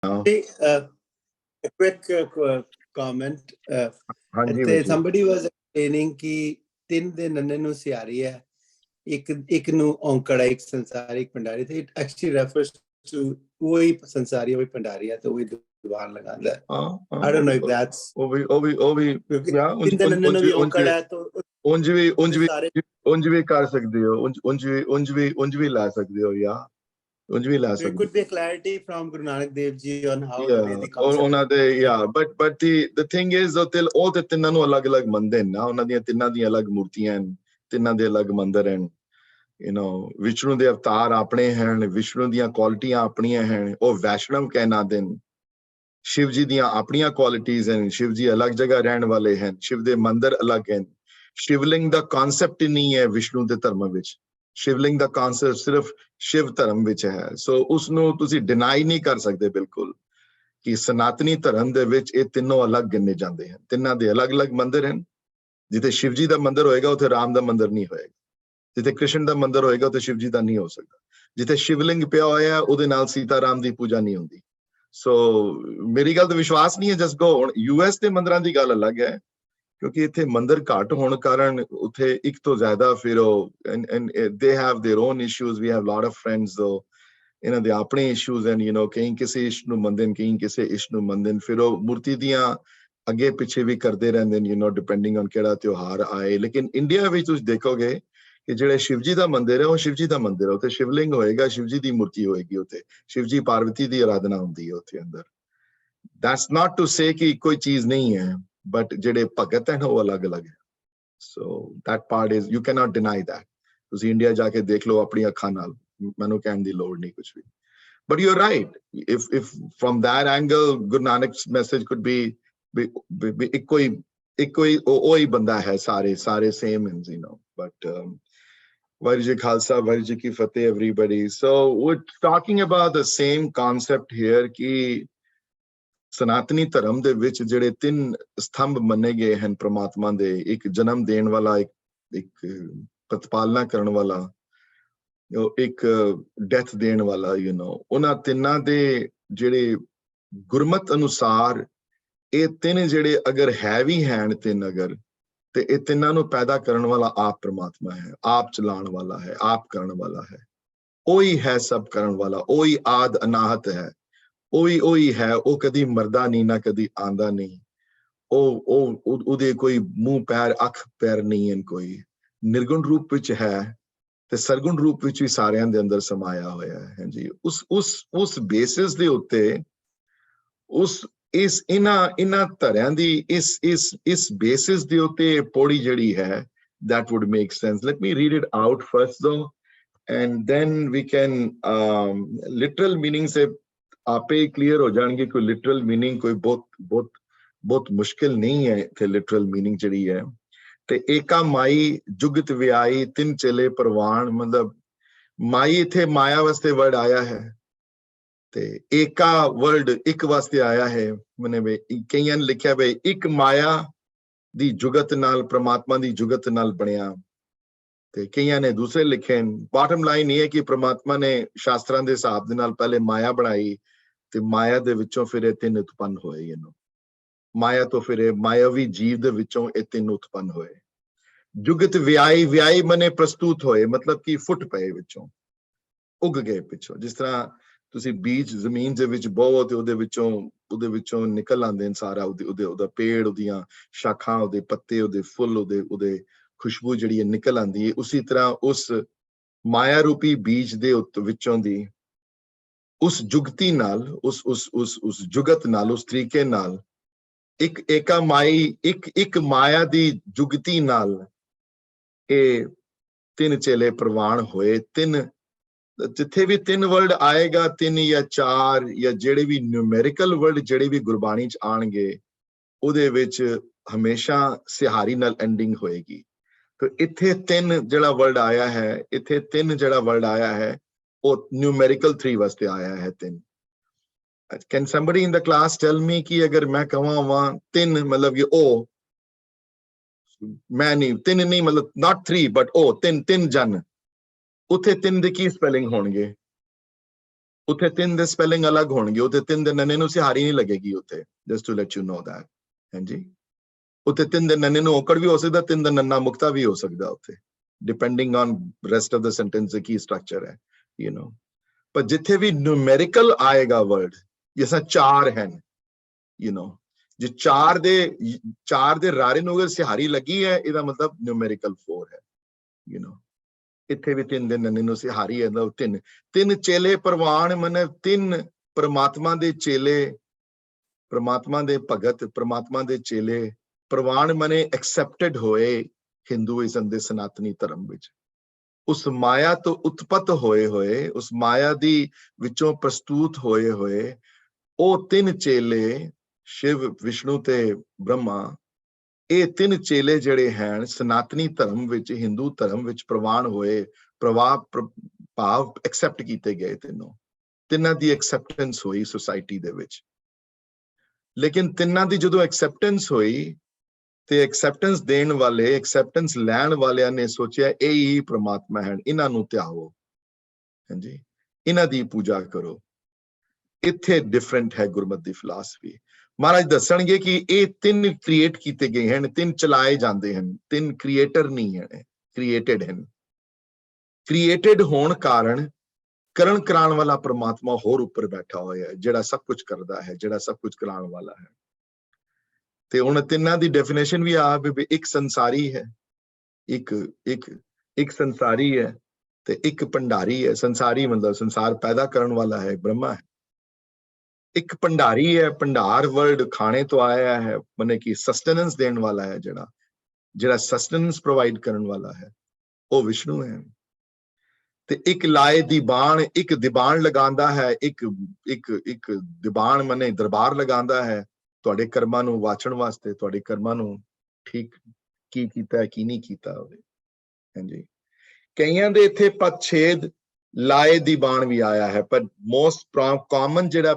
A quick comment. Somebody was explaining कि तीन दे नन्ने नु सियारी है, एक नु औंकड़ा, एक संसारी, एक भंडारी थे. It actually refers to वही संसारी, वही भंडारी है, तो वही दुआर लगाता है. I don't know if that's. तीन दे नन्ने नु भी औंकड़ा है, तो उंज भी कर सकते हो, उंज भी ला सकते हो या. There could be a clarity from Guru Nanak Dev Ji on how the Vedic concept. But the thing is that all the ਤਿੰਨਾਂ ਨੂੰ ਅਲੱਗ-ਅਲੱਗ ਮੰਨਦੇ ਨੇ ਨਾ, ਉਹਨਾਂ ਦੀਆਂ ਤਿੰਨਾਂ ਦੀਆਂ ਅਲੱਗ ਮੂਰਤੀਆਂ ਹਨ, ਤਿੰਨਾਂ ਦੇ ਅਲੱਗ ਮੰਦਰ ਹਨ. ਵਿਸ਼ਨੂੰ ਦੇ ਅਵਤਾਰ ਆਪਣੇ ਹਨ, ਵਿਸ਼ਨੂੰ ਦੀਆਂ ਕੁਆਲਿਟੀਆਂ ਆਪਣੀਆਂ ਹਨ, ਉਹ ਵੈਸ਼ਨਵ ਕਹਿਲਾਉਂਦੇ ਨੇ. शिव जी ਦੀਆਂ ਆਪਣੀਆਂ ਕੁਆਲਿਟੀਆਂ ਹਨ, शिव जी ਅਲੱਗ ਜਗ੍ਹਾ ਰਹਿਣ ਵਾਲੇ ਹਨ, शिव ਦੇ ਮੰਦਰ ਅਲੱਗ ਹਨ. शिवलिंग ਦਾ ਕਨਸੈਪਟ ਨਹੀਂ ਹੈ ਵਿਸ਼ਨੂੰ ਦੇ ਧਰਮ ਵਿੱਚ. शिवलिंग ਦਾ ਕਨਸੈਪਟ ਸਿਰਫ शिव ਧਰਮ ਵਿੱਚ ਹੈ. ਸੋ ਉਸ ਨੂੰ ਤੁਸੀਂ ਡਿਨਾਈ ਨਹੀਂ ਕਰ ਸਕਦੇ ਬਿਲਕੁਲ ਕਿ ਸਨਾਤਨੀ ਧਰਮ ਦੇ ਵਿੱਚ ਇਹ ਤਿੰਨੋਂ ਅਲੱਗ ਗਿਣੇ ਜਾਂਦੇ ਹਨ. ਤਿੰਨਾਂ ਦੇ ਅਲੱਗ-ਅਲੱਗ ਮੰਦਰ ਹਨ. ਜਿੱਥੇ शिव जी ਦਾ ਮੰਦਰ ਹੋਏਗਾ ਉੱਥੇ ਰਾਮ ਦਾ ਮੰਦਰ ਨਹੀਂ ਹੋਏਗਾ. ਜਿੱਥੇ ਕ੍ਰਿਸ਼ਨ ਦਾ ਮੰਦਰ ਹੋਏਗਾ ਉੱਥੇ शिव जी ਦਾ ਨਹੀਂ ਹੋ ਸਕਦਾ. ਜਿੱਥੇ शिवलिंग ਪਿਆ ਹੋਇਆ ਉਹਦੇ ਨਾਲ ਸੀਤਾ ਰਾਮ ਦੀ ਪੂਜਾ ਨਹੀਂ ਹੁੰਦੀ. ਸੋ ਮੇਰੀ ਗੱਲ ਤੇ ਵਿਸ਼ਵਾਸ ਨਹੀਂ ਹੈ ਜਸ ਗੋ. ਹੁਣ US ਦੇ ਮੰਦਰਾਂ ਦੀ ਗੱਲ ਅਲੱਗ ਹੈ ਕਿਉਂਕਿ ਇੱਥੇ ਮੰਦਰ ਘੱਟ ਹੋਣ ਕਾਰਨ ਉੱਥੇ ਇੱਕ ਤੋਂ ਜ਼ਿਆਦਾ ਫਿਰ ਉਹ and they have their own issues. We have a lot of friends though, ਇਹਨਾਂ ਦੇ ਆਪਣੇ issues and ਕਈ ਕਿਸੇ ਇਸ਼ ਨੂੰ ਮੰਨਦੇ ਨੇ, ਕਈ ਕਿਸੇ ਇਸ਼ ਨੂੰ ਮੰਨਦੇ ਨੇ. ਫਿਰ ਉਹ ਮੂਰਤੀ ਦੀਆਂ ਅੱਗੇ ਪਿੱਛੇ ਵੀ ਕਰਦੇ ਰਹਿੰਦੇ ਨੇ depending on ਕਿਹੜਾ ਤਿਉਹਾਰ ਆਏ. ਲੇਕਿਨ ਇੰਡੀਆ ਵਿੱਚ ਤੁਸੀਂ ਦੇਖੋਗੇ ਕਿ ਜਿਹੜੇ शिव जी ਦਾ ਮੰਦਿਰ ਹੈ ਉਹ शिव जी ਦਾ ਮੰਦਿਰ ਹੈ. ਉੱਥੇ शिवलिंग ਹੋਏਗਾ, शिव जी ਦੀ ਮੂਰਤੀ ਹੋਏਗੀ. ਉੱਥੇ शिव जी ਪਾਰਵਤੀ ਦੀ ਆਰਾਧਨਾ ਹੁੰਦੀ ਹੈ ਉੱਥੇ ਅੰਦਰ. That's not to say ਕਿ ਕੋਈ ਚੀਜ਼ ਨਹੀਂ ਹੈ, but ਜਿਹੜੇ ਭਗਤ ਹਨ ਉਹ ਅਲੱਗ-ਅਲੱਗ ਹੈ. So that part is, you cannot deny that. ਤੁਸੀਂ ਇੰਡੀਆ ਜਾ ਕੇ ਦੇਖ ਲਓ ਆਪਣੀ ਅੱਖਾਂ ਨਾਲ, ਮੈਨੂੰ ਕਹਿਣ ਦੀ ਲੋੜ ਨਹੀਂ ਕੁਝ ਵੀ. But you're right. If from that angle, Guru Nanak's message could be ਇੱਕੋ ਹੀ ਬੰਦਾ ਹੈ, ਸਾਰੇ same ਹਨ, but Waheguru ji Khalsa, Waheguru ji Ki Fateh everybody. So we're talking about the same concept here ਕਿ ਸਨਾਤਨੀ ਧਰਮ ਦੇ ਵਿੱਚ ਜਿਹੜੇ ਤਿੰਨ ਸਤੰਭ ਮੰਨੇ ਗਏ ਹਨ ਪ੍ਰਮਾਤਮਾ ਦੇ, ਇੱਕ ਜਨਮ ਦੇਣ ਵਾਲਾ, ਇੱਕ ਪ੍ਰਤਪਾਲਨਾ ਕਰਨ ਵਾਲਾ, ਇੱਕ ਡੈਥ ਦੇਣ ਵਾਲਾ. ਉਹਨਾਂ ਤਿੰਨਾਂ ਦੇ ਜਿਹੜੇ ਗੁਰਮਤ ਅਨੁਸਾਰ ਇਹ ਤਿੰਨ ਜਿਹੜੇ ਅਗਰ ਹੈ ਵੀ ਹਨ ਤਿੰਨ ਅਗਰ, ਤੇ ਇਹ ਤਿੰਨਾਂ ਨੂੰ ਪੈਦਾ ਕਰਨ ਵਾਲਾ ਆਪ ਪ੍ਰਮਾਤਮਾ ਹੈ, ਆਪ ਚਲਾਉਣ ਵਾਲਾ ਹੈ, ਆਪ ਕਰਨ ਵਾਲਾ ਹੈ. ਉਹੀ ਹੈ ਸਭ ਕਰਨ ਵਾਲਾ, ਉਹੀ ਆਦ ਅਨਾਹਤ ਹੈ, ਉਹੀ ਹੈ. ਉਹ ਕਦੀ ਮਰਦਾ ਨਹੀਂ ਨਾ ਕਦੀ ਆਂਦਾ ਨਹੀਂ. ਉਹਦੇ ਕੋਈ ਮੂੰਹ ਪੈਰ ਅੱਖ ਪੈਰ ਨਹੀਂ ਹਨ. ਕੋਈ ਨਿਰਗੁਣ ਰੂਪ ਵਿੱਚ ਹੈ ਤੇ ਸਰਗੁਣ ਰੂਪ ਵਿੱਚ ਵੀ ਸਾਰਿਆਂ ਦੇ ਅੰਦਰ ਸਮਾਇਆ ਹੋਇਆ ਹੈ ਜੀ. ਉਸ ਬੇਸਿਸ ਦੇ ਉੱਤੇ ਇਹਨਾਂ ਧਰਿਆਂ ਦੀ ਇਸ ਬੇਸਿਸ ਦੇ ਉੱਤੇ ਪੌੜੀ ਜਿਹੜੀ ਹੈ, that would make sense. Let me read it out first though, and then we can literal meaning से आपे क्लियर हो जाएंगे. कोई literal meaning कोई बहुत मुश्किल नहीं है. थे literal meaning ਜਿਹੜੀ ਹੈ ਤੇ ਏਕਾ ਮਾਈ ਜੁਗਤ ਵਿਆਈ ਤਿੰਨ ਚਲੇ ਪ੍ਰਵਾਨ, ਮਤਲਬ ਮਾਈ ਇੱਥੇ ਮਾਇਆ ਵਾਸਤੇ ਵਰਡ ਆਇਆ ਹੈ ਤੇ ਏਕਾ ਵਰਡ ਇੱਕ ਵਾਸਤੇ ਆਇਆ ਹੈ. ਮਨੇ ਵੇ ਕਈਆਂ ਨੇ ਲਿਖਿਆ ਵੇ ਇੱਕ ਮਾਇਆ ਦੀ ਜੁਗਤ ਨਾਲ, ਪ੍ਰਮਾਤਮਾ ਦੀ ਜੁਗਤ ਨਾਲ ਬਣਿਆ, ਤੇ ਕਈਆਂ ਨੇ ਦੂਸਰੇ ਲਿਖੇ. ਬਾਟਮ ਲਾਈਨ ਇਹ ਹੈ ਕਿ ਪ੍ਰਮਾਤਮਾ ਨੇ ਸ਼ਾਸਤਰਾਂ ਦੇ ਹਿਸਾਬ ਦੇ ਨਾਲ ਪਹਿਲੇ ਮਾਇਆ ਬਣਾਈ ਤੇ ਮਾਇਆ ਦੇ ਵਿੱਚੋਂ ਫਿਰ ਇਹ ਤਿੰਨ ਉਤਪੰਨ ਹੋਏ. ਮਾਇਆ ਤੋਂ ਫਿਰ ਇਹ ਮਾਇਆਵੀ ਜੀਵ ਦੇ ਵਿੱਚੋਂ ਇਹ ਤਿੰਨ ਉਤਪੰਨ ਹੋਏ. ਜੁਗਤ ਵਿਆਈ ਮਨੇ ਪ੍ਰਸਤੂਤ ਹੋਏ, ਮਤਲਬ ਕਿ ਫੁੱਟ ਪਏ ਵਿੱਚੋਂ, ਉੱਗ ਗਏ ਪਿੱਛੋਂ. ਜਿਸ ਤਰ੍ਹਾਂ ਤੁਸੀਂ ਬੀਜ ਜ਼ਮੀਨ ਦੇ ਵਿੱਚ ਬੋਵੋ ਤੇ ਉਹਦੇ ਵਿੱਚੋਂ ਨਿਕਲ ਆਉਂਦੇ ਨੇ ਸਾਰਾ ਉਹਦਾ ਪੇੜ, ਉਹਦੀਆਂ ਸ਼ਾਖਾਂ, ਉਹਦੇ ਪੱਤੇ, ਉਹਦੇ ਫੁੱਲ, ਉਹਦੇ ਖੁਸ਼ਬੂ ਜਿਹੜੀ ਹੈ ਨਿਕਲ ਆਉਂਦੀ ਹੈ. ਉਸੇ ਤਰ੍ਹਾਂ ਉਸ ਮਾਇਆ ਰੂਪੀ ਬੀਜ ਦੇ ਵਿੱਚੋਂ ਦੀ ਉਸ ਜੁਗਤੀ ਨਾਲ, ਉਸ ਜੁਗਤ ਨਾਲ, ਉਸ ਤਰੀਕੇ ਨਾਲ ਏਕਾ ਮਾਈ, ਇੱਕ ਮਾਇਆ ਦੀ ਜੁਗਤੀ ਨਾਲ ਇਹ ਤਿੰਨ ਚੇਲੇ ਪ੍ਰਵਾਨ ਹੋਏ. ਤਿੰਨ, ਜਿੱਥੇ ਵੀ ਤਿੰਨ ਵਰਡ ਆਏਗਾ, ਤਿੰਨ ਜਾਂ ਚਾਰ ਜਾਂ ਜਿਹੜੇ ਵੀ ਨਿਊਮੈਰੀਕਲ ਵਰਡ ਜਿਹੜੇ ਵੀ ਗੁਰਬਾਣੀ ਚ ਆਣਗੇ, ਉਹਦੇ ਵਿੱਚ ਹਮੇਸ਼ਾ ਸਿਹਾਰੀ ਨਾਲ ਐਂਡਿੰਗ ਹੋਏਗੀ. ਤੇ ਇੱਥੇ ਤਿੰਨ ਜਿਹੜਾ ਵਰਡ ਆਇਆ ਹੈ, ਉਹ ਨਿਊਮੈਰੀਕਲ 3 ਵਾਸਤੇ ਆਇਆ ਹੈ. ਤਿੰਨ. Can somebody in the class tell me ਕਿ ਅਗਰ ਮੈਂ ਕਹਾਂ ਤਿੰਨ ਮਤਲਬ ਕਿ ਉਹ, ਮੈਂ ਨਹੀਂ, ਤਿੰਨ ਨਹੀਂ ਮਤਲਬ not 3 but ਉਹ ਤਿੰਨ ਜਨ, ਉੱਥੇ ਤਿੰਨ ਦੇ ਕੀ ਸਪੈਲਿੰਗ ਹੋਣਗੇ? ਉੱਥੇ 3 ਦੇ ਸਪੈਲਿੰਗ ਅਲੱਗ ਹੋਣਗੇ, ਉੱਥੇ 3 ਦੇ ਨੰਨੇ ਨੂੰ ਸਿਹਾਰੀ ਨਹੀਂ ਲੱਗੇਗੀ ਉੱਥੇ, just to let you know that. ਹਾਂਜੀ, ਉੱਥੇ 3 ਦੇ ਨੰਨੇ ਨੂੰ ਔਕੜ ਵੀ ਹੋ ਸਕਦਾ, 3 ਦਾ ਨੰਨਾ ਮੁਕਤਾ ਵੀ ਹੋ ਸਕਦਾ ਉੱਥੇ, depending on rest of the sentence the Ki structure ਹੈ, ਯੂ ਨੋ। ਪਰ ਜਿੱਥੇ ਵੀ ਨਿਊਮੈਰੀਕਲ ਆਏਗਾ ਵਰਡ, ਜਿਸ ਤਰ੍ਹਾਂ 4 ਹਨ, ਯੂ ਨੋ, ਜੇ 4 ਦੇ ਰਾਰੇ ਨੂੰ ਅਗਰ ਸਿਹਾਰੀ ਲੱਗੀ ਹੈ, ਇਹਦਾ ਮਤਲਬ ਨਿਊਮੈਰੀਕਲ 4 ਹੈ, ਯੂ ਨੋ। ਇੱਥੇ ਵੀ 3 ਦੇ ਨੰਨੇ ਨੂੰ ਸਿਹਾਰੀ ਹੈ, 3 ਚੇਲੇ ਪ੍ਰਵਾਨ ਮਨੇ 3 ਪਰਮਾਤਮਾ ਦੇ ਚੇਲੇ, ਪਰਮਾਤਮਾ ਦੇ ਭਗਤ, ਪਰਮਾਤਮਾ ਦੇ ਚੇਲੇ, ਪ੍ਰਵਾਨ ਮਨੇ ਐਕਸੈਪਟਡ ਹੋਏ ਹਿੰਦੂਇਜ਼ਮ ਦੇ ਸਨਾਤਨੀ ਧਰਮ ਵਿੱਚ। ਉਸ ਮਾਇਆ ਤੋਂ ਉਤਪਤ ਹੋਏ, ਉਸ ਮਾਇਆ ਦੀ ਵਿੱਚੋਂ ਪ੍ਰਸਤੂਤ ਹੋਏ ਉਹ 3 ਚੇਲੇ, ਸ਼ਿਵ, ਵਿਸ਼ਨੂੰ ਤੇ ਬ੍ਰਹਮਾ, ਇਹ 3 ਚੇਲੇ ਜਿਹੜੇ ਹਨ ਸਨਾਤਨੀ ਧਰਮ ਵਿੱਚ, ਹਿੰਦੂ ਧਰਮ ਵਿੱਚ ਪ੍ਰਵਾਨ ਹੋਏ, ਭਾਵ ਐਕਸੈਪਟ ਕੀਤੇ ਗਏ। ਤਿੰਨਾਂ ਦੀ ਐਕਸੈਪਟੈਂਸ ਹੋਈ ਸੁਸਾਇਟੀ ਦੇ ਵਿੱਚ। ਲੇਕਿਨ ਤਿੰਨਾਂ ਦੀ ਜਦੋਂ ਐਕਸੈਪਟੈਂਸ ਹੋਈ ਤੇ ਐਕਸੈਪਟੈਂਸ ਦੇਣ ਵਾਲੇ, ਐਕਸੈਪਟੈਂਸ ਲੈਣ ਵਾਲਿਆਂ ਨੇ ਸੋਚਿਆ ਇਹ ਹੀ ਪ੍ਰਮਾਤਮਾ ਹਨ, ਇਹਨਾਂ ਨੂੰ ਧਿਆਓ, ਹਾਂਜੀ, ਇਹਨਾਂ ਦੀ ਪੂਜਾ ਕਰੋ। ਇੱਥੇ ਡਿਫਰੈਂਟ ਹੈ ਗੁਰਮਤਿ ਦੀ ਫਿਲਾਸਫੀ। ਮਹਾਰਾਜ ਦੱਸਣਗੇ ਕਿ ਇਹ 3 ਕ੍ਰੀਏਟ ਕੀਤੇ ਗਏ ਹਨ, 3 ਚਲਾਏ ਜਾਂਦੇ ਹਨ, 3 ਕ੍ਰੀਏਟਰ ਨਹੀਂ ਹਨ, ਕ੍ਰੀਏਟਡ ਹਨ। ਕ੍ਰੀਏਟਡ ਹੋਣ ਕਾਰਨ ਕਰਨ ਕਰਾਉਣ ਵਾਲਾ ਪ੍ਰਮਾਤਮਾ ਹੋਰ ਉੱਪਰ ਬੈਠਾ ਹੋਇਆ ਹੈ, ਜਿਹੜਾ ਸਭ ਕੁਝ ਕਰਦਾ ਹੈ, ਜਿਹੜਾ ਸਭ ਕੁਝ ਕਰਾਉਣ ਵਾਲਾ ਹੈ। ਤੇ ਹੁਣ ਤਿੰਨਾਂ ਦੀ ਡੈਫੀਨੇਸ਼ਨ ਵੀ ਆ ਵੀ ਇੱਕ ਸੰਸਾਰੀ ਹੈ, ਇੱਕ ਸੰਸਾਰੀ ਹੈ ਤੇ ਇੱਕ ਭੰਡਾਰੀ ਹੈ। ਸੰਸਾਰੀ ਮਤਲਬ ਸੰਸਾਰ ਪੈਦਾ ਕਰਨ ਵਾਲਾ ਹੈ, ਬ੍ਰਹਮਾ ਹੈ। ਇੱਕ ਭੰਡਾਰੀ ਹੈ, ਭੰਡਾਰ ਵਰਡ ਖਾਣੇ ਤੋਂ ਆਇਆ ਹੈ, ਮਨੇ ਕਿ ਸਸਟੇਨੈਂਸ ਦੇਣ ਵਾਲਾ ਹੈ, ਜਿਹੜਾ ਸਸਟੇਨੈਂਸ ਪ੍ਰੋਵਾਈਡ ਕਰਨ ਵਾਲਾ ਹੈ, ਉਹ ਵਿਸ਼ਨੂੰ ਹੈ। ਤੇ ਇੱਕ ਲਾਏ ਦੀਵਾਨ, ਇੱਕ ਦੀਵਾਨ ਲਗਾਉਂਦਾ ਹੈ, ਇੱਕ ਦੀਵਾਨ ਮਨੇ ਦਰਬਾਰ ਲਗਾਉਂਦਾ ਹੈ ਤੁਹਾਡੇ ਕਰਮਾਂ ਨੂੰ ਵਾਚਣ ਵਾਸਤੇ, ਤੁਹਾਡੇ ਕਰਮਾਂ ਨੂੰ ਠੀਕ ਕੀ ਕੀਤਾ ਕੀ ਨਹੀਂ ਕੀਤਾ ਹੋਵੇ। ਹਾਂਜੀ, ਕਈਆਂ ਦੇ ਇੱਥੇ ਪਛੇਦ ਲਾਏ ਦੀਵਾਨ ਵੀ ਆਇਆ ਹੈ, ਪਰ ਮੋਸਟ ਕਾਮਨ ਜਿਹੜਾ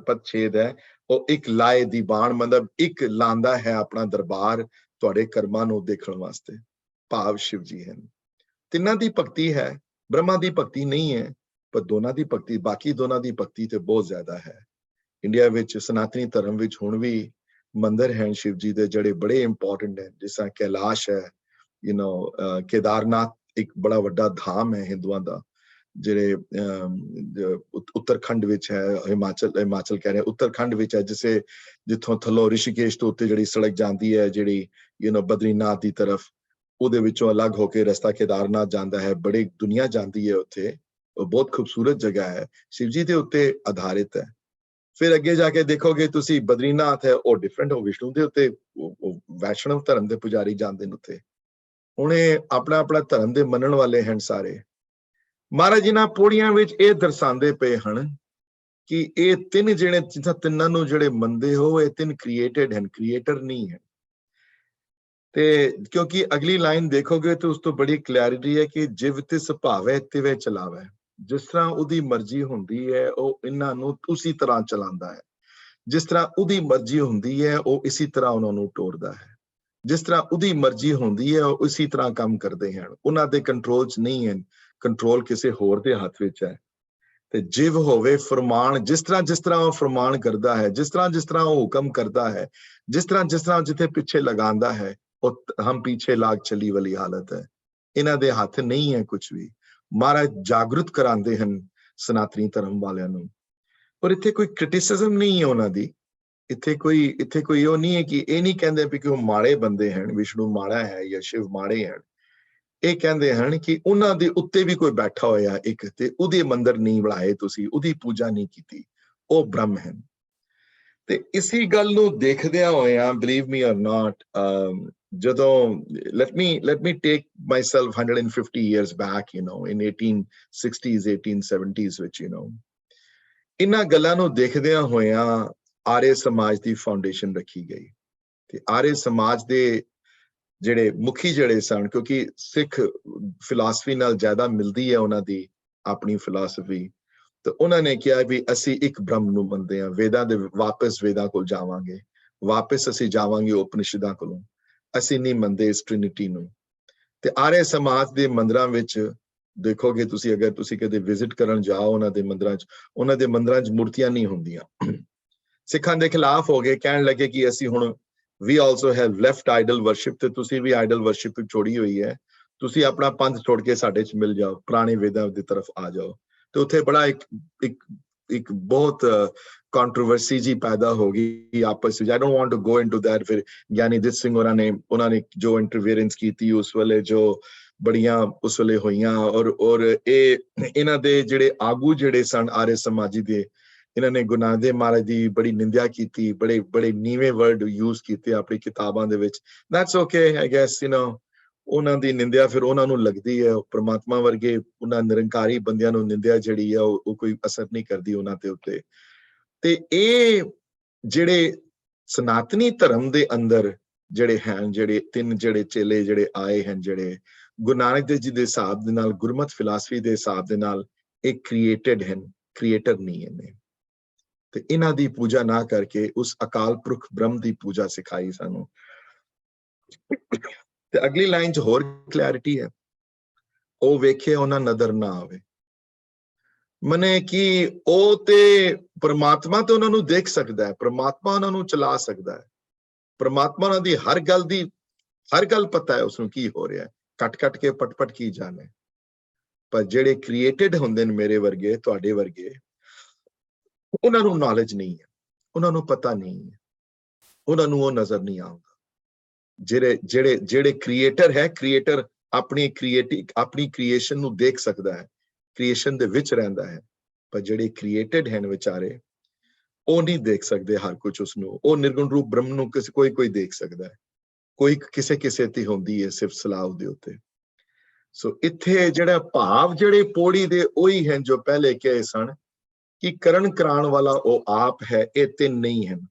ਪਛੇਦ ਹੈ ਉਹ ਇੱਕ ਲਾਏ ਦੀਵਾਨ, ਮਤਲਬ ਇੱਕ ਲਾਂਦਾ ਹੈ ਆਪਣਾ ਦਰਬਾਰ ਤੁਹਾਡੇ ਕਰਮਾਂ ਨੂੰ ਦੇਖਣ ਵਾਸਤੇ, ਭਾਵ ਸ਼ਿਵ ਜੀ ਹਨ। ਤਿੰਨਾਂ ਦੀ ਭਗਤੀ ਹੈ, ਬ੍ਰਹਮਾ ਦੀ ਭਗਤੀ ਨਹੀਂ ਹੈ, ਪਰ ਦੋਨਾਂ ਦੀ ਭਗਤੀ, ਬਾਕੀ ਦੋਨਾਂ ਦੀ ਭਗਤੀ ਤੇ ਬਹੁਤ ਜ਼ਿਆਦਾ ਹੈ। ਇੰਡੀਆ ਵਿੱਚ ਸਨਾਤਨੀ ਧਰਮ ਵਿੱਚ ਹੁਣ ਵੀ ਮੰਦਿਰ ਹਨ ਸ਼ਿਵ ਜੀ ਦੇ ਜਿਹੜੇ ਬੜੇ ਇੰਪੋਰਟੈਂਟ ਹੈ, ਜਿਸ ਤਰ੍ਹਾਂ ਕੈਲਾਸ਼ ਹੈ, ਯੂ ਨੋ, ਕੇਦਾਰਨਾਥ ਇੱਕ ਬੜਾ ਵੱਡਾ ਧਾਮ ਹੈ ਹਿੰਦੂਆਂ ਦਾ, ਜਿਹੜੇ ਉੱਤਰਾਖੰਡ ਵਿੱਚ ਹੈ, ਹਿਮਾਚਲ ਕਹਿ ਰਹੇ ਉੱਤਰਾਖੰਡ ਵਿੱਚ ਹੈ, ਜਿੱਥੋਂ ਥੱਲੋਂ ਰਿਸ਼ੀਕੇਸ਼ ਤੋਂ ਉੱਤੇ ਜਿਹੜੀ ਸੜਕ ਜਾਂਦੀ ਹੈ, ਜਿਹੜੀ ਯੂ ਨੋ ਬਦਰੀਨਾਥ ਦੀ ਤਰਫ, ਉਹਦੇ ਵਿੱਚੋਂ ਅਲੱਗ ਹੋ ਕੇ ਰਸਤਾ ਕੇਦਾਰਨਾਥ ਜਾਂਦਾ ਹੈ। ਬੜੀ ਦੁਨੀਆ ਜਾਂਦੀ ਹੈ ਉੱਥੇ, ਉਹ ਬਹੁਤ ਖੂਬਸੂਰਤ ਜਗ੍ਹਾ ਹੈ, ਸ਼ਿਵ ਜੀ ਦੇ ਉੱਤੇ ਆਧਾਰਿਤ ਹੈ। ਫਿਰ ਅੱਗੇ ਜਾ ਕੇ ਦੇਖੋਗੇ ਤੁਸੀਂ ਬਦਰੀਨਾਥ ਹੈ, ਉਹ ਡਿਫਰੈਂਟ, ਉਹ ਵਿਸ਼ਨੂੰ ਦੇ ਉੱਤੇ, ਉਹ ਵੈਸ਼ਨਵ ਧਰਮ ਦੇ ਪੁਜਾਰੀ ਜਾਂਦੇ ਨੇ ਉੱਥੇ। ਹੁਣ ਇਹ ਆਪਣਾ ਆਪਣਾ ਧਰਮ ਦੇ ਮੰਨਣ ਵਾਲੇ ਹਨ ਸਾਰੇ। ਮਹਾਰਾਜ ਜੀ ਨਾਲ ਪੌੜੀਆਂ ਵਿੱਚ ਇਹ ਦਰਸਾਉਂਦੇ ਪਏ ਹਨ ਕਿ ਇਹ 3 ਜਿਹੜੇ, ਜਿੱਥਾਂ ਤਿੰਨਾਂ ਨੂੰ ਜਿਹੜੇ ਮੰਨਦੇ ਹੋ, ਇਹ 3 ਕ੍ਰੀਏਟਡ ਹਨ, ਕ੍ਰੀਏਟਰ ਨਹੀਂ ਹੈ। ਤੇ ਕਿਉਂਕਿ ਅਗਲੀ ਲਾਈਨ ਦੇਖੋਗੇ ਤਾਂ ਉਸ ਤੋਂ ਬੜੀ ਕਲੈਰਿਟੀ ਹੈ ਕਿ ਜਿਵ ਤਿਸ ਭਾਵੈ ਤਿਵੇਂ ਚਲਾਵੈ। ਜਿਸ ਤਰ੍ਹਾਂ ਉਹਦੀ ਮਰਜ਼ੀ ਹੁੰਦੀ ਹੈ ਉਹ ਇਹਨਾਂ ਨੂੰ ਉਸੇ ਤਰ੍ਹਾਂ ਚਲਾਉਂਦਾ ਹੈ, ਜਿਸ ਤਰ੍ਹਾਂ ਉਹਦੀ ਮਰਜ਼ੀ ਹੁੰਦੀ ਹੈ ਉਹ ਇਸੇ ਤਰ੍ਹਾਂ ਉਹਨਾਂ ਨੂੰ ਟੋਰਦਾ ਹੈ, ਜਿਸ ਤਰ੍ਹਾਂ ਉਹਦੀ ਮਰਜ਼ੀ ਹੁੰਦੀ ਹੈ ਉਹ ਇਸੇ ਤਰ੍ਹਾਂ ਕੰਮ ਕਰਦੇ ਹਨ, ਉਹਨਾਂ ਦੇ ਕੰਟਰੋਲ 'ਚ ਨਹੀਂ ਹੈ, ਕੰਟਰੋਲ ਕਿਸੇ ਹੋਰ ਦੇ ਹੱਥ ਵਿੱਚ ਹੈ। ਤੇ ਜਿਵ ਹੋਵੇ ਫਰਮਾਨ, ਜਿਸ ਤਰ੍ਹਾਂ ਉਹ ਫਰਮਾਨ ਕਰਦਾ ਹੈ, ਜਿਸ ਤਰ੍ਹਾਂ ਉਹ ਹੁਕਮ ਕਰਦਾ ਹੈ, ਜਿਸ ਤਰ੍ਹਾਂ ਜਿੱਥੇ ਪਿੱਛੇ ਲਗਾਉਂਦਾ ਹੈ, ਉਹ ਹਮ ਪਿੱਛੇ ਲਾਗ ਚਲੀ ਵਾਲੀ ਹਾਲਤ ਹੈ। ਇਹਨਾਂ ਦੇ ਹੱਥ ਨਹੀਂ ਹੈ ਕੁਝ ਵੀ। ਮਹਾਰਾਜ ਜਾਗਰੂਕ ਕਰਾਉਂਦੇ ਹਨ ਸਨਾਤਨੀ ਧਰਮ ਵਾਲਿਆਂ ਨੂੰ। ਪਰ ਇੱਥੇ ਕੋਈ ਕ੍ਰਿਟਿਸਿਜ਼ਮ ਨਹੀਂ ਹੈ ਉਹਨਾਂ ਦੀ, ਇੱਥੇ ਕੋਈ ਉਹ ਨਹੀਂ ਹੈ ਕਿ ਇਹ ਨਹੀਂ ਕਹਿੰਦੇ ਵੀ ਕਿ ਉਹ ਮਾੜੇ ਬੰਦੇ ਹਨ, ਵਿਸ਼ਨੂੰ ਮਾੜਾ ਹੈ ਜਾਂ ਸ਼ਿਵ ਮਾੜੇ ਹਨ। ਇਹ ਕਹਿੰਦੇ ਹਨ ਕਿ ਉਹਨਾਂ ਦੇ ਉੱਤੇ ਵੀ ਕੋਈ ਬੈਠਾ ਹੋਇਆ ਇੱਕ, ਤੇ ਉਹਦੇ ਮੰਦਰ ਨਹੀਂ ਬਣਾਏ ਤੁਸੀਂ, ਉਹਦੀ ਪੂਜਾ ਨਹੀਂ ਕੀਤੀ, ਉਹ ਬ੍ਰਹਮ ਹੈ। ਤੇ ਇਸੀ ਗੱਲ ਨੂੰ ਦੇਖਦਿਆਂ ਹੋਇਆਂ, ਬਲੀਵ ਮੀ অর ਨਾਟ, ਜਦੋਂ let me take myself 150 years back, you know, in 1860s 1870s ਵਿੱਚ, you know, ਇਹਨਾਂ ਗੱਲਾਂ ਨੂੰ ਦੇਖਦਿਆਂ ਹੋਇਆਂ ਆਰਯ ਸਮਾਜ ਦੀ ਫਾਊਂਡੇਸ਼ਨ ਰੱਖੀ ਗਈ। ਤੇ ਆਰਯ ਸਮਾਜ ਦੇ ਜਿਹੜੇ ਮੁਖੀ ਜਿਹੜੇ ਸਨ, ਕਿਉਂਕਿ ਸਿੱਖ ਫਿਲਾਸਫੀ ਨਾਲ ਜ਼ਿਆਦਾ ਮਿਲਦੀ ਹੈ ਉਹਨਾਂ ਦੀ ਆਪਣੀ ਫਿਲਾਸਫੀ, ਤੇ ਉਹਨਾਂ ਨੇ ਕਿਹਾ ਵੀ ਅਸੀਂ ਇੱਕ ਬ੍ਰਹਮ ਨੂੰ ਮੰਨਦੇ ਹਾਂ। ਵਾਪਸ ਵੇਦਾਂ ਕੋਲ ਜਾਵਾਂਗੇ, ਵਾਪਸ ਅਸੀਂ ਜਾਵਾਂਗੇ ਉਪਨਿਸ਼ਦਾਂ ਕੋਲੋਂ, ਅਸੀਂ ਨਹੀਂ ਮੰਨਦੇ ਇਸ ਟ੍ਰਿਨਿਟੀ ਨੂੰ। ਤੇ ਆਰਯ ਸਮਾਜ ਦੇ ਮੰਦਿਰਾਂ ਵਿੱਚ ਦੇਖੋਗੇ ਤੁਸੀਂ, ਅਗਰ ਤੁਸੀਂ ਕਦੇ ਵਿਜ਼ਿਟ ਕਰਨ ਜਾਓ ਉਹਨਾਂ ਦੇ ਮੰਦਰਾਂ 'ਚ ਮੂਰਤੀਆਂ ਨਹੀਂ ਹੁੰਦੀਆਂ। ਸਿੱਖਾਂ ਦੇ ਖਿਲਾਫ ਹੋ ਗਏ, ਕਹਿਣ ਲੱਗੇ ਕਿ ਅਸੀਂ ਹੁਣ ਵੀ also have left idol worship, ਤੇ ਤੁਸੀਂ ਵੀ ਆਈਡਲ ਵਰਸ਼ਿਪ ਛੋੜੀ ਹੋਈ ਹੈ, ਤੁਸੀਂ ਆਪਣਾ ਪੰਥ ਛੋੜ ਕੇ ਸਾਡੇ 'ਚ ਮਿਲ ਜਾਓ, ਪੁਰਾਣੇ ਵੇਦਾਂ ਦੀ ਤਰਫ ਆ ਜਾਓ। ਤੇ ਉੱਥੇ ਬੜਾ ਇੱਕ ਬਹੁਤ ਕੰਟਰੋਵਰਸੀ ਜੀ ਪੈਦਾ ਹੋ ਗਈ ਆਪਸ ਵਿੱਚ। I don't want to go into that. ਫਿਰ ਗਿਆਨੀ ਦਿੱਤ ਸਿੰਘ ਉਹਨਾਂ ਨੇ ਜੋ ਇੰਟਰਫੇਰੈਂਸ ਕੀਤੀ ਉਸ ਵੇਲੇ, ਜੋ ਬੜੀਆਂ ਉਸ ਵੇਲੇ ਹੋਈਆਂ, ਔਰ ਇਹਨਾਂ ਦੇ ਜਿਹੜੇ ਆਗੂ ਜਿਹੜੇ ਸਨ ਆर्य ਸਮਾਜੀ ਦੇ, ਇਹਨਾਂ ਨੇ ਗੁਰੂ ਨਾਨਕ ਦੇਵ ਮਹਾਰਾਜ ਦੀ ਬੜੀ ਨਿੰਦਿਆ ਕੀਤੀ, ਬੜੇ ਨੀਵੇਂ ਵਰਡ ਯੂਜ਼ ਕੀਤੇ ਆਪਣੀ ਕਿਤਾਬਾਂ ਦੇ ਵਿੱਚ। ਦੈਟਸ ਓਕੇ, ਆਈ ਗੈਸ, ਉਹਨਾਂ ਦੀ ਨਿੰਦਿਆ ਫਿਰ ਉਹਨਾਂ ਨੂੰ ਲੱਗਦੀ ਹੈ। ਪ੍ਰਮਾਤਮਾ ਵਰਗੇ ਉਹਨਾਂ ਨਿਰੰਕਾਰੀ ਬੰਦਿਆਂ ਨੂੰ ਨਿੰਦਿਆ ਜਿਹੜੀ ਆ ਉਹ ਕੋਈ ਅਸਰ ਨਹੀਂ ਕਰਦੀ ਉਹਨਾਂ ਦੇ ਉੱਤੇ। ਤੇ ਇਹ ਜਿਹੜੇ ਸਨਾਤਨੀ ਧਰਮ ਦੇ ਅੰਦਰ ਜਿਹੜੇ ਹਨ, ਜਿਹੜੇ 3 ਜਿਹੜੇ ਚੇਲੇ ਜਿਹੜੇ ਆਏ ਹਨ, ਜਿਹੜੇ ਗੁਰੂ ਨਾਨਕ ਦੇਵ ਜੀ ਦੇ ਹਿਸਾਬ ਦੇ ਨਾਲ, ਗੁਰਮਤ ਫਿਲਾਸਫੀ ਦੇ ਹਿਸਾਬ ਦੇ ਨਾਲ, ਇਹ ਕ੍ਰੀਏਟਡ ਹਨ, ਕ੍ਰੀਏਟਰ ਨਹੀਂ ਹਨ। ਤੇ ਇਹਨਾਂ ਦੀ ਪੂਜਾ ਨਾ ਕਰਕੇ ਉਸ ਅਕਾਲ ਪੁਰਖ ਬ੍ਰਹਮ ਦੀ ਪੂਜਾ ਸਿਖਾਈ ਸਾਨੂੰ। ਤੇ ਅਗਲੀ ਲਾਈਨ 'ਚ ਹੋਰ ਕਲੈਰਿਟੀ ਹੈ, ਉਹ ਵੇਖੇ ਉਹਨਾਂ ਨਜ਼ਰ ਨਾ ਆਵੇ। ਮਨੇ ਕਿ ਉਹ ਤੇ ਪ੍ਰਮਾਤਮਾ ਤੇ ਉਹਨਾਂ ਨੂੰ ਦੇਖ ਸਕਦਾ ਹੈ, ਪ੍ਰਮਾਤਮਾ ਉਹਨਾਂ ਨੂੰ ਚਲਾ ਸਕਦਾ ਹੈ, ਪ੍ਰਮਾਤਮਾ ਉਹਨਾਂ ਦੀ ਹਰ ਗੱਲ ਪਤਾ ਹੈ ਉਸਨੂੰ ਕੀ ਹੋ ਰਿਹਾ ਹੈ, ਕੱਟ ਕੇ ਪਟ ਕੀ ਜਾਣੇ। ਪਰ ਜਿਹੜੇ ਕ੍ਰੀਏਟਡ ਹੁੰਦੇ ਨੇ, ਮੇਰੇ ਵਰਗੇ ਤੁਹਾਡੇ ਵਰਗੇ, ਉਹਨਾਂ ਨੂੰ ਨੌਲੇਜ ਨਹੀਂ ਹੈ, ਉਹਨਾਂ ਨੂੰ ਪਤਾ ਨਹੀਂ ਹੈ, ਉਹਨਾਂ ਨੂੰ ਉਹ ਨਜ਼ਰ ਨਹੀਂ ਆਉਂਦਾ। ਜਿਹੜੇ ਕ੍ਰੀਏਟਰ ਹੈ, ਕ੍ਰੀਏਟਰ ਆਪਣੀ ਕ੍ਰੀਏਸ਼ਨ ਨੂੰ ਦੇਖ ਸਕਦਾ ਹੈ, ਕ੍ਰੀਏਸ਼ਨ ਦੇ ਵਿੱਚ ਰਹਿੰਦਾ ਹੈ। ਪਰ ਜਿਹੜੇ ਕ੍ਰੀਏਟਡ ਹਨ ਵਿਚਾਰੇ, ਉਹ ਨਹੀਂ ਦੇਖ ਸਕਦੇ ਹਰ ਕੁਝ ਉਸਨੂੰ। ਉਹ ਨਿਰਗੁਣ ਰੂਪ ਬ੍ਰਹਮ ਨੂੰ ਕੋਈ ਦੇਖ ਸਕਦਾ ਹੈ, ਕੋਈ ਕਿਸੇ ਤੇ ਹੁੰਦੀ ਹੈ ਸਿਰਫ ਸਲਾਹ ਦੇ ਉੱਤੇ। ਸੋ ਇੱਥੇ ਜਿਹੜਾ ਭਾਵ ਜਿਹੜੇ ਪੌੜੀ ਦੇ ਉਹੀ ਹਨ ਜੋ ਪਹਿਲੇ ਕਹੇ ਸਨ ਕਿ ਕਰਨ ਕਰਾਉਣ ਵਾਲਾ ਉਹ ਆਪ ਹੈ, ਇਹ 3 ਨਹੀਂ ਹਨ।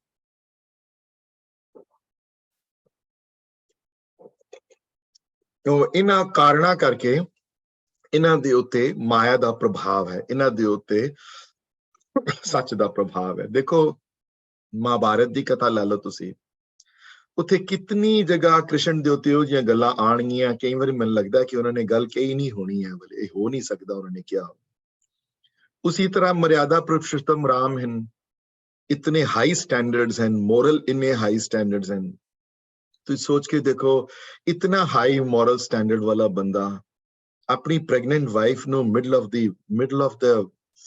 ਇਹਨਾਂ ਕਾਰਨਾਂ ਕਰਕੇ ਇਹਨਾਂ ਦੇ ਉੱਤੇ ਮਾਇਆ ਦਾ ਪ੍ਰਭਾਵ ਹੈ, ਇਹਨਾਂ ਦੇ ਉੱਤੇ ਸੱਚ ਦਾ ਪ੍ਰਭਾਵ ਹੈ। ਦੇਖੋ ਮਹਾਭਾਰਤ ਦੀ ਕਥਾ ਲੈ ਲਓ ਤੁਸੀਂ, ਉੱਥੇ ਕਿਤਨੀ ਜਗ੍ਹਾ ਕ੍ਰਿਸ਼ਨ ਦੇ ਉੱਤੇ ਉਹ ਜਿਹੀਆਂ ਗੱਲਾਂ ਆਣਗੀਆਂ, ਕਈ ਵਾਰੀ ਮੈਨੂੰ ਲੱਗਦਾ ਕਿ ਉਹਨਾਂ ਨੇ ਗੱਲ ਕਹੀ ਨਹੀਂ ਹੋਣੀ ਹੈ, ਬਲੇ ਇਹ ਹੋ ਨਹੀਂ ਸਕਦਾ ਉਹਨਾਂ ਨੇ ਕਿਹਾ। ਉसी तरह मर्यादा पुरुषोत्तम राम हैं, इतने हाई स्टैंडर्ड्स हैं, मोरल इतने हाई स्टैंडर्ड्स हैं। तो सोच के देखो, इतना हाई मॉरल स्टैंडर्ड वाला बंदा अपनी प्रेग्नेंट वाइफ नो मिडल ऑफ द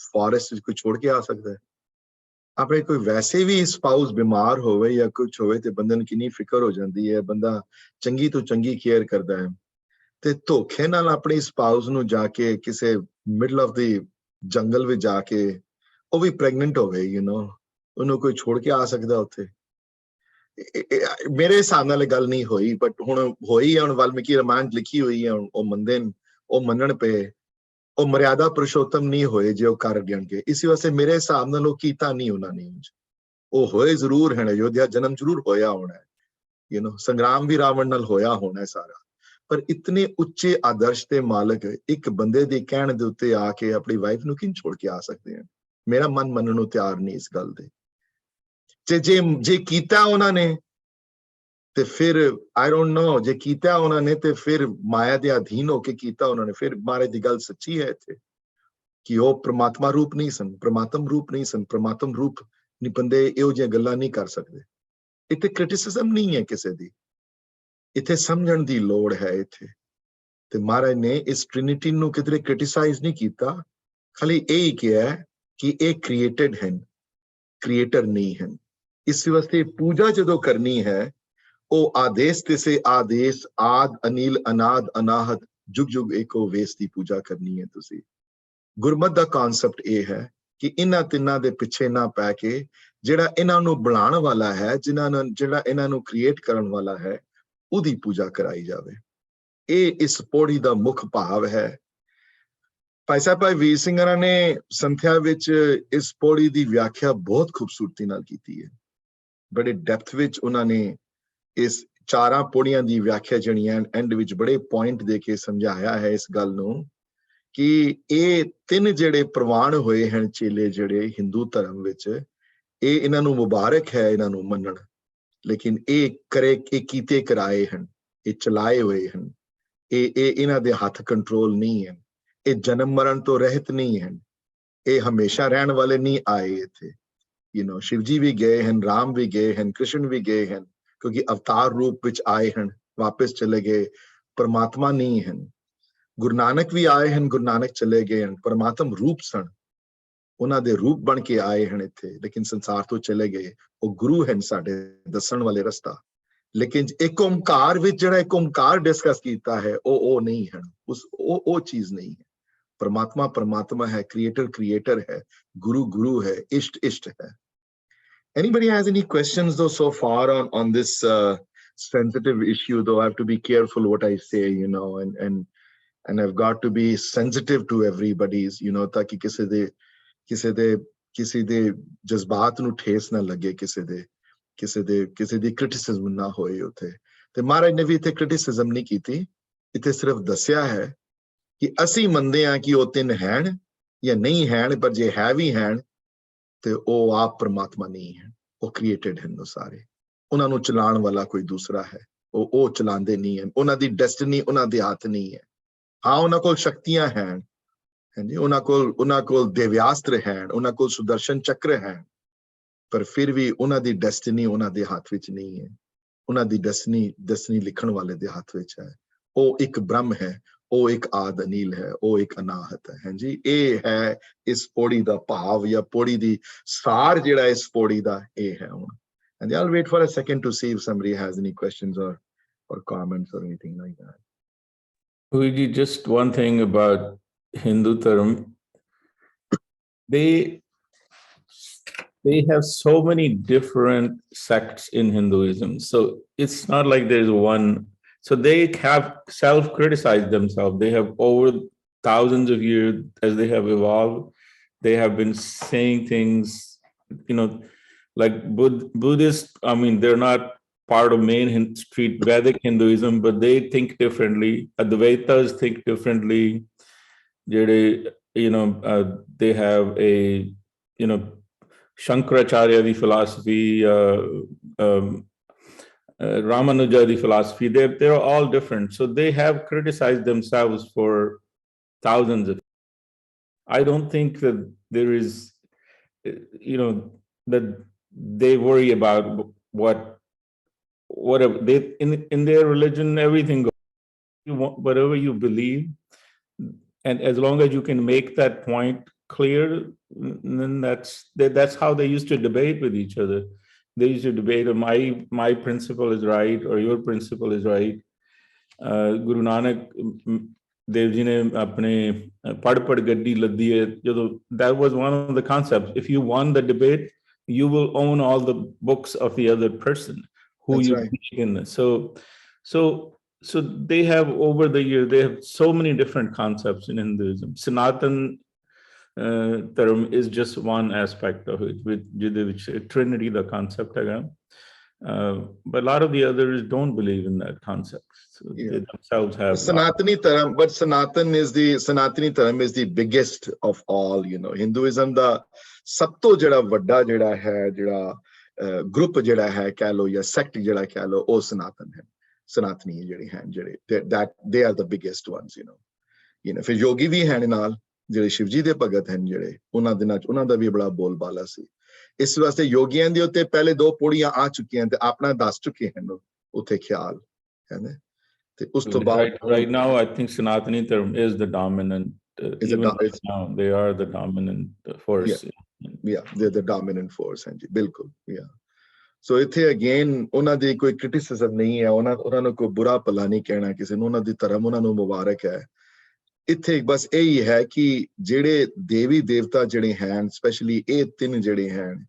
फॉरेस्ट कोई छोड़ के आ सकता है? अपने कोई वैसे भी स्पाउस बीमार होवे या कुछ होवे ते बंदे नूं कितनी फिक्र हो जाती है, बंदा चंगी तो चंगी केयर करता है, ते धोखे नाल अपनी स्पाउस नूं जाके किसे मिडल ऑफ द जंगल में जाके वो भी प्रेगनेंट हो गई, उन्होंने कोई छोड़ के आ सकता उत्थे? मेरे हिसाब नाल गल नहीं होई, बट हुण होई है। हुण वाल्मीकि रामायण लिखी हुई है, वो मनदे न, वो मनण पे वो मर्यादा पुरुषोत्तम नहीं होए जे वो कर गणगे। इसी वास्ते मेरे हिसाब नाल वो कीता नहीं उन्होंने। वो होए जरूर है, अयोध्या जन्म जरूर होया होना है, संग्राम भी रावण नाल होया होना है सारा, पर इतने उच्चे आदर्श के मालक एक बंदे दे कहण दे उत्ते आके अपनी वाइफ नूं किन छोड़ के आ सकते हैं? मेरा मन मनण नूं तैयार नहीं इस गल दे। जे कीता उन्होंने ते फिर आई डोंट नो, जे कीता उन्होंने ते फिर माया दे अधीन होके कीता उन्होंने, फिर महाराज दी गल सच्ची है इत्थे कि वो परमात्मा रूप नहीं सन, परमात्म रूप नहीं सन। परमात्म रूप नहीं बंदे इहो जिहियां गल्लां नहीं कर सकते। इत्थे क्रिटिसिज्म नहीं है किसी दी, इत्थे समझण दी लोड़ है। इत्थे ते महाराज ने इस ट्रिनिटी नूं किधरे क्रिटिसाइज नहीं कीता, खाली यही किया कि ये क्रिएटेड हैं, क्रिएटर नहीं हैं। इस वास्ते पूजा जदों करनी है, ओ आदेश तिसे आदेश, आद अनिल अनाद अनाहत जुग जुग एको वेस की पूजा करनी है। तुसी गुरमत दा कॉन्सेप्ट ये है कि इन्हां तिन्हां दे पिछे ना पै के जिहड़ा इन्हां नूं बनाउण वाला है, जिहड़ा इन्हां नूं क्रिएट करन वाला है, उहदी पूजा कराई जावे। ये इस पौड़ी दा मुख भाव है। भाई साहब भाई वीर सिंह ने संथ्या विच इस पौड़ी दी व्याख्या बहुत खूबसूरती नाल कीती है। बड़े डेप्थ विच उन्होंने इस 4 पौड़ियां दी व्याख्या जणियां एंड विच बड़े पॉइंट दे के समझाया है इस गल नूं कि ये 3 जेड़े प्रवान होए हैं चेले जेड़े हिंदू धर्म विच, ये इन्हां नूं मुबारक है इन्हां नूं मनण, लेकिन ये कीते कराए हैं, ये चलाए हुए हैं, ये इन्हां दे हथ कंट्रोल नहीं है। ਇਹ ਜਨਮ ਮਰਨ ਤੋਂ ਰਹਿਤ ਨਹੀਂ ਹਨ, ਇਹ ਹਮੇਸ਼ਾ ਰਹਿਣ ਵਾਲੇ ਨਹੀਂ ਆਏ ਇੱਥੇ। You know, शिव जी भी गए हैं, राम भी गए हैं, कृष्ण भी गए हैं, क्योंकि अवतार रूप विच आए हैं, वापस चले गए, परमात्मा नहीं हैं। गुरु नानक भी आए हैं, गुरु नानक चले गए हैं, परमात्म रूप सन, उन्हां दे रूप बन के आए हैं इत्थे, लेकिन संसार तो चले गए। वो गुरु हैं साडे दसण वाले रस्ता। लेकिन एक ओंकार विच जिहड़ा एक ओंकार डिस्कस कीता है, ओ नहीं है, उस ओ चीज नहीं है। परमात्मा परमात्मा है, क्रिएटर क्रिएटर है, गुरु गुरु है, इष्ट इष्ट है। Anybody has any questions though so far on this sensitive issue? Though I have to be careful what I say, you know, and I've got to be sensitive to everybody's, you know, ताकि किसी दे जज्बात ਨੂੰ ਠੇਸ ਨਾ ਲੱਗੇ, ਕਿਸੇ ਦੀ criticism ਨਾ ਹੋਏ ਉੱਥੇ। ਤੇ ਮਹਾਰਾਜ ਨੇ ਵੀ ਇੱਥੇ criticism ਨਹੀਂ ਕੀਤੀ, ਇੱਥੇ ਸਿਰਫ ਦੱਸਿਆ ਹੈ ਕਿ ਅਸੀਂ ਮੰਨਦੇ ਹਾਂ ਕਿ ਉਹ ਤਿੰਨ ਹੈਣ ਜਾਂ ਨਹੀਂ ਹੈਣ, ਪਰ ਜੇ ਹੈ ਵੀ ਹੈਣ ਤੇ ਉਹ ਆਪ ਪਰਮਾਤਮਾ ਨਹੀਂ ਹੈ, ਉਹ ਕ੍ਰੀਏਟਡ ਹਨ। ਉਹ ਸਾਰੇ, ਉਹਨਾਂ ਨੂੰ ਚਲਾਉਣ ਵਾਲਾ ਕੋਈ ਦੂਸਰਾ ਹੈ, ਉਹ ਚਲਾਉਂਦੇ ਨਹੀਂ ਹਨ, ਉਹਨਾਂ ਦੀ ਡੈਸਟੀਨੀ ਉਹਨਾਂ ਦੇ ਹੱਥ ਨਹੀਂ ਹੈ। ਹਾਂ, ਉਹਨਾਂ ਕੋਲ ਸ਼ਕਤੀਆਂ ਹਨ, ਹਾਂਜੀ, ਉਹਨਾਂ ਕੋਲ ਦਿਵਿਆਸਤਰ ਹਨ, ਉਹਨਾਂ ਕੋਲ ਸੁਦਰਸ਼ਨ ਚੱਕਰ ਹੈ, ਪਰ ਫਿਰ ਵੀ ਉਹਨਾਂ ਦੀ ਡੈਸਟੀਨੀ ਉਹਨਾਂ ਦੇ ਹੱਥ ਵਿੱਚ ਨਹੀਂ ਹੈ। ਉਹਨਾਂ ਦੀ ਡੈਸਟੀਨੀ ਲਿਖਣ ਵਾਲੇ ਦੇ ਹੱਥ ਵਿੱਚ ਹੈ। ਉਹ ਇੱਕ ਬ੍ਰਹਮ ਹੈ, ਉਹ ਇੱਕ ਆਦ ਅਨੀਲ ਹੈ, ਉਹ ਇੱਕ ਅਨਾਹਤ ਹੈ। ਹਾਂਜੀ, ਇਹ ਹੈ ਇਸ ਪੌੜੀ ਦਾ ਭਾਵ ਜਾਂ ਪੌੜੀ ਦੀ ਸਾਰ ਜਿਹੜਾ ਇਸ ਪੌੜੀ ਦਾ ਇਹ ਹੈ ਹੁਣ। And I'll wait for a second to see if somebody has any questions or comments or anything like that. Guruji, just one thing about Hindu Dharma. They have so many different sects in Hinduism. So it's not like there's one. So they have self-criticized themselves. They have, over thousands of years, as they have evolved, they have been saying things, you know, like Buddhists, I mean, they're not part of main street Vedic Hinduism, but they think differently. Advaitas think differently. You know, they have a, you know, Shankaracharya the philosophy, Ramanuja the philosophy, they're all different. So they have criticized themselves for thousands of. I don't think that there is, you know, that they worry about whatever they in their religion, everything goes. You want whatever you believe, and as long as you can make that point clear, then that's how they used to debate with each other. They used to debate, my principle is right or your principle is right. Guru Nanak Dev Ji ne apne pad gaddi laddi hai, that was one of the concepts. If you won the debate, you will own all the books of the other person who that's you right. Believe in. So they have, over the years, they have so many different concepts in Hinduism. Sanatan term is just one aspect of it, which Trinity, the concept again. But a lot of the others don't believe in that concept. So yeah. They themselves have Sanatani Dharam, but Sanatani Dharam is the biggest of all, you know. Hinduism da sab to jehda vadda jehda hai, jehda group jehda hai keh lo ya sect jehda keh lo, oh Sanatan hai. Sanatani jehdi hain, that they are the biggest ones, you know. You know, फिर योगी भी हैं नाल, ਜਿਹੜੇ शिव जी ਦੇ ਭਗਤ ਹਨ, ਜਿਹੜੇ ਉਹਨਾਂ ਦਿਨਾਂ ਚ ਉਹਨਾਂ ਦਾ ਵੀ ਬੜਾ ਬੋਲ ਬਾਲਾ ਸੀ। ਇਸ ਵਾਸਤੇ ਯੋਗੀਆਂ ਦੇ ਉੱਤੇ ਪਹਿਲੇ ਦੋ ਪੌੜੀਆਂ ਆ ਚੁੱਕੀਆਂ ਤੇ ਆਪਣਾ ਦੱਸ ਚੁੱਕੇ ਹਨ ਉੱਥੇ ਖਿਆਲ ਹੈ ਨਾ। ਤੇ ਉਸ ਤੋਂ ਬਾਅਦ right now I think Sanatani Dharma is the dominant even right now they are the dominant force. Yeah, they're the dominant force, ਹਾਂਜੀ ਬਿਲਕੁਲ। yeah, so ਇੱਥੇ ਅਗੇਨ ਉਹਨਾਂ ਦੀ ਕੋਈ ਕ੍ਰਿਟਿਸਿਜ਼ਮ ਨਹੀਂ ਹੈ, ਉਹਨਾਂ ਨੂੰ ਕੋਈ ਬੁਰਾ ਭਲਾ ਨਹੀਂ ਕਹਿਣਾ ਕਿਸੇ ਨੂੰ, ਉਹਨਾਂ ਦੀ ਧਰਮ ਉਹਨਾਂ ਨੂੰ ਮੁਬਾਰਕ ਹੈ। ਇੱਥੇ ਬਸ ਇਹੀ ਹੈ ਕਿ ਜਿਹੜੇ ਦੇਵੀ ਦੇਵਤਾ ਜਿਹੜੇ ਹਨ, ਸਪੈਸ਼ਲੀ ਇਹ ਤਿੰਨ ਜਿਹੜੇ ਹਨ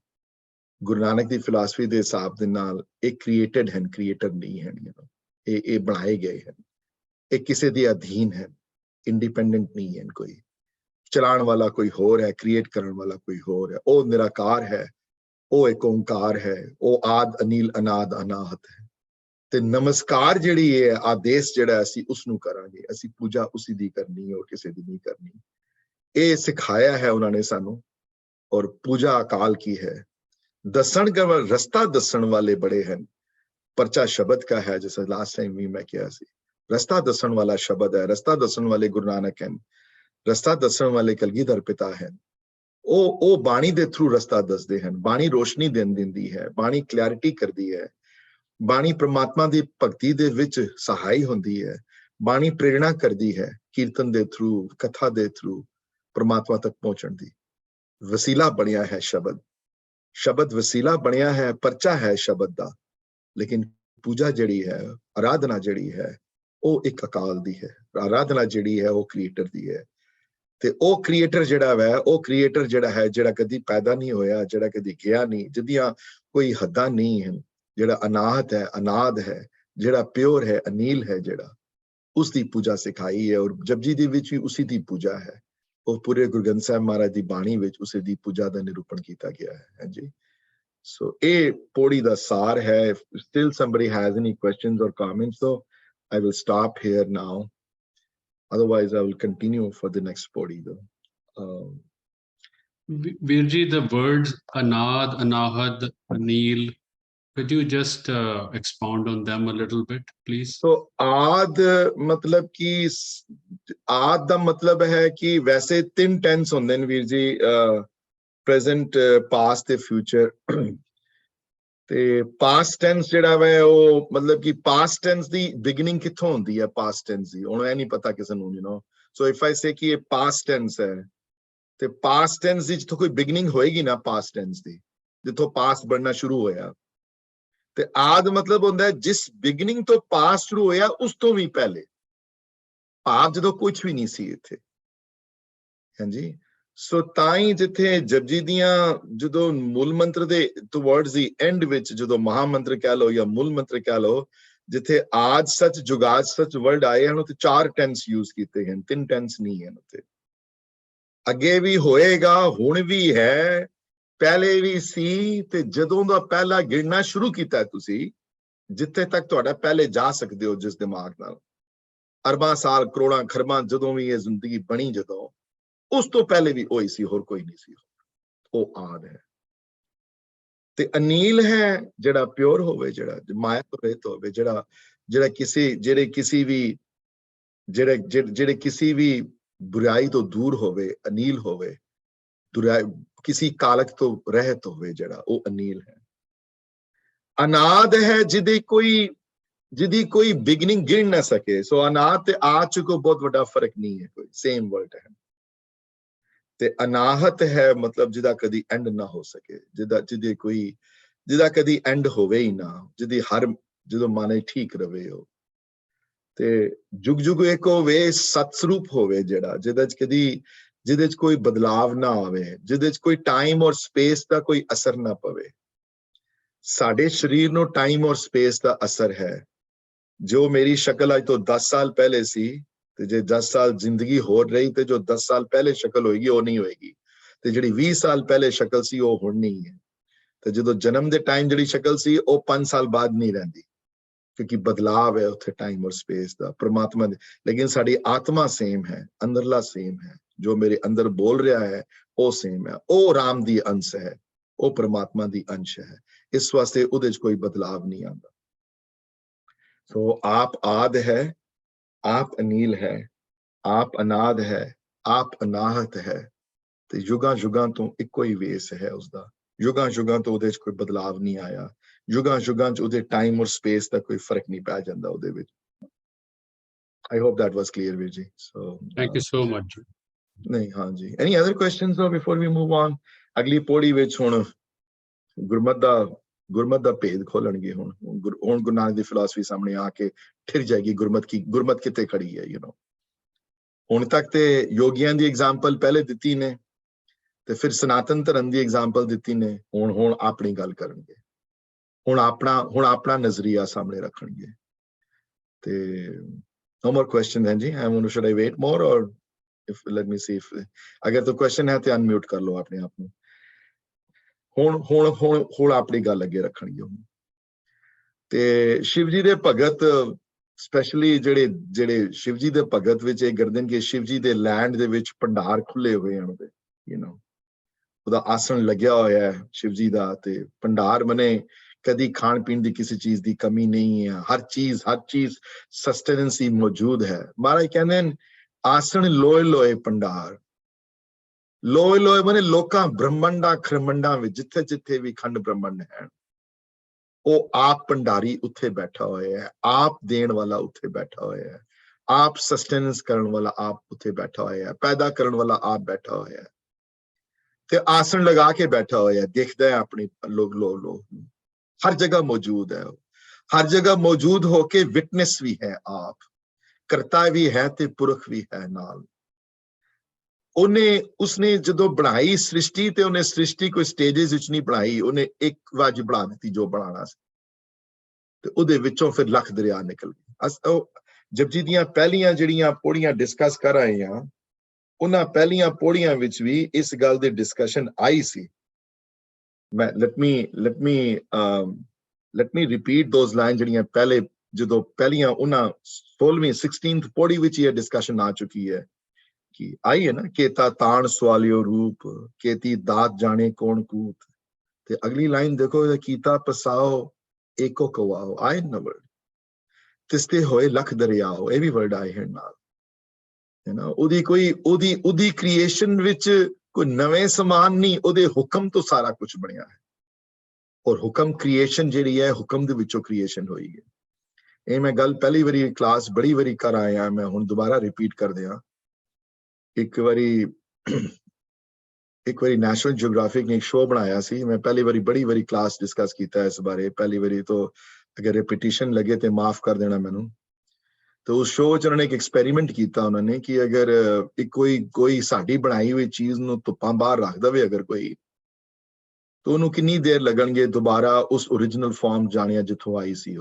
ਗੁਰੂ ਨਾਨਕ ਦੀ ਫਿਲਾਸਫੀ ਦੇ ਹਿਸਾਬ ਦੇ ਨਾਲ, ਇਹ ਕ੍ਰੀਏਟਡ ਹਨ, ਕ੍ਰੀਏਟਰ ਨਹੀਂ ਹਨ। ਇਹ ਬਣਾਏ ਗਏ ਹਨ, ਇਹ ਕਿਸੇ ਦੇ ਅਧੀਨ ਹਨ, ਇੰਡੀਪੈਂਡੈਂਟ ਨਹੀਂ ਹਨ। ਕੋਈ ਚਲਾਉਣ ਵਾਲਾ ਕੋਈ ਹੋਰ ਹੈ, ਕ੍ਰੀਏਟ ਕਰਨ ਵਾਲਾ ਕੋਈ ਹੋਰ ਹੈ। ਉਹ ਨਿਰਾਕਾਰ ਹੈ, ਉਹ ਇੱਕ ਓਂਕਾਰ ਹੈ, ਉਹ ਆਦ ਅਨੀਲ ਅਨਾਦ ਅਨਾਹਤ ਹੈ। ਤੇ ਨਮਸਕਾਰ ਜਿਹੜੀ ਹੈ, ਆਦੇਸ਼ ਜਿਹੜਾ ਅਸੀਂ ਉਸਨੂੰ ਕਰਾਂਗੇ, ਅਸੀਂ ਪੂਜਾ ਉਸੀ ਦੀ ਕਰਨੀ, ਹੋਰ ਕਿਸੇ ਦੀ ਨਹੀਂ ਕਰਨੀ। ਇਹ ਸਿਖਾਇਆ ਹੈ ਉਹਨਾਂ ਨੇ ਸਾਨੂੰ। ਔਰ ਪੂਜਾ ਅਕਾਲ ਕੀ ਹੈ, ਦੱਸਣ ਦਾ ਰਸਤਾ ਦੱਸਣ ਵਾਲੇ ਬੜੇ ਹਨ। ਪਰਚਾ ਸ਼ਬਦ ਕਾ ਹੈ, ਜਿਵੇਂ ਲਾਸਟ ਟਾਈਮ ਵੀ ਮੈਂ ਕਿਹਾ ਸੀ, ਰਸਤਾ ਦੱਸਣ ਵਾਲਾ ਸ਼ਬਦ ਹੈ, ਰਸਤਾ ਦੱਸਣ ਵਾਲੇ ਗੁਰੂ ਨਾਨਕ ਹਨ। ਰਸਤਾ ਦੱਸਣ ਵਾਲੇ ਕਲਗੀਧਰ ਪਿਤਾ ਹਨ। ਉਹ ਬਾਣੀ ਦੇ ਥਰੂ ਰਸਤਾ ਦੱਸਦੇ ਹਨ। ਬਾਣੀ ਰੋਸ਼ਨੀ ਦਿੰਦੀ ਹੈ, ਬਾਣੀ ਕਲੈਰਿਟੀ ਕਰਦੀ ਹੈ, ਬਾਣੀ ਪ੍ਰਮਾਤਮਾ ਦੀ ਭਗਤੀ ਦੇ ਵਿੱਚ ਸਹਾਈ ਹੁੰਦੀ ਹੈ, ਬਾਣੀ ਪ੍ਰੇਰਣਾ ਕਰਦੀ ਹੈ ਕੀਰਤਨ ਦੇ ਥਰੂ, ਕਥਾ ਦੇ ਥਰੂ ਪ੍ਰਮਾਤਮਾ ਤੱਕ ਪਹੁੰਚਣ ਦੀ। ਵਸੀਲਾ ਬਣਿਆ ਹੈ ਸ਼ਬਦ, ਸ਼ਬਦ ਵਸੀਲਾ ਬਣਿਆ ਹੈ, ਪਰਚਾ ਹੈ ਸ਼ਬਦ ਦਾ, ਲੇਕਿਨ ਪੂਜਾ ਜਿਹੜੀ ਹੈ, ਆਰਾਧਨਾ ਜਿਹੜੀ ਹੈ, ਉਹ ਇੱਕ ਅਕਾਲ ਦੀ ਹੈ। ਆਰਾਧਨਾ ਜਿਹੜੀ ਹੈ ਉਹ ਕ੍ਰੀਏਟਰ ਦੀ ਹੈ। ਤੇ ਉਹ ਕ੍ਰੀਏਟਰ ਜਿਹੜਾ ਵੈ, ਉਹ ਕ੍ਰੀਏਟਰ ਜਿਹੜਾ ਹੈ, ਜਿਹੜਾ ਕਦੀ ਪੈਦਾ ਨਹੀਂ ਹੋਇਆ, ਜਿਹੜਾ ਕਦੀ ਗਿਆ ਨਹੀਂ, ਜਿਹਦੀਆਂ ਕੋਈ ਹੱਦਾਂ ਨਹੀਂ ਹਨ, ਜਿਹੜਾ ਅਨਾਹਤ ਹੈ, ਅਨਾਦ ਹੈ, ਜਿਹੜਾ ਪਿਓਰ ਹੈ, ਅਨੀਲ ਹੈ, ਜਿਹੜਾ ਉਸ ਦੀ ਪੂਜਾ ਸਿਖਾਈ ਹੈ। ਔਰ ਜਪਜੀ ਦੇ ਵਿੱਚ ਵੀ ਉਸੇ ਦੀ ਪੂਜਾ ਹੈ। ਉਹ ਪੂਰੇ ਗੁਰੂ ਗ੍ਰੰਥ ਸਾਹਿਬ ਮਹਾਰਾਜ ਦੀ ਬਾਣੀ ਵਿੱਚ ਉਸੇ ਦੀ ਪੂਜਾ ਦਾ ਨਿਰੂਪਣ ਕੀਤਾ ਗਿਆ ਹੈ। ਹਾਂਜੀ, ਸੋ ਇਹ ਪੌੜੀ ਦਾ ਸਾਰ ਹੈ। Still somebody has any questions or comments, so I will stop here now. Otherwise, I will continue for the next podi though. Virji, the words Anad, Anahad, Anil, could you just expound on them a little bit, please? So, Aad matlab ki, Aad da matlab hai ki वैसे 3 tense ਹੁੰਦੇ ਨੇ Virji, present, past ਤੇ future। ਤੇ past tense ਜਿਹੜਾ ਵਾ ਉਹ ਮਤਲਬ ਕਿ past tense ਦੀ beginning ਕਿੱਥੋਂ ਹੁੰਦੀ ਹੈ? past tense ਦੀ ਉਹਨੂੰ ਇਹ ਨਹੀਂ ਪਤਾ ਕਿਸੇ ਨੂੰ, you know, so if I say ਕਿ ਇਹ past tense ਹੈ ਤੇ past tense ਦੀ ਜਿੱਥੋਂ ਕੋਈ beginning ਹੋਏਗੀ ਨਾ past tense ਦੀ, ਜਿੱਥੋਂ past ਬਣਨਾ ਸ਼ੁਰੂ ਹੋਇਆ, ਤੇ ਆਦ ਮਤਲਬ ਹੁੰਦਾ ਹੈ ਜਿਸ beginning ਤੋਂ past ਸ਼ੁਰੂ ਹੋਇਆ ਉਸ ਤੋਂ ਵੀ ਪਹਿਲੇ, ਭਾਵ ਜਦੋਂ ਕੁਝ ਵੀ ਨਹੀਂ ਸੀ ਇੱਥੇ। ਹਾਂਜੀ, ਸੋ ਤਾਂ ਹੀ ਜਿੱਥੇ ਜਪਜੀ ਦੀਆਂ ਜਦੋਂ ਮੂਲ ਮੰਤਰ ਦੇ ਟੁਵਰਡਸ ਦੀ ਐਂਡ ਵਿੱਚ ਜਦੋਂ ਮਹਾਮੰਤਰ ਕਹਿ ਲਓ ਜਾਂ ਮੂਲ ਮੰਤਰ ਕਹਿ ਲਓ, ਜਿੱਥੇ ਆਦ ਸੱਚ ਜੁਗਾਦ ਸੱਚ ਵਰਡ ਆਏ ਹਨ ਉੱਥੇ 4 ਟੈਂਸ ਯੂਜ਼ ਕੀਤੇ ਹਨ, 3 ਟੈਂਸ ਨਹੀਂ ਹਨ ਉੱਥੇ। ਅੱਗੇ ਵੀ ਹੋਏਗਾ, ਹੁਣ ਵੀ ਹੈ, ਪਹਿਲੇ ਵੀ ਸੀ, ਤੇ ਜਦੋਂ ਦਾ ਪਹਿਲਾ ਗਿਣਨਾ ਸ਼ੁਰੂ ਕੀਤਾ ਤੁਸੀਂ, ਜਿੱਥੇ ਤੱਕ ਤੁਹਾਡਾ ਪਹਿਲੇ ਜਾ ਸਕਦੇ ਹੋ ਜਿਸ ਦਿਮਾਗ ਨਾਲ, ਅਰਬਾਂ ਸਾਲ ਕਰੋੜਾਂ ਖਰਬਾਂ ਜਦੋਂ ਵੀ ਇਹ ਜ਼ਿੰਦਗੀ ਬਣੀ, ਜਦੋਂ ਉਸ ਤੋਂ ਪਹਿਲੇ ਵੀ ਉਹੀ ਸੀ, ਹੋਰ ਕੋਈ ਨਹੀਂ ਸੀ। ਉਹ ਆਦ ਹੈ। ਤੇ ਅਨੀਲ ਹੈ ਜਿਹੜਾ ਪਿਓਰ ਹੋਵੇ, ਜਿਹੜਾ ਮਾਇਆ ਤੋਂ ਰਹਿਤ ਹੋਵੇ, ਜਿਹੜਾ ਕਿਸੇ ਵੀ ਬੁਰਾਈ ਤੋਂ ਦੂਰ ਹੋਵੇ, ਅਨੀਲ ਹੋਵੇ, ਕਿਸੇ ਕਾਲਕ ਤੋਂ ਰਹਿਤ ਹੋਵੇ, ਜਿਹੜਾ ਉਹ ਅਨੀਲ ਹੈ। ਅਨਾਦ ਹੈ ਜਿਹਦੀ ਕੋਈ ਬਿਗਨਿੰਗ ਗਿਣ ਨਾ ਸਕੇ। ਸੋ ਅਨਾਦ ਤੇ ਆਦ ਚ ਕੋਈ ਬਹੁਤ ਵੱਡਾ ਫਰਕ ਨਹੀਂ ਹੈ, ਕੋਈ ਸੇਮ ਵਰਡ ਹੈ। ਤੇ ਅਨਾਹਤ ਹੈ ਮਤਲਬ ਜਿਹਦਾ ਕਦੀ ਐਂਡ ਨਾ ਹੋ ਸਕੇ, ਜਿਹਦਾ ਕਦੀ ਐਂਡ ਹੋਵੇ ਹੀ ਨਾ, ਜਿਹਦੀ ਹਰ ਜਦੋਂ ਮਨ ਠੀਕ ਰਵੇ ਉਹ, ਤੇ ਜੁਗ ਜੁਗ ਇੱਕ ਹੋਵੇ, ਸਤਸਰੂਪ ਹੋਵੇ, ਜਿਹੜਾ ਜਿਹਦੇ ਚ ਕੋਈ ਬਦਲਾਵ ਨਾ ਆਵੇ, ਜਿਹਦੇ ਚ ਕੋਈ ਟਾਈਮ ਔਰ ਸਪੇਸ ਦਾ ਕੋਈ ਅਸਰ ਨਾ ਪਵੇ। ਸਾਡੇ ਸਰੀਰ ਨੂੰ ਟਾਈਮ ਔਰ ਸਪੇਸ ਦਾ ਅਸਰ ਹੈ। ਜੋ ਮੇਰੀ ਸ਼ਕਲ ਅੱਜ ਤੋਂ 10 ਸਾਲ ਪਹਿਲੇ ਸੀ, ਤੇ ਜੇ 10 ਸਾਲ ਜ਼ਿੰਦਗੀ ਹੋਰ ਰਹੀ ਤੇ ਜੋ 10 ਸਾਲ ਪਹਿਲੇ ਸ਼ਕਲ ਹੋਏਗੀ ਉਹ ਨਹੀਂ ਹੋਏਗੀ, ਤੇ ਜਿਹੜੀ 20 ਸਾਲ ਪਹਿਲੇ ਸ਼ਕਲ ਸੀ ਉਹ ਹੁਣ ਨਹੀਂ ਹੈ। ਤੇ ਜਦੋਂ ਜਨਮ ਦੇ ਟਾਈਮ ਜਿਹੜੀ ਸ਼ਕਲ ਸੀ ਉਹ 5 ਸਾਲ ਬਾਅਦ ਨਹੀਂ ਰਹਿੰਦੀ, ਕਿਉਂਕਿ ਬਦਲਾਵ ਹੈ ਉੱਥੇ ਟਾਈਮ ਔਰ ਸਪੇਸ ਦਾ, ਪ੍ਰਮਾਤਮਾ ਦੇ। ਲੇਕਿਨ ਸਾਡੀ ਆਤਮਾ ਸੇਮ ਹੈ, ਅੰਦਰਲਾ ਸੇਮ ਹੈ, ਜੋ ਮੇਰੇ ਅੰਦਰ ਬੋਲ ਰਿਹਾ ਹੈ ਉਹ ਸੇਮ ਹੈ। ਉਹ ਰਾਮ ਦੀ ਅੰਸ਼ ਹੈ, ਉਹ ਪ੍ਰਮਾਤਮਾ ਦੀ ਅੰਸ਼ ਹੈ, ਇਸ ਵਾਸਤੇ ਉਹਦੇ ਚ ਕੋਈ ਬਦਲਾਵ ਨਹੀਂ ਆਉਂਦਾ। ਸੋ ਆਪ ਆਦ ਹੈ, ਆਪ ਅਨੀਲ ਹੈ, ਆਪ ਅਨਾਦ ਹੈ, ਆਪ ਅਨਾਹਤ ਹੈ, ਤੇ ਯੁਗਾਂ ਯੁਗਾਂ ਤੋਂ ਇੱਕੋ ਹੀ ਵੇਸ ਹੈ ਉਸਦਾ। ਯੁਗਾਂ ਯੁਗਾਂ ਤੋਂ ਉਹਦੇ ਚ ਕੋਈ ਬਦਲਾਵ ਨਹੀਂ ਆਇਆ। ਯੁਗਾਂ ਯੁਗਾਂ ਚ ਉਹਦੇ ਟਾਈਮ ਔਰ ਸਪੇਸ ਦਾ ਕੋਈ ਫਰਕ ਨਹੀਂ ਪੈ ਜਾਂਦਾ ਉਹਦੇ ਵਿੱਚ। I hope that was clear, Virji. So thank you so much. ਨਹੀਂ, ਹਾਂਜੀ, any other questions though before we move on? ਅਗਲੀ ਪੌੜੀ ਵਿੱਚ ਹੁਣ ਗੁਰਮਤ ਦਾ ਭੇਦ ਖੋਲਣਗੇ। ਹੁਣ ਗੁਰੂ ਨਾਨਕ ਦੀ ਫਿਲਾਸਫੀ ਸਾਹਮਣੇ ਆ ਕੇ ਠਿਰ ਜਾਏਗੀ, ਗੁਰਮਤ ਕਿੱਥੇ ਖੜੀ ਹੈ, you know। ਹੁਣ ਤੱਕ ਤੇ ਯੋਗੀਆਂ ਦੀ ਐਗਜ਼ਾਮਪਲ ਪਹਿਲੇ ਦਿੱਤੀ ਨੇ, ਤੇ ਫਿਰ ਸਨਾਤਨ ਧਰਮ ਦੀ ਐਗਜ਼ਾਮਪਲ ਦਿੱਤੀ ਨੇ। ਹੁਣ ਆਪਣੀ ਗੱਲ ਕਰਨਗੇ, ਹੁਣ ਆਪਣਾ ਨਜ਼ਰੀਆ ਸਾਹਮਣੇ ਰੱਖਣਗੇ। ਤੇ no more questions, ਹਾਂਜੀ। should I wait more or let me see if ਅਗਰ ਕੋਈ ਕੁਐਸਚਨ ਹੈ ਤੇ ਅਨਮਿਊਟ ਕਰ ਲਓ ਆਪਣੇ ਆਪ ਨੂੰ। ਹੁਣ ਆਪਣੀ ਗੱਲ ਅੱਗੇ ਰੱਖਣਗੇ। ਤੇ ਸ਼ਿਵ ਜੀ ਦੇ ਭਗਤ ਸਪੈਸ਼ਲੀ ਜਿਹੜੇ ਸ਼ਿਵ ਜੀ ਦੇ ਭਗਤ ਵਿੱਚ ਇਹ ਕਰਦੇ ਨੇ ਕਿ ਸ਼ਿਵ ਜੀ ਦੇ ਲੈਂਡ ਦੇ ਵਿੱਚ ਭੰਡਾਰ ਖੁੱਲੇ ਹੋਏ ਹਨ ਉਹਦੇ, you know, ਉਹਦਾ ਆਸਣ ਲੱਗਿਆ ਹੋਇਆ ਹੈ ਸ਼ਿਵ ਜੀ ਦਾ, ਤੇ ਭੰਡਾਰ ਬਣੇ, ਕਦੀ ਖਾਣ ਪੀਣ ਦੀ ਕਿਸੇ ਚੀਜ਼ ਦੀ ਕਮੀ ਨਹੀਂ ਹੈ, ਹਰ ਚੀਜ਼ ਸਸਟੇਨੈਂਸ ਹੀ ਮੌਜੂਦ ਹੈ। ਮਹਾਰਾਜ ਕਹਿੰਦੇ ਨੇ आसन लोए लोए भंडार। लोए लोए माने लोकां ब्रह्मंडा खरमंडा विच जिथे जिथे भी खंड ब्रह्मंड है, ਉਹ ਆਪ ਭੰਡਾਰੀ ਉੱਥੇ ਬੈਠਾ ਹੋਇਆ ਹੈ, ਆਪ ਦੇਣ ਵਾਲਾ ਉੱਥੇ ਬੈਠਾ ਹੋਇਆ ਹੈ, ਆਪ ਸਸਟੇਨੈਂਸ ਕਰਨ ਵਾਲਾ ਆਪ ਉੱਥੇ ਬੈਠਾ ਹੋਇਆ ਹੈ, ਪੈਦਾ ਕਰਨ ਵਾਲਾ ਆਪ ਬੈਠਾ ਹੋਇਆ ਹੈ, ਤੇ ਆਸਣ ਲਗਾ ਕੇ ਬੈਠਾ ਹੋਇਆ ਹੈ, ਦੇਖਦਾ ਹੈ ਆਪਣੀ ਲੋਕ ਹਰ ਜਗ੍ਹਾ ਮੌਜੂਦ ਹੈ, ਹਰ ਜਗ੍ਹਾ ਮੌਜੂਦ ਹੋ ਕੇ ਵਿਟਨੈਸ ਵੀ ਹੈ, ਆਪ ਕਰਤਾ ਵੀ ਹੈ ਤੇ ਪੁਰਖ ਵੀ ਹੈ ਨਾਲ। ਉਸਨੇ ਜਦੋਂ ਬਣਾਈ ਸ੍ਰਿਸ਼ਟੀ ਤੇ ਉਹਨੇ ਸ੍ਰਿਸ਼ਟੀ ਕੋਈ ਸਟੇजेस ਵਿੱਚ ਨਹੀਂ ਬਣਾਈ, ਉਹਨੇ ਇੱਕ ਵਾਰ ਬਣਾ ਦਿੱਤੀ ਜੋ ਬਣਾਉਣਾ ਸੀ, ਤੇ ਉਹਦੇ ਵਿੱਚੋਂ ਫਿਰ ਲੱਖ ਦਰਿਆ ਨਿਕਲ ਗਏ। ਜਪਜੀ ਦੀਆਂ ਪਹਿਲੀਆਂ ਜਿਹੜੀਆਂ ਪੌੜੀਆਂ ਡਿਸਕਸ ਕਰ ਆਏ ਆ, ਉਹਨਾਂ ਪਹਿਲੀਆਂ ਪੌੜੀਆਂ ਵਿੱਚ ਵੀ ਇਸ ਗੱਲ ਦੀ ਡਿਸਕਸ਼ਨ ਆਈ ਸੀ। ਮੈਂ let me repeat those lines ਜਿਹੜੀਆਂ ਪਹਿਲੇ ਜਦੋਂ ਪਹਿਲੀਆਂ ਉਹਨਾਂ 16ਵੀਂ 16th ਪੌੜੀ ਵਿੱਚ ਇਹ ਡਿਸਕਸ਼ਨ ਆ ਚੁੱਕੀ ਹੈ कि आई है ना, केता ताण सवालियो रूप केती दात जाने कौन कूत, ते अगली लाइन देखो, कीता पसाओ एको कवाओ, आए ना वर्ड तिसते होए लख दरियाओ, ये भी वर्ड आए हैं नाल, है ना। उदी क्रिएशन विच कोई नवे समान नहीं, उदे हुक्म तो सारा कुछ बनया है, और हुक्म क्रिएशन जिहड़ी है हुक्म दे विचों क्रिएशन होई है। ये मैं गल पहली बारी क्लास बड़ी बारी कर आया, मैं हुण दोबारा रिपीट कर दियां। एक बारी नेशनल जियोग्राफिक ने एक शो बनाया सी, मैं पहली बारी बड़ी बारी क्लास डिस्कस किया इस बारे, पहली बारी तो अगर रिपीटिशन लगे तो माफ कर देना मैनू। तो उस शो च उन्होंने एक एक्सपेरीमेंट किया उन्होंने कि अगर एक कोई साड़ी बनाई हुई चीज नूं धुप्पां बाहर रख दवे अगर कोई, तो उन्होंने कितनी देर लगणगे दोबारा उस ओरिजिनल फॉर्म जाने जिथों आई सी।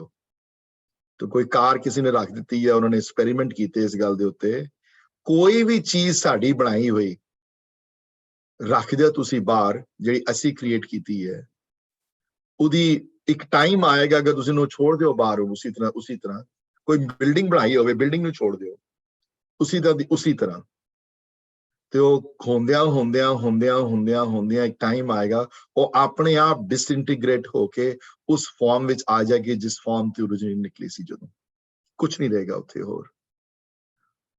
तो कोई कार किसी ने रख दी है, उन्होंने एक्सपेरीमेंट किए इस गल दे उत्ते, कोई भी चीज साड़ी बनाई हुई रख दियो तुसी बाहर जिहड़ी असी क्रिएट की है, उदी एक टाइम आएगा अगर तुसी उन्हें छोड़ दियो बाहर, उसी तरह कोई बिल्डिंग बनाई होवे, बिल्डिंग नूं छोड़ दियो उसी तरह, तो होंदियां एक टाइम आएगा वो अपने आप डिसइंटीग्रेट होके उस फॉर्म विच आ जाएगी जिस फॉर्म ते ओरिजिनल निकली सी। जदों कुछ नहीं रहेगा उत्थे, होर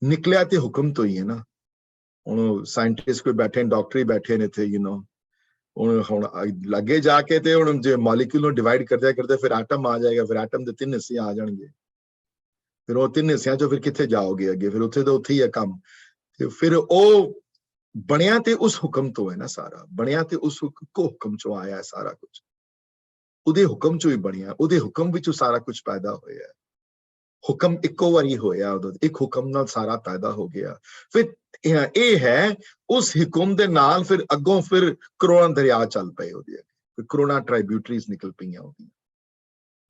निकलिया ते हुक्म तो ही है ना। हुण साइंटिस्ट कोई बैठे, डॉक्टर ही बैठे ने थे, यू नो, हुण लगे जाके ते हुण जे मॉलिक्यूल नूं डिवाइड करदे फिर एटम आ जाएगा, फिर एटम दे 3 हिस्से आ जाणगे, फिर वो 3 हिस्सियां चों फिर कित्थे जाओगे अगे, फिर उत्थे तो उत्थे ही है काम। ते फिर ओ बनिया ते उस हुक्म तो है ना, सारा बनिया ते उस हुक्म चों आया है सारा कुछ, उहदे हुक्म चों ही बनिया, उहदे हुक्म विचों सारा कुछ पैदा होया है। हुक्म इक्को वारी होया, एक हुक्म नाल सारा पैदा हो गया। फिर ये है उस हुक्म दे नाल फिर अगों फिर करोड़ां दरिया चल पे, करोड़ां ट्राइब्यूटरीज निकल पईयां होंदियां,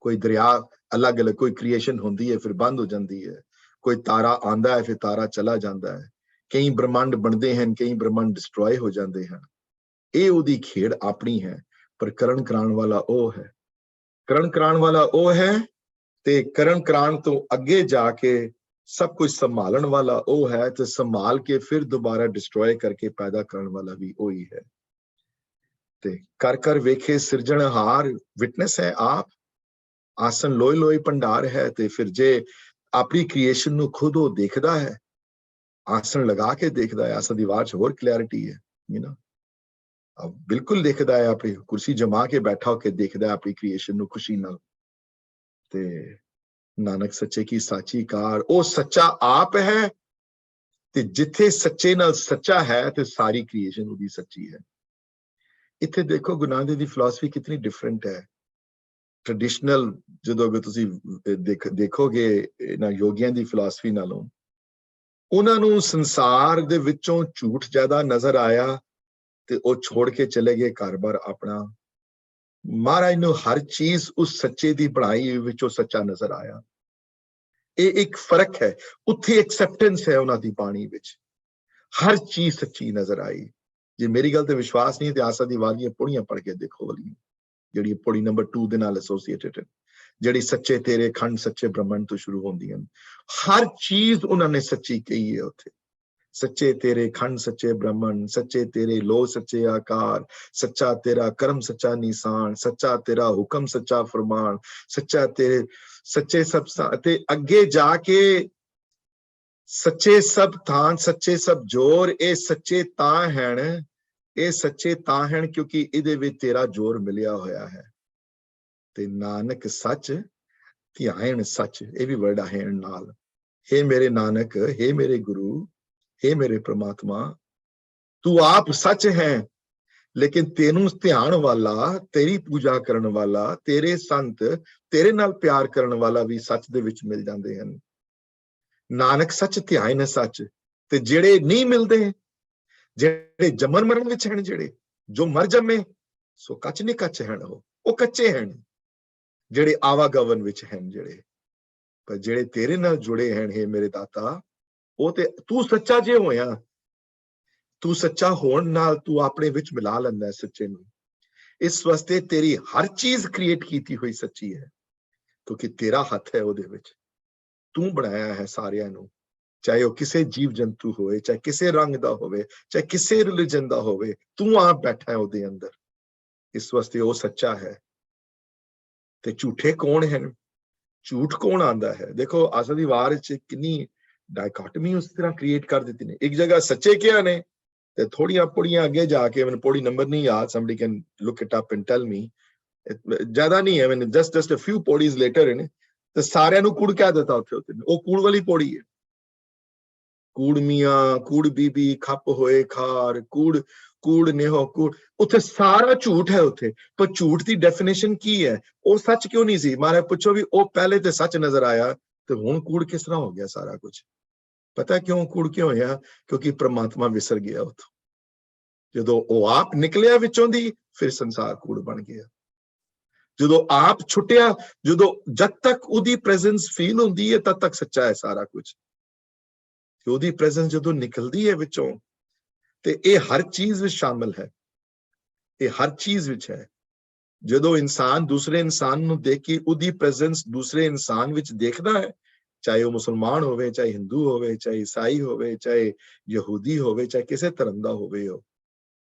कोई दरिया अलग अलग, कोई क्रिएशन होंदी है फिर बंद हो जाती है, कोई तारा आंदा है फिर तारा चला जाता है, कई ब्रह्मांड बनते हैं, कई ब्रह्मांड डिस्ट्रॉय हो जाते हैं। ये उहदी खेड़ अपनी है, पर करण कराण वाला ओ है, करण कराण वाला ओ है, ते करण कराण तो अगे जाके सब कुछ संभालन वाला ओ है, ते संभाल के फिर दोबारा डिस्ट्रॉय करके पैदा करने वाला भी ओ ही है। ते कर कर वेखे सिरजणहार, विटनेस है आप, आसन लोई लोई भंडार है। ते फिर जे अपनी क्रिएशन नूं खुद वो देखदा है, आसन लगा के देखदा है, आसन दी आवाज च होर क्लैरिटी है, यू नो, अब बिल्कुल देखदा है, अपनी कुर्सी जमा के बैठा होके देखदा है अपनी क्रिएशन नूं खुशी नाल। ते नानक सच्चे की साची कार, ओ सच्चा आप है, ते जिथे सच्चे नाल सच्चा है ते सारी क्रिएशन उदी सच्ची है। इत्थे देखो गुरु नानक दी फिलॉसफी कितनी डिफरेंट है। ट्रेडिशनल जदों अगर तुसी देखोगे ना योगियां दी फिलॉसफी नालों, उन्हां नूं संसार दे विचों झूठ ज्यादा नजर आया ते ओ छोड़ के चले गए घर-बार अपना। महाराज नूं हर चीज उस सच्चे दी बनाई विचों सच्चा नजर आया। ये एक फर्क है, उत्थे एक्सेप्टेंस है उन्हां दी बाणी विच, हर चीज सच्ची नजर आई। जे मेरी गल ते विश्वास नहीं ते आसा दी वालियां पौड़ियां पढ़ के देखो, वाली जिहड़ी पौड़ी नंबर 2 दे नाल एसोसिएटेड है, जिहड़ी सच्चे तेरे खंड सच्चे ब्रह्मंड तो शुरू होंदियां, हर चीज उन्हां ने सच्ची कही है उत्थे। सच्चे तेरे खंड सच्चे ब्रह्मंड, सच्चे तेरे लो सच्चे आकार, सच्चा तेरा कर्म सच्चा निशान, सच्चा तेरा हुक्म सच्चा फरमान, सच्चा तेरे सच्चे सब ते अगे जाके ਸੱਚੇ ਸਭ ਥਾਂ ਸੱਚੇ ਸਭ ਜੋਰ, ਇਹ ਸੱਚੇ ਤਾਂ ਹਨ, ਇਹ ਸੱਚੇ ਤਾਂ ਹਨ ਕਿਉਂਕਿ ਇਹਦੇ ਵਿੱਚ ਤੇਰਾ ਜੋਰ ਮਿਲਿਆ ਹੋਇਆ ਹੈ। ਤੇ ਨਾਨਕ ਸੱਚ ਧਿਆਨ ਸੱਚ, ਇਹ ਵੀ ਵਰਡ ਹੈ ਨਾਲ। हे ਮੇਰੇ ਨਾਨਕ, हे ਮੇਰੇ ਗੁਰੂ, हे ਮੇਰੇ ਪ੍ਰਮਾਤਮਾ, ਤੂੰ ਆਪ ਸੱਚ ਹੈ, ਲੇਕਿਨ ਤੈਨੂੰ ਧਿਆਨ ਵਾਲਾ, ਤੇਰੀ ਪੂਜਾ ਕਰਨ ਵਾਲਾ, ਤੇਰੇ ਸੰਤ, ਤੇਰੇ ਨਾਲ ਪਿਆਰ ਕਰਨ ਵਾਲਾ ਵੀ ਸੱਚ ਦੇ ਵਿੱਚ ਮਿਲ ਜਾਂਦੇ ਹਨ। ਨਾਨਕ ਸੱਚ ਧਿਆਨ ਸੱਚ। ਤੇ ਜਿਹੜੇ ਨਹੀਂ ਮਿਲਦੇ, ਜਿਹੜੇ ਜੰਮਣ ਮਰਨ ਵਿੱਚ ਹਨ, ਜਿਹੜੇ ਜੋ ਮਰ ਜੰਮੇ ਸੋ ਕੱਚ ਨਹੀਂ ਕੱਚ ਹਨ, ਉਹ ਕੱਚੇ ਹਨ, ਜਿਹੜੇ ਆਵਾਗਮਨ ਵਿੱਚ ਹਨ ਜਿਹੜੇ। ਪਰ ਜਿਹੜੇ ਤੇਰੇ ਨਾਲ ਜੁੜੇ ਹਨ ਹੈ ਮੇਰੇ ਦਾਤਾ, ਉਹ ਤੇ ਤੂੰ ਸੱਚਾ ਜੇ ਹੋਇਆ, ਤੂੰ ਸੱਚਾ ਹੋਣ ਨਾਲ ਤੂੰ ਆਪਣੇ ਵਿੱਚ ਮਿਲਾ ਲੈਂਦਾ ਸੱਚੇ ਨੂੰ। ਇਸ ਵਾਸਤੇ ਤੇਰੀ ਹਰ ਚੀਜ਼ ਕ੍ਰੀਏਟ ਕੀਤੀ ਹੋਈ ਸੱਚੀ ਹੈ, ਕਿਉਂਕਿ ਤੇਰਾ ਹੱਥ ਹੈ ਉਹਦੇ ਵਿੱਚ। ਤੂੰ ਬਣਾਇਆ ਹੈ ਸਾਰਿਆਂ ਨੂੰ, ਚਾਹੇ ਉਹ ਕਿਸੇ ਜੀਵ ਜੰਤੂ ਹੋਵੇ, ਚਾਹੇ ਕਿਸੇ ਰੰਗ ਦਾ ਹੋਵੇ, ਚਾਹੇ ਕਿਸੇ ਰਿਲੀਜਨ ਦਾ ਹੋਵੇ, ਤੂੰ ਆਪ ਬੈਠਾ ਹੈ ਉਹਦੇ ਅੰਦਰ। ਇਸ ਵਾਸਤੇ ਉਹ ਸੱਚਾ ਹੈ। ਤੇ ਝੂਠੇ ਕੌਣ ਹਨ? ਝੂਠ ਕੌਣ ਆਂਦਾ ਹੈ? ਦੇਖੋ ਅਸਲ ਦੀ ਵਾਰ ਚ ਕਿੰਨੀ ਡਾਇਕੋਟਮੀ ਉਸ ਤਰ੍ਹਾਂ ਕ੍ਰੀਏਟ ਕਰ ਦਿੱਤੀ ਨੇ। ਇੱਕ ਜਗ੍ਹਾ ਸੱਚੇ ਕਿਹਾ ਨੇ, ਤੇ ਥੋੜੀਆਂ ਪੌੜੀਆਂ ਅੱਗੇ ਜਾ ਕੇ, ਮੈਨੂੰ ਪੌੜੀ ਨੰਬਰ ਨਹੀਂ ਯਾਦ, somebody can look it up and tell me, ਜ਼ਿਆਦਾ ਨਹੀਂ ਹੈ, ਮੈਨੂੰ just a few ਪੌੜੀਜ਼ later ਨੇ, ਤੇ ਸਾਰਿਆਂ ਨੂੰ ਕੂੜ ਕਹਿ ਦਿੱਤਾ ਉੱਥੇ। ਉਹ ਕੂੜ ਵਾਲੀ ਪੌੜੀ ਹੈ। ਕੂੜ ਮੀਆਂ, ਕੂੜ ਬੀਬੀ, ਖੱਪ ਹੋਏ ਖਾਰ, ਕੂੜ ਨੇਹੋ ਕੂੜ, ਉੱਥੇ ਸਾਰਾ ਝੂਠ ਹੈ ਉੱਥੇ। ਪਰ ਝੂਠ ਦੀ ਡੈਫੀਨੇਸ਼ਨ ਕੀ ਹੈ? ਉਹ ਸੱਚ ਕਿਉਂ ਨਹੀਂ ਸੀ? ਮਾਰੇ ਪੁੱਛੋ ਵੀ ਉਹ ਪਹਿਲੇ ਤੇ ਸੱਚ ਨਜ਼ਰ ਆਇਆ, ਤੇ ਹੁਣ ਕੂੜ ਕਿਸ ਤਰ੍ਹਾਂ ਹੋ ਗਿਆ ਸਾਰਾ ਕੁਝ? ਪਤਾ ਕਿਉਂ ਕੂੜ ਕਿਉਂ ਹੋਇਆ? ਕਿਉਂਕਿ ਪ੍ਰਮਾਤਮਾ ਵਿਸਰ ਗਿਆ ਉੱਥੋਂ। ਜਦੋਂ ਉਹ ਆਪ ਨਿਕਲਿਆ ਵਿੱਚੋਂ ਦੀ, ਫਿਰ ਸੰਸਾਰ ਕੂੜ ਬਣ ਗਿਆ। ਜਦੋਂ ਆਪ ਛੁੱਟਿਆ, ਜਦੋਂ ਜਦ ਤੱਕ ਉਹਦੀ ਪ੍ਰੈਜ਼ੈਂਸ ਫੀਲ ਹੁੰਦੀ ਹੈ, ਤਦ ਤੱਕ ਸੱਚਾ ਹੈ ਸਾਰਾ ਕੁਝ। ਉਹਦੀ ਪ੍ਰੈਜ਼ੈਂਸ ਜਦੋਂ ਨਿਕਲਦੀ ਹੈ ਵਿੱਚੋਂ, ਤੇ ਇਹ ਹਰ ਚੀਜ਼ ਵਿੱਚ ਸ਼ਾਮਿਲ ਹੈ, ਇਹ ਹਰ ਚੀਜ਼ ਵਿੱਚ ਹੈ। ਜਦੋਂ ਇਨਸਾਨ ਦੂਸਰੇ ਇਨਸਾਨ ਨੂੰ ਦੇਖ ਕੇ ਉਹਦੀ ਪ੍ਰੈਜ਼ੈਂਸ ਦੂਸਰੇ ਇਨਸਾਨ ਵਿੱਚ ਦੇਖਦਾ ਹੈ, ਚਾਹੇ ਉਹ ਮੁਸਲਮਾਨ ਹੋਵੇ, ਚਾਹੇ ਹਿੰਦੂ ਹੋਵੇ, ਚਾਹੇ ਈਸਾਈ ਹੋਵੇ, ਚਾਹੇ ਯਹੂਦੀ ਹੋਵੇ, ਚਾਹੇ ਕਿਸੇ ਧਰਮ ਦਾ ਹੋਵੇ, ਉਹ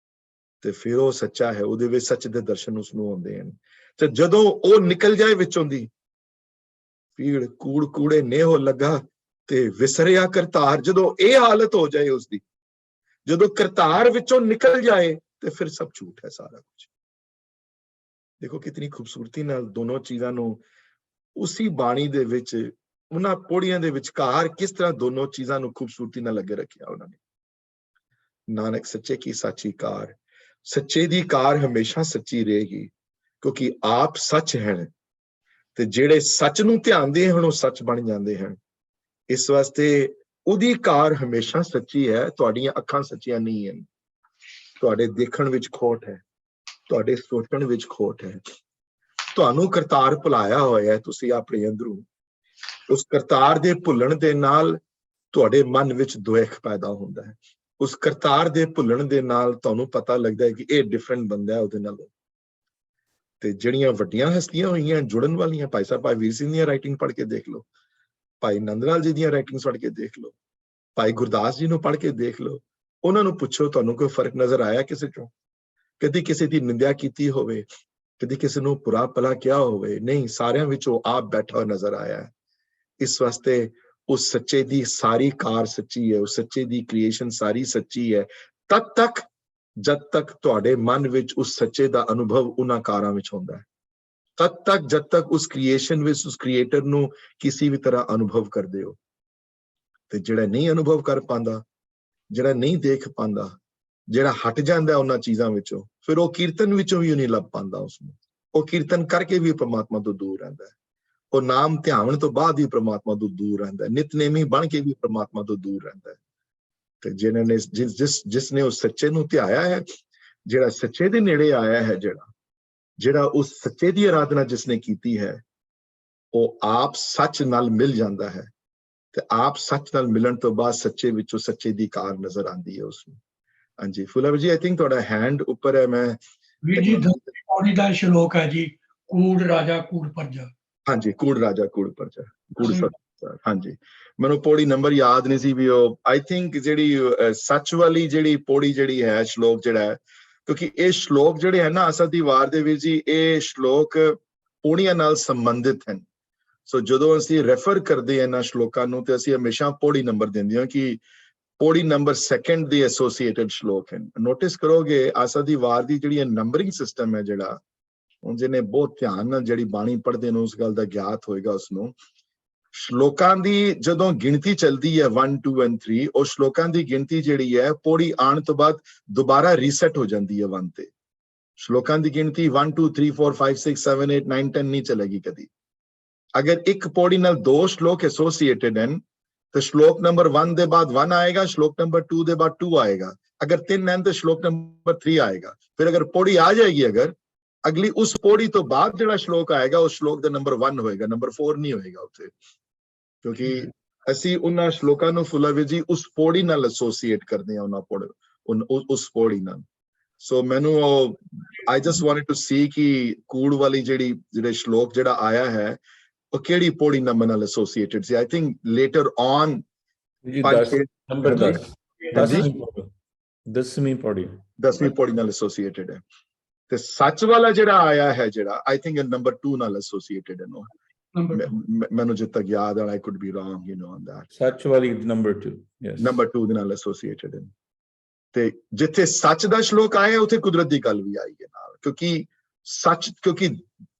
ਤੇ ਫਿਰ ਉਹ ਸੱਚਾ ਹੈ। ਉਹਦੇ ਵਿੱਚ ਸੱਚ ਦੇ ਦਰਸ਼ਨ ਉਸਨੂੰ ਆਉਂਦੇ ਹਨ। ਤੇ ਜਦੋਂ ਉਹ ਨਿਕਲ ਜਾਏ ਵਿੱਚੋਂ ਦੀ, ਪੀੜ ਕੂੜ ਕੂੜੇ ਨੇਹੋ ਲੱਗਾ ਤੇ ਵਿਸਰਿਆ ਕਰਤਾਰ, ਜਦੋਂ ਇਹ ਹਾਲਤ ਹੋ ਜਾਏ ਉਸਦੀ, ਜਦੋਂ ਕਰਤਾਰ ਵਿੱਚੋਂ ਨਿਕਲ ਜਾਏ, ਤੇ ਫਿਰ ਸਭ ਝੂਠ ਹੈ ਸਾਰਾ ਕੁਝ। ਦੇਖੋ ਕਿਤਨੀ ਖੂਬਸੂਰਤੀ ਨਾਲ ਦੋਨੋਂ ਚੀਜ਼ਾਂ ਨੂੰ ਉਸੀ ਬਾਣੀ ਦੇ ਵਿੱਚ, ਉਹਨਾਂ ਪੌੜੀਆਂ ਦੇ ਵਿਚਕਾਰ ਕਿਸ ਤਰ੍ਹਾਂ ਦੋਨੋਂ ਚੀਜ਼ਾਂ ਨੂੰ ਖੂਬਸੂਰਤੀ ਨਾਲ ਲੱਗੇ ਰੱਖਿਆ ਉਹਨਾਂ ਨੇ। ਨਾਨਕ ਸੱਚੇ ਕੀ ਸਾਚੀ ਕਾਰ, ਸੱਚੇ ਦੀ ਕਾਰ ਹਮੇਸ਼ਾ ਸੱਚੀ ਰਹੇਗੀ, ਕਿਉਂਕਿ ਆਪ ਸੱਚ ਹਨ। ਤੇ ਜਿਹੜੇ ਸੱਚ ਨੂੰ ਧਿਆਨਦੇ ਹਨ, ਉਹ ਸੱਚ ਬਣ ਜਾਂਦੇ ਹਨ। ਇਸ ਵਾਸਤੇ ਉਹਦੀ ਕਾਰ ਹਮੇਸ਼ਾ ਸੱਚੀ ਹੈ। ਤੁਹਾਡੀਆਂ ਅੱਖਾਂ ਸੱਚੀਆਂ ਨਹੀਂ ਹਨ, ਤੁਹਾਡੇ ਦੇਖਣ ਵਿੱਚ ਖੋਟ ਹੈ, ਤੁਹਾਡੇ ਸੋਚਣ ਵਿੱਚ ਖੋਟ ਹੈ। ਤੁਹਾਨੂੰ ਕਰਤਾਰ ਭੁਲਾਇਆ ਹੋਇਆ ਹੈ ਤੁਸੀਂ ਆਪਣੇ ਅੰਦਰੋਂ। ਉਸ ਕਰਤਾਰ ਦੇ ਭੁੱਲਣ ਦੇ ਨਾਲ ਤੁਹਾਡੇ ਮਨ ਵਿੱਚ ਦੁੱਖ ਪੈਦਾ ਹੁੰਦਾ ਹੈ। ਉਸ ਕਰਤਾਰ ਦੇ ਭੁੱਲਣ ਦੇ ਨਾਲ ਤੁਹਾਨੂੰ ਪਤਾ ਲੱਗਦਾ ਹੈ ਕਿ ਇਹ ਡਿਫਰੈਂਟ ਬੰਦਾ ਹੈ ਉਹਦੇ ਨਾਲੋਂ। ਤੇ ਜਿਹੜੀਆਂ ਵੱਡੀਆਂ ਹਸਤੀਆਂ ਹੋਈਆਂ ਜੁੜਨ ਵਾਲੀਆਂ, ਭਾਈ ਸਾਹਿਬ ਭਾਈ ਵੀਰ ਸਿੰਘ ਦੀਆਂ ਰਾਈਟਿੰਗ ਪੜ੍ਹ ਕੇ ਦੇਖ ਲਓ, ਭਾਈ ਨੰਦ ਲਾਲ ਜੀ ਦੀਆਂ ਰਾਈਟਿੰਗਸ ਪੜ੍ਹ ਕੇ ਦੇਖ ਲਓ, ਭਾਈ ਗੁਰਦਾਸ ਜੀ ਨੂੰ ਪੜ੍ਹ ਕੇ ਦੇਖ ਲਓ। ਉਹਨਾਂ ਨੂੰ ਪੁੱਛੋ ਤੁਹਾਨੂੰ ਕੋਈ ਫਰਕ ਨਜ਼ਰ ਆਇਆ ਕਿਸੇ ਚੋਂ? ਕਦੀ ਕਿਸੇ ਦੀ ਨਿੰਦਿਆ ਕੀਤੀ ਹੋਵੇ, ਕਦੀ ਕਿਸੇ ਨੂੰ ਬੁਰਾ ਭਲਾ ਕਿਹਾ ਹੋਵੇ? ਨਹੀਂ, ਸਾਰਿਆਂ ਵਿੱਚੋਂ ਆਪ ਬੈਠਾ ਨਜ਼ਰ ਆਇਆ। ਇਸ ਵਾਸਤੇ ਉਸ ਸੱਚੇ ਦੀ ਸਾਰੀ ਕਾਰ ਸੱਚੀ ਹੈ, ਉਸ ਸੱਚੇ ਦੀ ਕ੍ਰੀਏਸ਼ਨ ਸਾਰੀ ਸੱਚੀ ਹੈ, ਤਦ ਤੱਕ ਜਦ ਤੱਕ ਤੁਹਾਡੇ ਮਨ ਵਿੱਚ ਉਸ ਸੱਚੇ ਦਾ ਅਨੁਭਵ ਉਹਨਾਂ ਕਾਰਾਂ ਵਿੱਚ ਹੁੰਦਾ ਹੈ। ਤਦ ਤੱਕ ਜਦ ਤੱਕ ਉਸ ਕ੍ਰੀਏਸ਼ਨ ਵਿੱਚ ਉਸ ਕ੍ਰੀਏਟਰ ਨੂੰ ਕਿਸੇ ਵੀ ਤਰ੍ਹਾਂ ਅਨੁਭਵ ਕਰਦੇ ਹੋ। ਤੇ ਜਿਹੜਾ ਨਹੀਂ ਅਨੁਭਵ ਕਰ ਪਾਉਂਦਾ, ਜਿਹੜਾ ਨਹੀਂ ਦੇਖ ਪਾਉਂਦਾ, ਜਿਹੜਾ ਹਟ ਜਾਂਦਾ ਉਹਨਾਂ ਚੀਜ਼ਾਂ ਵਿੱਚੋਂ, ਫਿਰ ਉਹ ਕੀਰਤਨ ਵਿੱਚੋਂ ਵੀ ਨਹੀਂ ਲੱਭ ਪਾਉਂਦਾ ਉਸਨੂੰ। ਉਹ ਕੀਰਤਨ ਕਰਕੇ ਵੀ ਪ੍ਰਮਾਤਮਾ ਤੋਂ ਦੂਰ ਰਹਿੰਦਾ ਹੈ। ਉਹ ਨਾਮ ਧਿਆਵਣ ਤੋਂ ਬਾਅਦ ਵੀ ਪ੍ਰਮਾਤਮਾ ਤੋਂ ਦੂਰ ਰਹਿੰਦਾ ਹੈ। ਨਿਤਨੇਮੀ ਬਣ ਕੇ ਵੀ ਪ੍ਰਮਾਤਮਾ ਤੋਂ ਦੂਰ ਰਹਿੰਦਾ ਹੈ। ਤੇ ਜਿਨ੍ਹਾਂ ਨੇ ਜਿਸ ਨੇ ਉਸ ਸੱਚੇ ਨੂੰ ਧਿਆਇਆ ਹੈ, ਜਿਹੜਾ ਸੱਚੇ ਦੇ ਨੇੜੇ ਆਇਆ ਹੈ, ਜਿਹੜਾ ਉਸ ਸੱਚੇ ਦੀ ਆਰਾਧਨਾ ਜਿਸਨੇ ਕੀਤੀ ਹੈ, ਉਹ ਆਪ ਸੱਚ ਨਾਲ ਮਿਲ ਜਾਂਦਾ ਹੈ। ਤੇ ਆਪ ਸੱਚ ਨਾਲ ਮਿਲਣ ਤੋਂ ਬਾਅਦ ਸੱਚੇ ਵਿੱਚੋਂ ਸੱਚੇ ਦੀ ਕਾਰ ਨਜ਼ਰ ਆਉਂਦੀ ਹੈ ਉਸਨੂੰ। ਹਾਂਜੀ ਫੁੱਲਾ ਜੀ, ਆਈ ਥਿੰਕ ਤੁਹਾਡਾ ਹੈਂਡ ਉੱਪਰ ਹੈ। ਮੈਂ ਵੀਰ ਜੀ ਪੌੜੀ ਦਾ ਸ਼ਲੋਕ ਹੈ ਜੀ, ਕੂੜ ਰਾਜਾ ਕੂੜ ਪਰਜਾ। ਹਾਂਜੀ, ਕੂੜ ਰਾਜਾ ਕੂੜ ਪਰਜਾ, ਕੂੜ ਸੱਚ। ਹਾਂਜੀ, ਮੈਨੂੰ ਪੌੜੀ ਨੰਬਰ ਯਾਦ ਨਹੀਂ ਸੀ ਵੀ ਉਹ ਆਈ ਥਿੰਕ ਜਿਹੜੀ ਸੱਚ ਵਾਲੀ ਜਿਹੜੀ ਪੌੜੀ ਜਿਹੜੀ ਹੈ, ਸ਼ਲੋਕ ਜਿਹੜਾ ਹੈ, ਕਿਉਂਕਿ ਇਹ ਸ਼ਲੋਕ ਜਿਹੜੇ ਹੈ ਨਾ ਅਸਲ ਦੀ ਵਾਰ ਦੇ ਵਿੱਚ ਜੀ, ਇਹ ਸ਼ਲੋਕ ਪੌੜੀਆਂ ਨਾਲ ਸੰਬੰਧਿਤ ਹਨ। ਸੋ ਜਦੋਂ ਅਸੀਂ ਰੈਫਰ ਕਰਦੇ ਹਾਂ ਇਹਨਾਂ ਸ਼ਲੋਕਾਂ ਨੂੰ ਤੇ ਅਸੀਂ ਹਮੇਸ਼ਾ ਪੌੜੀ ਨੰਬਰ ਦਿੰਦੇ ਹਾਂ ਕਿ ਪੌੜੀ ਨੰਬਰ 2 ਦੇ ਐਸੋਸੀਏਟਡ ਸ਼ਲੋਕ ਹਨ। ਨੋਟਿਸ ਕਰੋਗੇ ਆਸਾ ਦੀ ਵਾਰ ਦੀ ਜਿਹੜੀ ਨੰਬਰਿੰਗ ਸਿਸਟਮ ਹੈ ਜਿਹੜਾ, ਹੁਣ ਜਿਹਨੇ ਬਹੁਤ ਧਿਆਨ ਨਾਲ ਜਿਹੜੀ ਬਾਣੀ ਪੜ੍ਹਦੇ ਨੇ ਉਸ ਗੱਲ ਦਾ ਗਿਆਤ ਹੋਏਗਾ ਉਸਨੂੰ। ਸ਼ਲੋਕਾਂ ਦੀ ਜਦੋਂ ਗਿਣਤੀ ਚੱਲਦੀ ਹੈ 1 2 and 3, ਉਹ ਸ਼ਲੋਕਾਂ ਦੀ ਗਿਣਤੀ ਜਿਹੜੀ ਹੈ ਪੌੜੀ ਆਉਣ ਤੋਂ ਬਾਅਦ ਦੁਬਾਰਾ ਰੀਸੈਟ ਹੋ ਜਾਂਦੀ ਹੈ 1 ਤੇ। ਸ਼ਲੋਕਾਂ ਦੀ ਗਿਣਤੀ 1 2 3 4 5 6 7 8 9 10 ਨਹੀਂ ਚਲੇਗੀ ਕਦੀ। ਅਗਰ ਇੱਕ ਪੌੜੀ ਨਾਲ 2 ਸ਼ਲੋਕ ਐਸੋਸੀਏਟਡ ਹਨ तो श्लोक नंबर 1 ਦੇ ਬਾਅਦ 1 ਆਏਗਾ, श्लोक नंबर 2 ਦੇ ਬਾਅਦ 2 ਆਏਗਾ। अगर 3 हैं तो श्लोक नंबर 3 आएगा। फिर अगर पौड़ी आ जाएगी अगर अगली उस पौड़ी तो बाद जो श्लोक आएगा उस श्लोक का नंबर 1 होएगा, नंबर 4 नहीं होएगा उत्थे, क्योंकि ਅਸੀਂ ਉਹਨਾਂ ਸ਼ਲੋਕਾਂ ਨੂੰ ਫੁੱਲਾਵੇ ਜੀ ਉਸ ਪੌੜੀ ਨਾਲ ਐਸੋਸੀਏਟ ਕਰਦੇ ਹਾਂ ਉਸ ਪੌੜੀ ਨਾਲ। ਸੋ ਮੈਨੂੰ I just wanted to see ਕਿ ਕੂੜ ਵਾਲੀ ਜਿਹੜੇ ਸ਼ਲੋਕ ਜਿਹੜਾ ਆਇਆ ਹੈ ਉਹ ਕਿਹੜੀ ਪੌੜੀ ਨੰਬਰ ਨਾਲ ਐਸੋਸੀਏਟਡ ਸੀ। I think later on number 10ਵੀਂ ਪੌੜੀ ਨਾਲ ਐਸੋਸੀਏਟਡ ਹੈ। ਤੇ ਸੱਚ ਵਾਲਾ ਜਿਹੜਾ ਆਇਆ ਹੈ ਜਿਹੜਾ ਆਈ ਥਿੰਕ ਨੰਬਰ 2 ਨਾਲ ਐਸੋਸੀਏਟਡ ਹੈ। ਨੋ ਮੈਨੂੰ ਜਿੱਤ ਤੱਕ ਯਾਦ ਆ, I could be wrong, you know, on that. ਸੱਚ ਵਾਲੀ ਨੰਬਰ 2, yes, ਨੰਬਰ 2 ਦੇ ਨਾਲ ਐਸੋਸੀਏਟਡ ਹੈ। ਤੇ ਜਿੱਥੇ ਸੱਚ ਦਾ ਸ਼ਲੋਕ ਆਇਆ ਉੱਥੇ ਕੁਦਰਤ ਦੀ ਗੱਲ ਵੀ ਆਈ ਹੈ ਨਾਲ, ਕਿਉਂਕਿ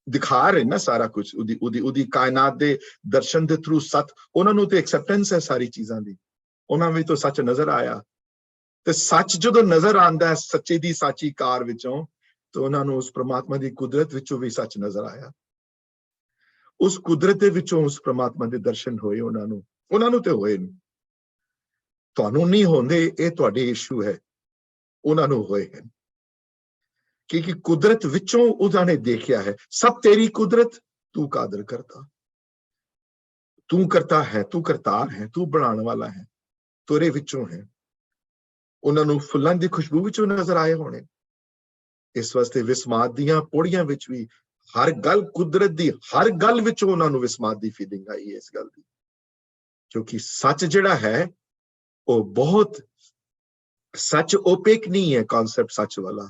ਦਿਖਾ ਰਹੇ ਨਾ ਸਾਰਾ ਕੁਝ ਉਹਦੀ ਕਾਇਨਾਤ ਦੇ ਦਰਸ਼ਨ ਦੇ ਥਰੂ ਸੱਚ, ਉਹਨਾਂ ਨੂੰ ਤੇ ਐਕਸੈਪਟੈਂਸ ਹੈ ਸਾਰੀ ਚੀਜ਼ਾਂ ਦੀ, ਉਹਨਾਂ ਵਿੱਚ ਤੋਂ ਸੱਚ ਨਜ਼ਰ ਆਇਆ। ਤੇ ਸੱਚ ਜਦੋਂ ਨਜ਼ਰ ਆਉਂਦਾ ਹੈ ਸੱਚੇ ਦੀ ਸਾਚੀ ਕਾਰ ਵਿੱਚੋਂ, ਤਾਂ ਉਹਨਾਂ ਨੂੰ ਉਸ ਪ੍ਰਮਾਤਮਾ ਦੀ ਕੁਦਰਤ ਵਿੱਚੋਂ ਵੀ ਸੱਚ ਨਜ਼ਰ ਆਇਆ। ਉਸ ਕੁਦਰਤ ਦੇ ਵਿੱਚੋਂ ਉਸ ਪ੍ਰਮਾਤਮਾ ਦੇ ਦਰਸ਼ਨ ਹੋਏ ਉਹਨਾਂ ਨੂੰ ਤੇ ਹੋਏ ਨੇ। ਤੁਹਾਨੂੰ ਨਹੀਂ ਹੁੰਦੇ, ਇਹ ਤੁਹਾਡੇ ਇਸ਼ੂ ਹੈ, ਉਹਨਾਂ ਨੂੰ ਹੋਏ ਹਨ। क्योंकि कुदरत विचों उन्होंने देखा है, सब तेरी कुदरत, तू कादर करता, तू करता है, तू करतार है, तू बनाने वाला है, तेरे विचों है। उन्होंने फुल्लां दी खुशबू विचों नजर आए होने। इस वास्ते विस्माद दियां पौड़ियां विच भी हर गल कुदरत दी हर गल विचों उन्होंने विस्माद दी फीलिंग आई है इस गल दी, क्योंकि सच जिहड़ा है वो बहुत सच ओपेक नहीं है। कॉन्सेप्ट सच वाला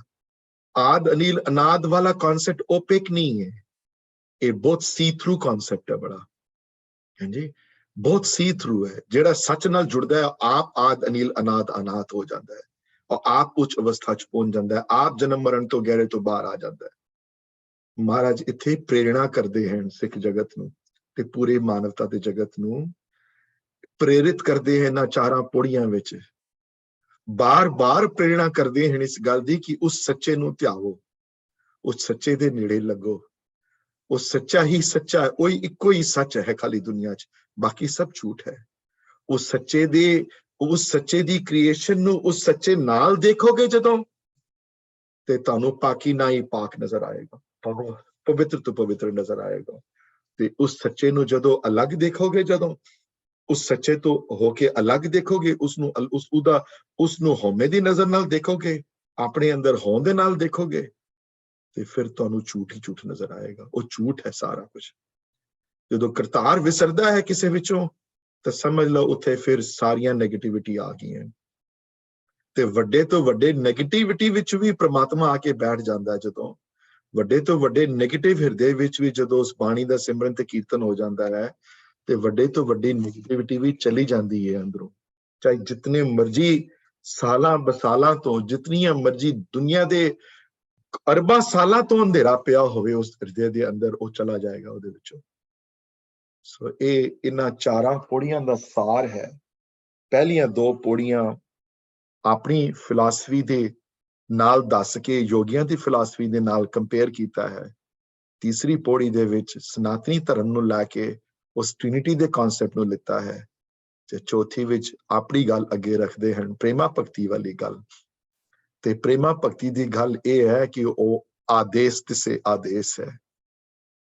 आद अनिल अनाद वाला कॉन्सेप्ट ओपेक नहीं है, ये बहुत सी थ्रू कॉन्सेप्ट है, बड़ा है जी, बहुत सी थ्रू है। जेड़ा सच नाल जुड़दा है आप आद अनिल अनाद अनाथ हो जाता है और आप उच्च अवस्था च पहुंच जाता है, आप जन्म मरण तो गहरे तो बाहर आ जाता है। महाराज इत्थे प्रेरणा करते हैं सिख जगत नूं ते पूरे मानवता दे जगत नूं प्रेरित करते हैं ना चारां पौड़ियां विच, बार बार प्रेरणा करते हैं इस गल दी कि उस सच्चे नूं ध्यावो, उस सच्चे दे नेड़े लगो। वो सच्चा ही सच्चा है, वही इक्को ही सच है खाली दुनिया च, बाकी सब झूठ है। उस सच्चे दी क्रिएशन नूं उस सच्चे नाल देखोगे जदों ते तुहानूं पाकी ना ही पाक नजर आएगा, पवित्र तो पवित्र नजर आएगा। ते उस सच्चे नूं जदों अलग देखोगे, जदों उस सच्चे तो होके अलग देखोगे, उसनूं होमे दी नजर नाल देखोगे, अपने अंदर होंद दे नाल देखोगे, ते फिर तुहानूं झूठ ही झूठ नजर आएगा। वो झूठ है सारा कुछ। जदों करतार विसरदा है किसे विचों तो समझ लो उत्थे फिर सारियां नेगेटिविटी आ गई हैं। ते वड्डे तो वड्डे नेगेटिविटी विच भी परमात्मा आके बैठ जांदा है। जदों वड्डे तो वड्डे नेगेटिव हिरदे विच भी जदों उस बाणी दा सिमरन ते कीर्तन हो जांदा है ते वड्डे तो वड्डी नेगेटिविटी भी चली जाती है अंदरों। चाहे जितने मर्जी सालां बसालां तो, जितनियां मर्जी दुनिया दे अरबां सालां तो अंधेरा पिया होवे उस हृदय दे अंदर, वो चला जाएगा उहदे विचों। सो इन्हां चारां पौड़ियां दा सार है। पहलियां 2 पौड़ियां अपनी फिलासफी दे नाल दस के योगियां दी फिलासफी दे नाल कंपेयर कीता है। तीसरी पौड़ी दे विच सनातनी धर्म नूं लैके उस ट्रिनिटी दे कॉन्सेप्ट नूं लिता है। ते चौथी विच अपनी गल अगे रखते हैं प्रेमा भक्ति वाली गल। ते प्रेमा भक्ति दी गल ये है कि वो आदेश से आदेश है,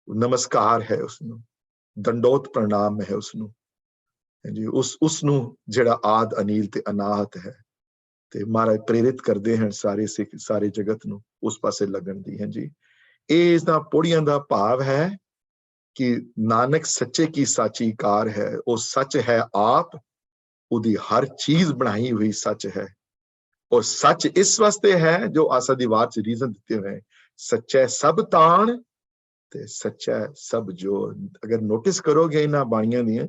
नमस्कार है उसनूं, दंडोत प्रणाम है उसनूं जी, उसनूं जिहड़ा आद अनील ते अनाहत है। ते महाराज प्रेरित करते हैं सारे सिख सारे जगत नूं उस पासे लगन दी है जी। इस दा पौड़ियां दा भाव है कि नानक सच्चे की साची कार है, वो सच है आप, उदी हर चीज बनाई हुई सच है। और सच इस वास्ते है जो आसा दी वार च रीजन दिते हुए, सच्चे सब तान ਤੇ ਸੱਚਾ ਸਭ ਜੋਰ। ਅਗਰ ਨੋਟਿਸ ਕਰੋਗੇ ਇਹਨਾਂ ਬਾਣੀਆਂ ਦੀਆਂ,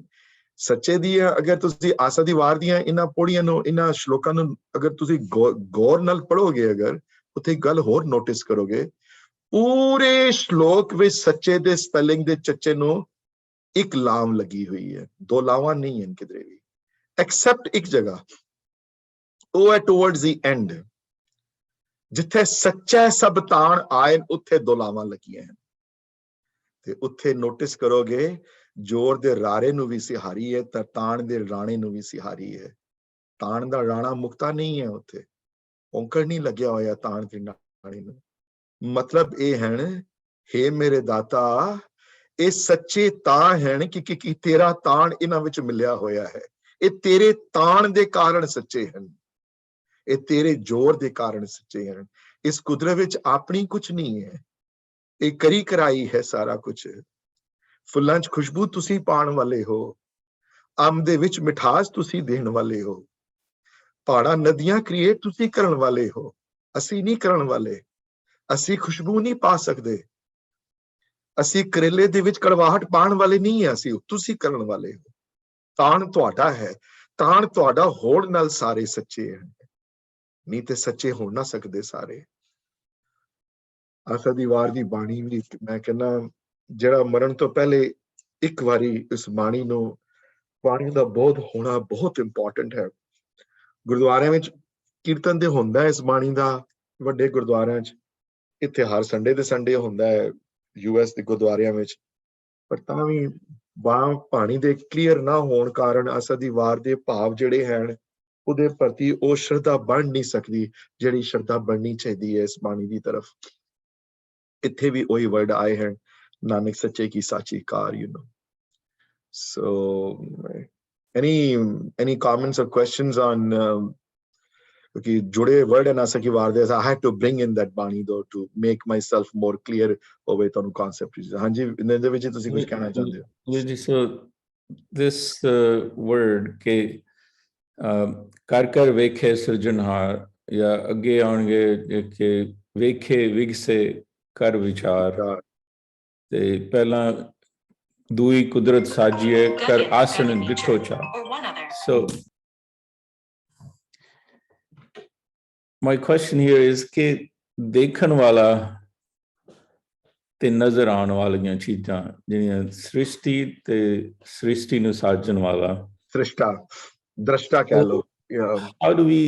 ਸੱਚੇ ਦੀਆਂ, ਅਗਰ ਤੁਸੀਂ ਆਸਾ ਦੀ ਵਾਰ ਦੀਆਂ ਇਹਨਾਂ ਪੌੜੀਆਂ ਨੂੰ, ਇਹਨਾਂ ਸ਼ਲੋਕਾਂ ਨੂੰ ਅਗਰ ਤੁਸੀਂ ਗੌਰ ਨਾਲ ਪੜ੍ਹੋਗੇ, ਅਗਰ ਉੱਥੇ ਗੱਲ ਹੋਰ ਨੋਟਿਸ ਕਰੋਗੇ, ਪੂਰੇ ਸ਼ਲੋਕ ਵਿੱਚ ਸੱਚੇ ਦੇ ਸਪੈਲਿੰਗ ਦੇ ਚੱਚੇ ਨੂੰ ਇੱਕ ਲਾਮ ਲੱਗੀ ਹੋਈ ਹੈ, ਦੋ ਲਾਵਾਂ ਨਹੀਂ ਹਨ ਕਿਧਰੇ ਵੀ, ਐਕਸੈਪਟ ਇੱਕ ਜਗ੍ਹਾ, ਉਹ ਹੈ ਟੁਵਰਡਸ ਦੀ ਐਂਡ, ਜਿੱਥੇ ਸੱਚਾ ਸਭ ਤਾਣ ਆਏ ਉੱਥੇ ਦੋ ਲਾਵਾਂ ਲੱਗੀਆਂ ਹਨ। ਤੇ ਉੱਥੇ ਨੋਟਿਸ ਕਰੋਗੇ ਜੋਰ ਦੇ ਰਾਰੇ ਨੂੰ ਵੀ ਸਿਹਾਰੀ ਹੈ ਤਾਂ ਤਾਣ ਦੇ ਰਾਣੇ ਨੂੰ ਵੀ ਸਿਹਾਰੀ ਹੈ। ਤਾਣ ਦਾ ਰਾਣਾ ਮੁਕਤਾ ਨਹੀਂ ਹੈ, ਉੱਥੇ ਔਂਕੜ ਨਹੀਂ ਲੱਗਿਆ ਹੋਇਆ ਤਾਣ ਦੇ ਰਾਣੇ ਨੂੰ। ਮਤਲਬ ਇਹ ਹਨ, ਹੇ ਮੇਰੇ ਦਾਤਾ, ਇਹ ਸੱਚੇ ਤਾਂ ਹਨ ਕਿ ਤੇਰਾ ਤਾਣ ਇਹਨਾਂ ਵਿੱਚ ਮਿਲਿਆ ਹੋਇਆ ਹੈ। ਇਹ ਤੇਰੇ ਤਾਣ ਦੇ ਕਾਰਨ ਸੱਚੇ ਹਨ, ਇਹ ਤੇਰੇ ਜ਼ੋਰ ਦੇ ਕਾਰਨ ਸੱਚੇ ਹਨ। ਇਸ ਕੁਦਰਤ ਵਿੱਚ ਆਪਣੀ ਕੁਝ ਨਹੀਂ ਹੈ, ਇਹ ਕਰੀ ਕਰਾਈ ਹੈ ਸਾਰਾ ਕੁਝ। ਫੁੱਲਾਂ 'ਚ ਖੁਸ਼ਬੂ ਤੁਸੀਂ ਪਾਉਣ ਵਾਲੇ ਹੋ, ਅੰਬ ਦੇ ਵਿੱਚ ਮਿਠਾਸ ਤੁਸੀਂ ਦੇਣ ਵਾਲੇ ਹੋ, ਪਹਾੜਾਂ ਨਦੀਆਂ ਕ੍ਰੀਏਟ ਤੁਸੀਂ ਕਰਨ ਵਾਲੇ ਹੋ, ਅਸੀਂ ਨਹੀਂ ਕਰਨ ਵਾਲੇ। ਅਸੀਂ ਖੁਸ਼ਬੂ ਨਹੀਂ ਪਾ ਸਕਦੇ, ਅਸੀਂ ਕਰੇਲੇ ਦੇ ਵਿੱਚ ਕੜਵਾਹਟ ਪਾਉਣ ਵਾਲੇ ਨਹੀਂ ਹਾਂ, ਅਸੀਂ ਤੁਸੀਂ ਕਰਨ ਵਾਲੇ ਹੋ। ਤਾਣ ਤੁਹਾਡਾ ਹੈ, ਤਾਣ ਤੁਹਾਡਾ ਹੋਣ ਨਾਲ ਸਾਰੇ ਸੱਚੇ ਹਨ, ਨਹੀਂ ਤੇ ਸੱਚੇ ਹੋ ਨਾ ਸਕਦੇ ਸਾਰੇ। ਆਸਾ ਦੀ ਵਾਰ ਦੀ ਬਾਣੀ ਵੀ ਮੈਂ ਕਹਿੰਦਾ, ਜਿਹੜਾ ਮਰਨ ਤੋਂ ਪਹਿਲੇ ਇੱਕ ਵਾਰੀ ਇਸ ਬਾਣੀ ਨੂੰ, ਬਾਣੀ ਦਾ ਬੋਧ ਹੋਣਾ ਬਹੁਤ ਇੰਪੋਰਟੈਂਟ ਹੈ। ਗੁਰਦੁਆਰਿਆਂ ਵਿੱਚ ਕੀਰਤਨ ਤੇ ਹੁੰਦਾ ਇਸ ਬਾਣੀ ਦਾ, ਵੱਡੇ ਗੁਰਦੁਆਰਿਆਂ 'ਚ, ਇੱਥੇ ਹਰ ਸੰਡੇ ਦੇ ਸੰਡੇ ਹੁੰਦਾ ਹੈ US ਦੇ ਗੁਰਦੁਆਰਿਆਂ ਵਿੱਚ, ਪਰ ਤਾਂ ਵੀ ਬਾਣੀ ਦੇ ਕਲੀਅਰ ਨਾ ਹੋਣ ਕਾਰਨ ਆਸਾ ਦੀ ਵਾਰ ਦੇ ਭਾਵ ਜਿਹੜੇ ਹਨ ਉਹਦੇ ਪ੍ਰਤੀ ਉਹ ਸ਼ਰਧਾ ਬਣ ਨਹੀਂ ਸਕਦੀ ਜਿਹੜੀ ਸ਼ਰਧਾ ਬਣਨੀ ਚਾਹੀਦੀ ਹੈ ਇਸ ਬਾਣੀ ਦੀ ਤਰਫ। ਇੱਥੇ ਵੀ ਉਹੀ ਵਰਡ ਆਏ ਹਨ, ਨਾਨਕ ਸੱਚੇ ਕੀ ਸਾਚੀ ਕਾਰ, you know. So any comments or questions on ਕਿ ਜੁੜੇ word ਹੈ ਆਸਾ ਕੀ ਵਾਰ ਦੇ? I had to bring in that ਬਾਣੀ though to make myself more clear ਹੋਵੇ ਤੁਹਾਨੂੰ concept। ਹਾਂਜੀ ਇਹਦੇ ਵਿੱਚ ਤੁਸੀਂ ਕੁਝ ਕਹਿਣਾ ਚਾਹੁੰਦੇ ਹੋ? ਜੀ, so this word ਕਿ ਕਰ ਕਰ ਵੇਖੇ ਸਿਰਜਣਹਾਰ, ਜਾਂ ਅੱਗੇ ਆਉਣਗੇ ਕਿ ਵੇਖੇ ਵਿਗਸੇ ਕਰ ਵਿਚਾਰ, ਤੇ ਪਹਿਲਾਂ ਦੂਈ ਕੁਦਰਤ ਸਾਜੀਏ ਕਰ ਆਸਣ ਡਿਠੋ ਚਾਰ। So my question here is ਕਿ ਦੇਖਣ ਵਾਲਾ ਤੇ ਨਜ਼ਰ ਆਉਣ ਵਾਲੀਆਂ ਚੀਜ਼ਾਂ ਜਿਹੜੀਆਂ ਸ੍ਰਿਸ਼ਟੀ ਤੇ ਸ੍ਰਿਸ਼ਟੀ ਨੂੰ ਸਾਜਣ ਵਾਲਾ, ਦ੍ਰਸ਼ਟਾ ਕਹਿ ਲਓ। How do we,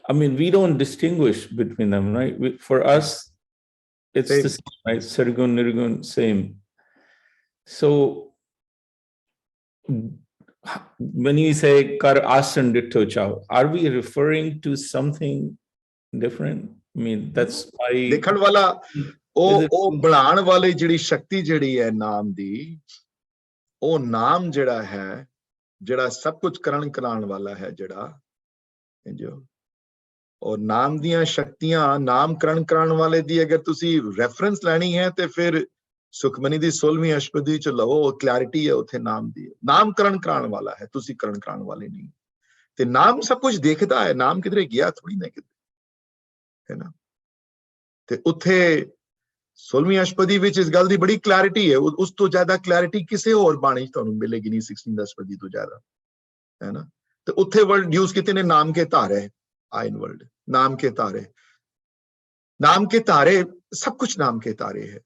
I mean, we don't distinguish between them, right? For us, it's the same, right? Sargun, Nirgun, same. So when you say kar asan ditto chao, are we referring to something different? I mean, that's why ਦੇਖਣ ਵਾਲਾ ਉਹ ਬਣਾਉਣ ਵਾਲੀ ਜਿਹੜੀ ਸ਼ਕਤੀ ਜਿਹੜੀ ਹੈ ਨਾਮ ਦੀ, ਉਹ ਨਾਮ ਜਿਹੜਾ ਹੈ, ਜਿਹੜਾ ਸਭ ਕੁਝ ਕਰਨ ਕਰਾਉਣ ਵਾਲਾ ਹੈ, ਜਿਹੜਾ ਜੋ ਔਰ ਨਾਮ ਦੀਆਂ ਸ਼ਕਤੀਆਂ, ਨਾਮਕਰਨ ਕਰਾਉਣ ਵਾਲੇ ਦੀ ਅਗਰ ਤੁਸੀਂ ਰੈਫਰੈਂਸ ਲੈਣੀ ਹੈ ਤੇ ਫਿਰ ਸੁਖਮਨੀ ਦੀ 16ਵੀਂ ਅਸ਼ਟਪਦੀ ਚ ਲਵੋ, ਉਹ ਕਲੈਰਿਟੀ ਹੈ ਉੱਥੇ ਨਾਮ ਦੀ। ਨਾਮਕਰਨ ਕਰਾਉਣ ਵਾਲਾ ਹੈ, ਤੁਸੀਂ ਕਰਨ ਕਰਾਉਣ ਵਾਲੇ ਨਹੀਂ। ਤੇ ਨਾਮ ਸਭ ਕੁਝ ਦੇਖਦਾ ਹੈ, ਨਾਮ ਕਿਧਰੇ ਗਿਆ ਥੋੜੀ ਨਾ ਕਿਧਰੇ, ਹੈ ਨਾ। ਤੇ ਉੱਥੇ 16ਵੀਂ ਅਸ਼ਟਪਦੀ ਵਿੱਚ ਇਸ ਗੱਲ ਦੀ ਬੜੀ ਕਲੈਰਿਟੀ ਹੈ, ਉਸ ਤੋਂ ਜ਼ਿਆਦਾ ਕਲੈਰਿਟੀ ਕਿਸੇ ਹੋਰ ਬਾਣੀ ਤੁਹਾਨੂੰ ਮਿਲੇਗੀ ਨਹੀਂ 16ਵੀਂ ਅਸ਼ਟਪਦੀ ਤੋਂ ਜ਼ਿਆਦਾ, ਹੈ ਨਾ। ਤੇ ਉੱਥੇ ਵਰਡ ਯੂਜ਼ ਕੀਤੇ ਨੇ ਨਾਮ ਕੇ ਤਾਰੇ, ਆਇਨ ਵਰਡ ਨਾਮ ਕੇ ਤਾਰੇ। ਨਾਮ ਕੇ ਤਾਰੇ, ਸਭ ਕੁਝ ਨਾਮ ਕੇ ਤਾਰੇ ਹੈ।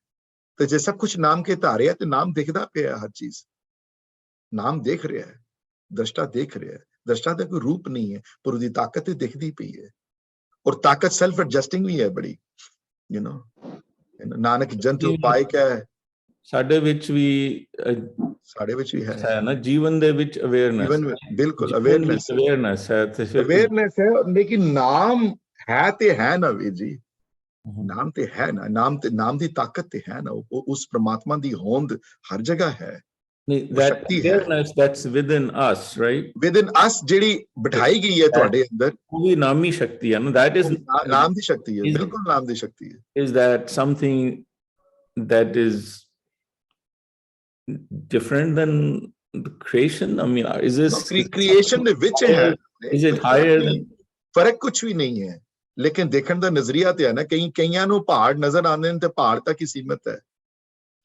ਤੇ ਜੇ ਸਭ ਕੁਝ ਨਾਮ ਕੇ ਤਾਰੇ ਹੈ ਤੇ ਨਾਮ ਦਿਖਦਾ ਪਿਆ ਹਰ ਚੀਜ਼, ਨਾਮ ਦੇਖ ਰਿਹਾ ਹੈ, ਦ੍ਰਸ਼ਟਾ ਦੇਖ ਰਿਹਾ ਹੈ। ਦ੍ਰਸ਼ਟਾ ਦਾ ਕੋਈ ਰੂਪ ਨਹੀਂ ਹੈ, ਪਰ ਉਹਦੀ ਤਾਕਤ ਤੇ ਦਿਖਦੀ ਪਈ ਹੈ, ਔਰ ਤਾਕਤ ਸੈਲਫ ਐਡਜਸਟਿੰਗ ਵੀ ਹੈ ਬੜੀ, ਯੂ ਨੋ। ਨਾਨਕ ਜੰਤੂ ਪਾਏ ਕਾ ਸਾਡੇ ਵਿੱਚ ਵੀ ਹੈ ਨਾ, ਜੀਵਨ ਦੇ ਵਿੱਚ ਅਵੇਅਰਨੈਸ, ਬਿਲਕੁਲ ਅਵੇਅਰਨੈਸ ਹੈ। ਅਵੇਅਰਨੈਸ ਹੈ, ਲੇਕਿਨ ਨਾਮ ਹੈ ਤੇ ਹੈ ਨਾ ਵੀਰ ਜੀ, ਨਾਮ ਤੇ ਹੈ ਨਾ, ਨਾਮ ਦੀ ਤਾਕਤ ਤੇ ਹੈ ਨਾ, ਉਸ ਪ੍ਰਮਾਤਮਾ ਦੀ ਹੋਂਦ ਹਰ ਜਗ੍ਹਾ ਹੈ। That awareness that's within us, right? Within us, ਜਿਹੜੀ ਬਿਠਾਈ ਗਈ ਹੈ ਤੁਹਾਡੇ ਅੰਦਰ, ਉਹ ਵੀ ਨਾਮੀ ਸ਼ਕਤੀ ਹੈ ਨਾ। That is ਨਾਮ ਦੀ ਸ਼ਕਤੀ ਹੈ, ਬਿਲਕੁਲ ਨਾਮ ਦੀ ਸ਼ਕਤੀ ਹੈ। Is that something that is different than the creation? I mean, is this creation ਦੇ ਵਿੱਚ ਹੈ? Is it higher than? ਫਰਕ ਕੁਝ ਵੀ ਨਹੀਂ ਹੈ, ਲੇਕਿਨ ਦੇਖਣ ਦਾ ਨਜ਼ਰੀਆ ਤੇ ਹੈ ਨਾ। ਕਈਆਂ ਨੂੰ ਪਹਾੜ ਨਜ਼ਰ ਆਉਂਦੇ ਨੇ ਤੇ ਪਹਾੜ ਤੱਕ ਹੀ ਸੀਮਤ ਹੈ,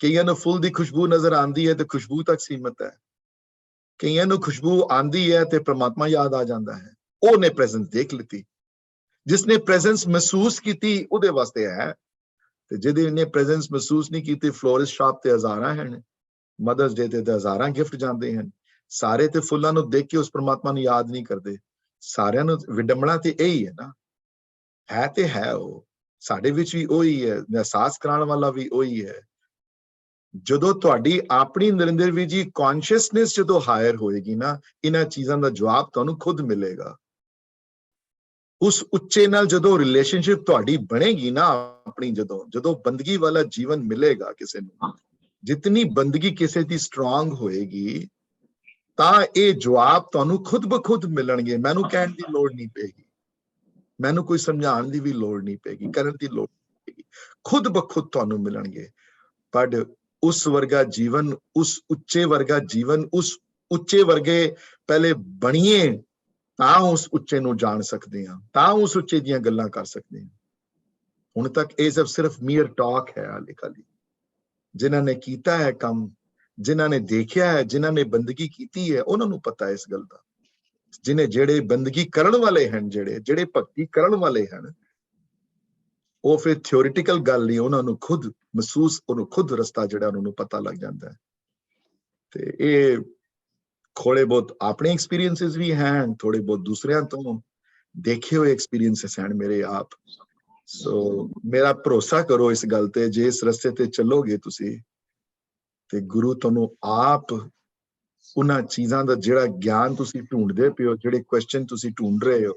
ਕਈਆਂ ਨੂੰ ਫੁੱਲ ਦੀ ਖੁਸ਼ਬੂ ਨਜ਼ਰ ਆਉਂਦੀ ਹੈ ਤੇ ਖੁਸ਼ਬੂ ਤੱਕ ਸੀਮਤ ਹੈ, ਕਈਆਂ ਨੂੰ ਖੁਸ਼ਬੂ ਆਉਂਦੀ ਹੈ ਤੇ ਪ੍ਰਮਾਤਮਾ ਯਾਦ ਆ ਜਾਂਦਾ ਹੈ। ਉਹਨੇ ਪ੍ਰੈਜ਼ੈਂਸ ਦੇਖ ਲਿੱਤੀ, ਜਿਸਨੇ ਪ੍ਰੈਜ਼ੈਂਸ ਮਹਿਸੂਸ ਕੀਤੀ ਉਹਦੇ ਵਾਸਤੇ ਹੈ, ਤੇ ਜਿਹਦੇ ਨੇ ਪ੍ਰੈਜ਼ੈਂਸ ਮਹਿਸੂਸ ਨਹੀਂ ਕੀਤੀ, ਫਲੋਰਿਸਟ ਸ਼ਾਪ ਤੇ ਹਜ਼ਾਰਾਂ ਹਨ, ਮਦਰਸ ਡੇ ਤੇ ਹਜ਼ਾਰਾਂ ਗਿਫਟ ਜਾਂਦੇ ਹਨ, ਸਾਰੇ ਤੇ ਫੁੱਲਾਂ ਨੂੰ ਦੇਖ ਕੇ ਉਸ ਪ੍ਰਮਾਤਮਾ ਨੂੰ ਯਾਦ ਨਹੀਂ ਕਰਦੇ। ਸਾਰਿਆਂ ਨੂੰ ਵਿਡੰਬਣਾ ਤੇ ਇਹੀ ਹੈ ਨਾ, ਹੈ ਤੇ ਹੈ ਉਹ ਸਾਡੇ ਵਿੱਚ ਵੀ ਉਹੀ ਹੈ, ਅਹਿਸਾਸ ਕਰਾਉਣ ਵਾਲਾ ਵੀ ਉਹੀ ਹੈ। ਜਦੋਂ ਤੁਹਾਡੀ ਆਪਣੀ ਨਰਿੰਦਰ ਵੀ ਜੀ ਕੌਨਸ਼ੀਅਸਨੈਸ ਜਦੋਂ ਹਾਇਰ ਹੋਏਗੀ ਨਾ, ਇਹਨਾਂ ਚੀਜ਼ਾਂ ਦਾ ਜਵਾਬ ਤੁਹਾਨੂੰ ਖੁਦ ਮਿਲੇਗਾ। ਉਸ ਉੱਚੇ ਨਾਲ ਜਦੋਂ ਰਿਲੇਸ਼ਨਸ਼ਿਪ ਤੁਹਾਡੀ ਬਣੇਗੀ ਨਾ ਆਪਣੀ, ਜਦੋਂ ਬੰਦਗੀ ਵਾਲਾ ਜੀਵਨ ਮਿਲੇਗਾ ਕਿਸੇ ਨੂੰ, ਜਿਤਨੀ ਬੰਦਗੀ ਕਿਸੇ ਦੀ ਸਟਰੋਂਗ ਹੋਏਗੀ ਤਾਂ ਇਹ ਜਵਾਬ ਤੁਹਾਨੂੰ ਖੁਦ ਬਖੁਦ ਮਿਲਣਗੇ। ਮੈਨੂੰ ਕਹਿਣ ਦੀ ਲੋੜ ਨਹੀਂ ਪਏਗੀ, ਮੈਨੂੰ ਕੋਈ ਸਮਝਾਉਣ ਦੀ ਵੀ ਲੋੜ ਨਹੀਂ ਪਏਗੀ, ਕਰਨ ਦੀ ਲੋੜ ਨਹੀਂ ਪਏਗੀ, ਖੁਦ ਬਖੁਦ ਤੁਹਾਨੂੰ ਮਿਲਣਗੇ। ਪਰ ਉਸ ਵਰਗਾ ਜੀਵਨ, ਉਸ ਉੱਚੇ ਵਰਗਾ ਜੀਵਨ, ਉਸ ਉੱਚੇ ਵਰਗੇ ਪਹਿਲੇ ਬਣੀਏ ਤਾਂ ਉਸ ਉੱਚੇ ਨੂੰ ਜਾਣ ਸਕਦੇ ਹਾਂ, ਤਾਂ ਉਸ ਉੱਚੇ ਦੀਆਂ ਗੱਲਾਂ ਕਰ ਸਕਦੇ ਹਾਂ। ਹੁਣ ਤੱਕ ਇਹ ਸਭ ਸਿਰਫ ਮੀਅਰ ਟਾਕ ਹੈ ਹਾਲੇ ਖਾਲੀ। ਜਿਨ੍ਹਾਂ ਨੇ ਕੀਤਾ ਹੈ ਕੰਮ, ਜਿਨ੍ਹਾਂ ਨੇ ਦੇਖਿਆ ਹੈ, ਜਿਨ੍ਹਾਂ ਨੇ ਬੰਦਗੀ ਕੀਤੀ ਹੈ, ਉਹਨਾਂ ਨੂੰ ਪਤਾ ਇਸ ਗੱਲ ਦਾ। ਜਿਹੜੇ ਬੰਦਗੀ ਕਰਨ ਵਾਲੇ ਹਨ, ਜਿਹੜੇ ਭਗਤੀ ਕਰਨ ਵਾਲੇ ਹਨ, ਉਹ ਫਿਰ ਥਿਓਰੀਟੀਕਲ ਗੱਲ ਨਹੀਂ, ਉਹਨਾਂ ਨੂੰ ਖੁਦ ਮਹਿਸੂਸ, ਉਹਨੂੰ ਖੁਦ ਰਸਤਾ ਜਿਹੜਾ ਉਹਨਾਂ ਨੂੰ ਪਤਾ ਲੱਗ ਜਾਂਦਾ ਹੈ। ਤੇ ਇਹ ਥੋੜੇ ਬਹੁਤ ਆਪਣੇ ਐਕਸਪੀਰੀਐਂਸਿਸ ਵੀ ਹਨ, ਥੋੜੇ ਬਹੁਤ ਦੂਸਰਿਆਂ ਤੋਂ ਦੇਖੇ ਹੋਏ ਐਕਸਪੀਰੀਐਂਸਿਸ ਹਨ ਮੇਰੇ ਆਪ। ਸੋ ਮੇਰਾ ਭਰੋਸਾ ਕਰੋ ਇਸ ਗੱਲ ਤੇ, ਜੇ ਇਸ ਰਸਤੇ ਤੇ ਚੱਲੋਗੇ ਤੁਸੀਂ ਤੇ ਗੁਰੂ ਤੁਹਾਨੂੰ ਆਪ ਉਹਨਾਂ ਚੀਜ਼ਾਂ ਦਾ ਜਿਹੜਾ ਗਿਆਨ ਤੁਸੀਂ ਢੂੰਡਦੇ ਪਏ ਹੋ, ਜਿਹੜੇ ਕੁਐਸਚਨ ਤੁਸੀਂ ਢੂੰਡ ਰਹੇ ਹੋ,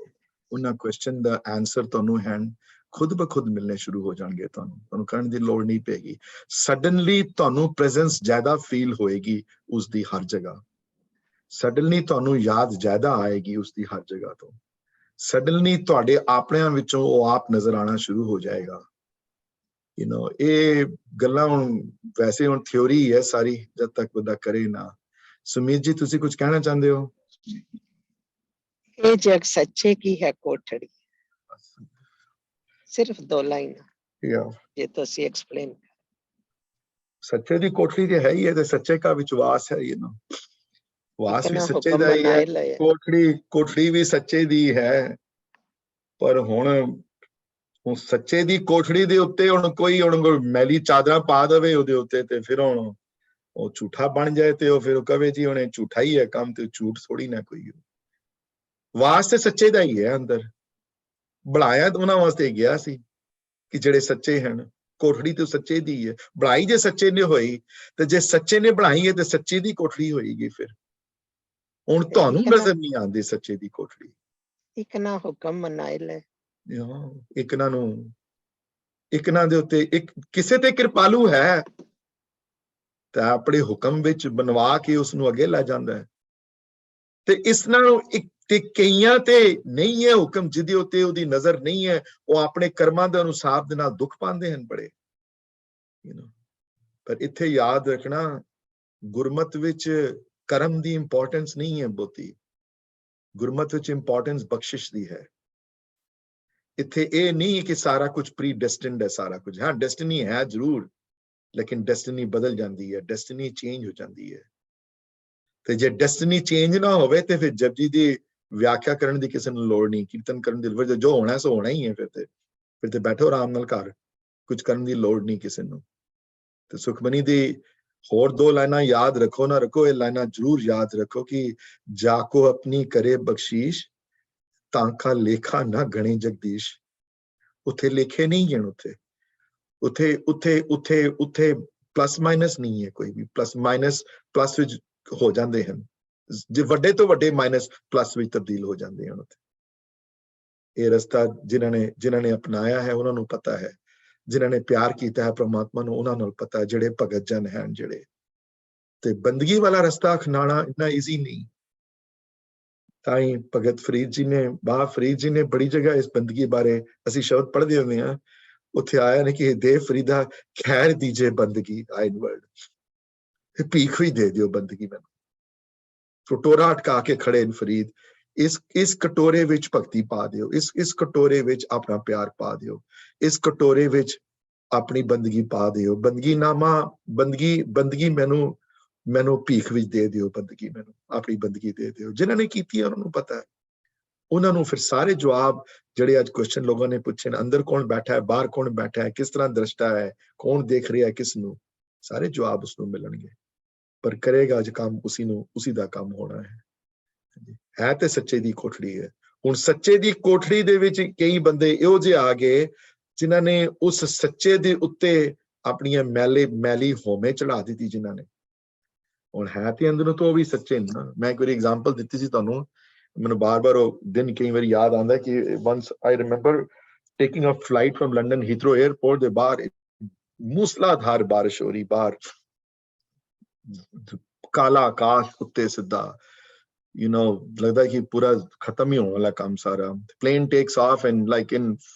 ਉਹਨਾਂ ਕੁਐਸਚਨ ਦਾ ਆਨਸਰ ਤੁਹਾਨੂੰ ਹਨ ਖੁਦ ਬਖੁਦ ਮਿਲਣੇ ਸ਼ੁਰੂ ਹੋ ਜਾਣਗੇ। ਤੁਹਾਨੂੰ ਕਰਨ ਦੀ ਲੋੜ ਨਹੀਂ ਪਏਗੀ। ਸਡਨਲੀ ਤੁਹਾਨੂੰ ਪ੍ਰੈਜ਼ੈਂਸ ਜ਼ਿਆਦਾ ਫੀਲ ਹੋਏਗੀ ਉਸ ਦੀ ਹਰ ਜਗ੍ਹਾ, ਸਡਨਲੀ ਤੁਹਾਨੂੰ ਯਾਦ ਜ਼ਿਆਦਾ ਆਏਗੀ ਉਸ ਦੀ ਹਰ ਜਗ੍ਹਾ ਤੋਂ, ਸਡਨਲੀ ਤੁਹਾਡੇ ਆਪਣਿਆਂ ਵਿੱਚੋਂ ਉਹ ਆਪ ਨਜ਼ਰ ਆਉਣਾ ਸ਼ੁਰੂ ਹੋ ਜਾਏਗਾ। ਇਹ ਗੱਲਾਂ ਹੁਣ ਵੈਸੇ ਹੁਣ ਥਿਉਰੀ ਹੈ ਸਾਰੀ, ਜਦ ਤੱਕ ਬੰਦਾ ਕਰੇ ਨਾ। ਸੁਮੀਤ ਜੀ, ਤੁਸੀਂ ਕੁਝ ਕਹਿਣਾ ਚਾਹੁੰਦੇ ਹੋ? ਇਹ ਜਗ ਸੱਚੇ ਕੀ ਹੈ ਕੋਠੜੀ, ਸਿਰਫ 2 ਲਾਈਨ ਇਹ ਤੁਸੀਂ ਐਕਸਪਲੇਨ। ਸੱਚੇ ਦੀ ਕੋਠੜੀ ਤੇ ਹੈ ਹੀ ਹੈ, ਤੇ ਸੱਚੇ ਦਾ ਵਿਸ਼ਵਾਸ ਹੈ, ਵਾਸ ਵੀ ਸੱਚੇ ਦਾ ਹੀ ਹੈ, ਕੋਠੜੀ ਵੀ ਸੱਚੇ ਦੀ ਹੈ। ਪਰ ਹੁਣ ਸੱਚੇ ਦੀ ਕੋਠੜੀ ਦੇ ਉੱਤੇ ਹੁਣ ਕੋਈ ਮੈਲੀ ਚਾਦਰਾਂ ਪਾ ਦੇਵੇ ਉਹਦੇ ਉੱਤੇ, ਤੇ ਫਿਰ ਹੁਣ ਉਹ ਝੂਠਾ ਬਣ ਜਾਏ, ਤੇ ਉਹ ਫਿਰ ਕਵੇ ਜੀ ਹੁਣ ਝੂਠਾ ਹੀ ਹੈ ਕੰਮ, ਤੇ ਝੂਠ ਥੋੜੀ ਨਾ ਕੋਈ। ਵਾਸ ਤੇ ਸੱਚੇ ਦਾ ਹੀ ਹੈ ਅੰਦਰ, ਬਣਾਇਆ ਤਾਂ ਉਹਨਾਂ ਵਾਸਤੇ ਗਿਆ ਸੀ ਕਿ ਜਿਹੜੇ ਸੱਚੇ ਹਨ। ਕੋਠੜੀ ਤੇ ਸੱਚੇ ਦੀ ਹੈ, ਬਣਾਈ ਜੇ ਸੱਚੇ ਨੇ ਹੋਈ, ਤੇ ਜੇ ਸੱਚੇ ਨੇ ਬਣਾਈ ਹੈ ਤੇ ਸੱਚੇ ਦੀ ਕੋਠੜੀ ਹੋਏਗੀ। ਫਿਰ ਹੁਣ ਤੁਹਾਨੂੰ ਨਜ਼ਰ ਨਹੀਂ ਆਉਂਦੀ ਸੱਚੇ ਦੀ ਕੋਠੜੀ। ਇੱਕ ਨਾ ਹੁਕਮ ਮਨਾਏ ਲੈ, ਇੱਕ ਨਾ ਦੇ ਉੱਤੇ ਇੱਕ ਕਿਸੇ ਤੇ ਕਿਰਪਾਲੂ ਹੈ, ਤਾਂ ਆਪਣੇ ਹੁਕਮ ਵਿੱਚ ਬਣਵਾ ਕੇ ਉਸ ਨੂੰ ਅੱਗੇ ਲੈ ਜਾਂਦਾ ਹੈ। ਤੇ ਇਸ ਨਾਲ ਤੇ ਕਈਆਂ ਤੇ ਨਹੀਂ ਹੈ ਹੁਕਮ, ਜਿਹਦੇ ਉੱਤੇ ਉਹਦੀ ਨਜ਼ਰ ਨਹੀਂ ਹੈ, ਉਹ ਆਪਣੇ ਕਰਮਾਂ ਦੇ ਅਨੁਸਾਰ ਦੇ ਨਾਲ ਦੁੱਖ ਪਾਉਂਦੇ ਹਨ ਬੜੇ। ਪਰ ਇੱਥੇ ਯਾਦ ਰੱਖਣਾ, ਗੁਰਮਤ ਵਿੱਚ ਕਰਮ ਦੀ ਇੰਪੋਰਟੈਂਸ ਨਹੀਂ ਹੈ ਬਹੁਤੀ, ਗੁਰਮਤ ਵਿੱਚ ਇੰਪੋਰਟੈਂਸ ਬਖਸ਼ਿਸ਼ ਦੀ ਹੈ। ਇੱਥੇ ਇਹ ਨਹੀਂ ਕਿ ਸਾਰਾ ਕੁਝ ਪ੍ਰੀ ਡੈਸਟਿਨਡ ਹੈ, ਸਾਰਾ ਕੁਝ। ਹਾਂ, ਡੈਸਟਿਨੀ ਹੈ ਜ਼ਰੂਰ, ਲੇਕਿਨ ਡੈਸਟਿਨੀ ਬਦਲ ਜਾਂਦੀ ਹੈ, ਡੈਸਟਿਨੀ ਚੇਂਜ ਹੋ ਜਾਂਦੀ ਹੈ। ਤੇ ਜੇ ਡੈਸਟਿਨੀ ਚੇਂਜ ਨਾ ਹੋਵੇ ਤੇ ਫਿਰ ਜਪਜੀ ਦੀ ਵਿਆਖਿਆ ਕਰਨ ਦੀ ਕਿਸੇ ਨੂੰ ਲੋੜ ਨਹੀਂ, ਕੀਰਤਨ ਕਰਨ ਦੀ ਲੋੜ, ਜੋ ਹੋਣਾ ਸੋ ਹੋਣਾ ਹੀ ਹੈ। ਫਿਰ ਤੇ ਬੈਠੋ ਆਰਾਮ ਨਾਲ ਘਰ, ਕੁਝ ਕਰਨ ਦੀ ਲੋੜ ਨਹੀਂ ਕਿਸੇ ਨੂੰ। ਤੇ ਸੁਖਮਨੀ ਦੀ ਹੋਰ 2 ਲਾਈਨਾਂ ਯਾਦ ਰੱਖੋ ਨਾ ਰੱਖੋ, ਇਹ ਲਾਈਨਾਂ ਜ਼ਰੂਰ ਯਾਦ ਰੱਖੋ ਕਿ ਜਾਕੋ ਆਪਣੀ ਕਰੇ ਬਖਸ਼ੀਸ਼, ਤਾਂਕਾ ਲੇਖਾ ਨਾ ਗਣੇ ਜਗਦੀਸ਼। ਉੱਥੇ ਲੇਖੇ ਨਹੀਂ ਹਨ, ਉੱਥੇ ਪਲੱਸ ਮਾਈਨਸ ਨਹੀਂ ਹੈ ਕੋਈ ਵੀ। ਪਲੱਸ ਮਾਈਨਸ ਪਲੱਸ ਵਿੱਚ ਹੋ ਜਾਂਦੇ ਹਨ, ਜੇ ਵੱਡੇ ਤੋਂ ਵੱਡੇ ਮਾਈਨਸ ਪਲੱਸ ਵਿੱਚ ਤਬਦੀਲ ਹੋ ਜਾਂਦੇ ਹਨ। ਉੱਥੇ ਇਹ ਰਸਤਾ ਜਿਨ੍ਹਾਂ ਨੇ ਅਪਣਾਇਆ ਹੈ ਉਹਨਾਂ ਨੂੰ ਪਤਾ ਹੈ, ਜਿਨ੍ਹਾਂ ਨੇ ਪਿਆਰ ਕੀਤਾ ਹੈ ਪ੍ਰਮਾਤਮਾ ਨੂੰ ਉਹਨਾਂ ਨੂੰ ਪਤਾ ਹੈ, ਜਿਹੜੇ ਭਗਤ ਜਨ ਹਨ ਜਿਹੜੇ। ਤੇ ਬੰਦਗੀ ਵਾਲਾ ਰਸਤਾ ਅਖਨਾਣਾ ਇੰਨਾ ਈਜ਼ੀ ਨਹੀਂ। ਤਾਂ ਹੀ ਭਗਤ ਫਰੀਦ ਜੀ ਨੇ, ਬਾਬਾ ਫਰੀਦ ਜੀ ਨੇ ਬੜੀ ਜਗ੍ਹਾ ਇਸ ਬੰਦਗੀ ਬਾਰੇ ਅਸੀਂ ਸ਼ਬਦ ਪੜ੍ਹਦੇ ਹੁੰਦੇ ਹਾਂ, ਉੱਥੇ ਆਇਆ ਨੇ ਕਿ ਦੇ ਫਰੀਦਾ ਖੈਰ ਦੀਜੇ ਬੰਦਗੀ, ਆਇਨ ਵਰਡ, ਭੀਖ ਹੀ ਦੇ ਦਿਓ ਬੰਦਗੀ ਮੈਨੂੰ। ਕਟੋਰਾ ਅਟਕਾ ਕੇ ਖੜੇ ਨੇ ਫਰੀਦ, ਇਸ ਕਟੋਰੇ ਵਿੱਚ ਭਗਤੀ ਪਾ ਦਿਓ, ਇਸ ਕਟੋਰੇ ਵਿੱਚ ਆਪਣਾ ਪਿਆਰ ਪਾ ਦਿਓ, ਇਸ ਕਟੋਰੇ ਵਿੱਚ ਆਪਣੀ ਬੰਦਗੀ ਪਾ ਦਿਓ, ਬੰਦਗੀਨਾਮਾ ਬੰਦਗੀ ਮੈਨੂੰ ਭੀਖ ਵਿੱਚ ਦੇ ਦਿਓ, ਬੰਦਗੀ ਮੈਨੂੰ ਆਪਣੀ ਬੰਦਗੀ ਦੇ ਦਿਓ। ਜਿਨ੍ਹਾਂ ਨੇ ਕੀਤੀ ਉਹਨਾਂ ਨੂੰ ਪਤਾ ਹੈ, ਉਹਨਾਂ ਨੂੰ ਫਿਰ ਸਾਰੇ ਜਵਾਬ ਜਿਹੜੇ ਅੱਜ ਕੁਐਸਚਨ ਲੋਕਾਂ ਨੇ ਪੁੱਛੇ ਨੇ, ਅੰਦਰ ਕੌਣ ਬੈਠਾ ਹੈ, ਬਾਹਰ ਕੌਣ ਬੈਠਾ ਹੈ, ਕਿਸ ਤਰ੍ਹਾਂ ਦ੍ਰਿਸ਼ਟਾ ਹੈ, ਕੌਣ ਦੇਖ ਰਿਹਾ ਕਿਸ ਨੂੰ, ਸਾਰੇ ਜਵਾਬ ਉਸ ਨੂੰ ਮਿਲਣਗੇ। ਪਰ ਕਰੇਗਾ ਅੱਜ ਕੰਮ ਉਸੀ ਦਾ ਕੰਮ ਹੋਣਾ ਹੈ ਤੇ ਸੱਚੇ ਦੀ ਕੋਠੜੀ ਹੈ। ਹੁਣ ਸੱਚੇ ਦੀ ਕੋਠੜੀ ਦੇ ਵਿੱਚ ਕਈ ਬੰਦੇ ਇਹੋ ਜਿਹੇ ਆ ਗਏ ਜਿਨ੍ਹਾਂ ਨੇ ਉਸ ਸੱਚੇ ਦੇ ਉੱਤੇ ਆਪਣੀਆਂ ਮੈਲੀ ਹੋਮੇ ਚੜਾ ਦਿੱਤੀ, ਜਿਨ੍ਹਾਂ ਨੇ। ਹੁਣ ਹੈ ਤੇ ਅੰਦਰੋਂ ਤੋਂ ਉਹ ਵੀ ਸੱਚੇ ਨੇ ਨਾ। ਮੈਂ ਇੱਕ ਵਾਰੀ ਐਗਜ਼ਾਮਪਲ ਦਿੱਤੀ ਸੀ ਤੁਹਾਨੂੰ, ਮੈਨੂੰ ਬਾਰ-ਬਾਰ ਉਹ ਦਿਨ ਕਈ ਵਾਰੀ ਯਾਦ ਆਉਂਦਾ ਕਿ once I remember taking a flight from London Heathrow airport ਦੇ ਬਾਹਰ ਮੂਸਲਾਧਾਰ ਬਾਰਿਸ਼ ਹੋ ਰਹੀ, ਬਾਹਰ ਕਾਲਾ ਆਕਾਸ਼ ਉੱਤੇ ਸਿੱਧਾ, ਲੱਗਦਾ ਕਿ ਪੂਰਾ ਖਤਮ ਹੀ ਹੋਣ ਵਾਲਾ ਕੰਮ ਸਾਰਾ। plane takes off and like in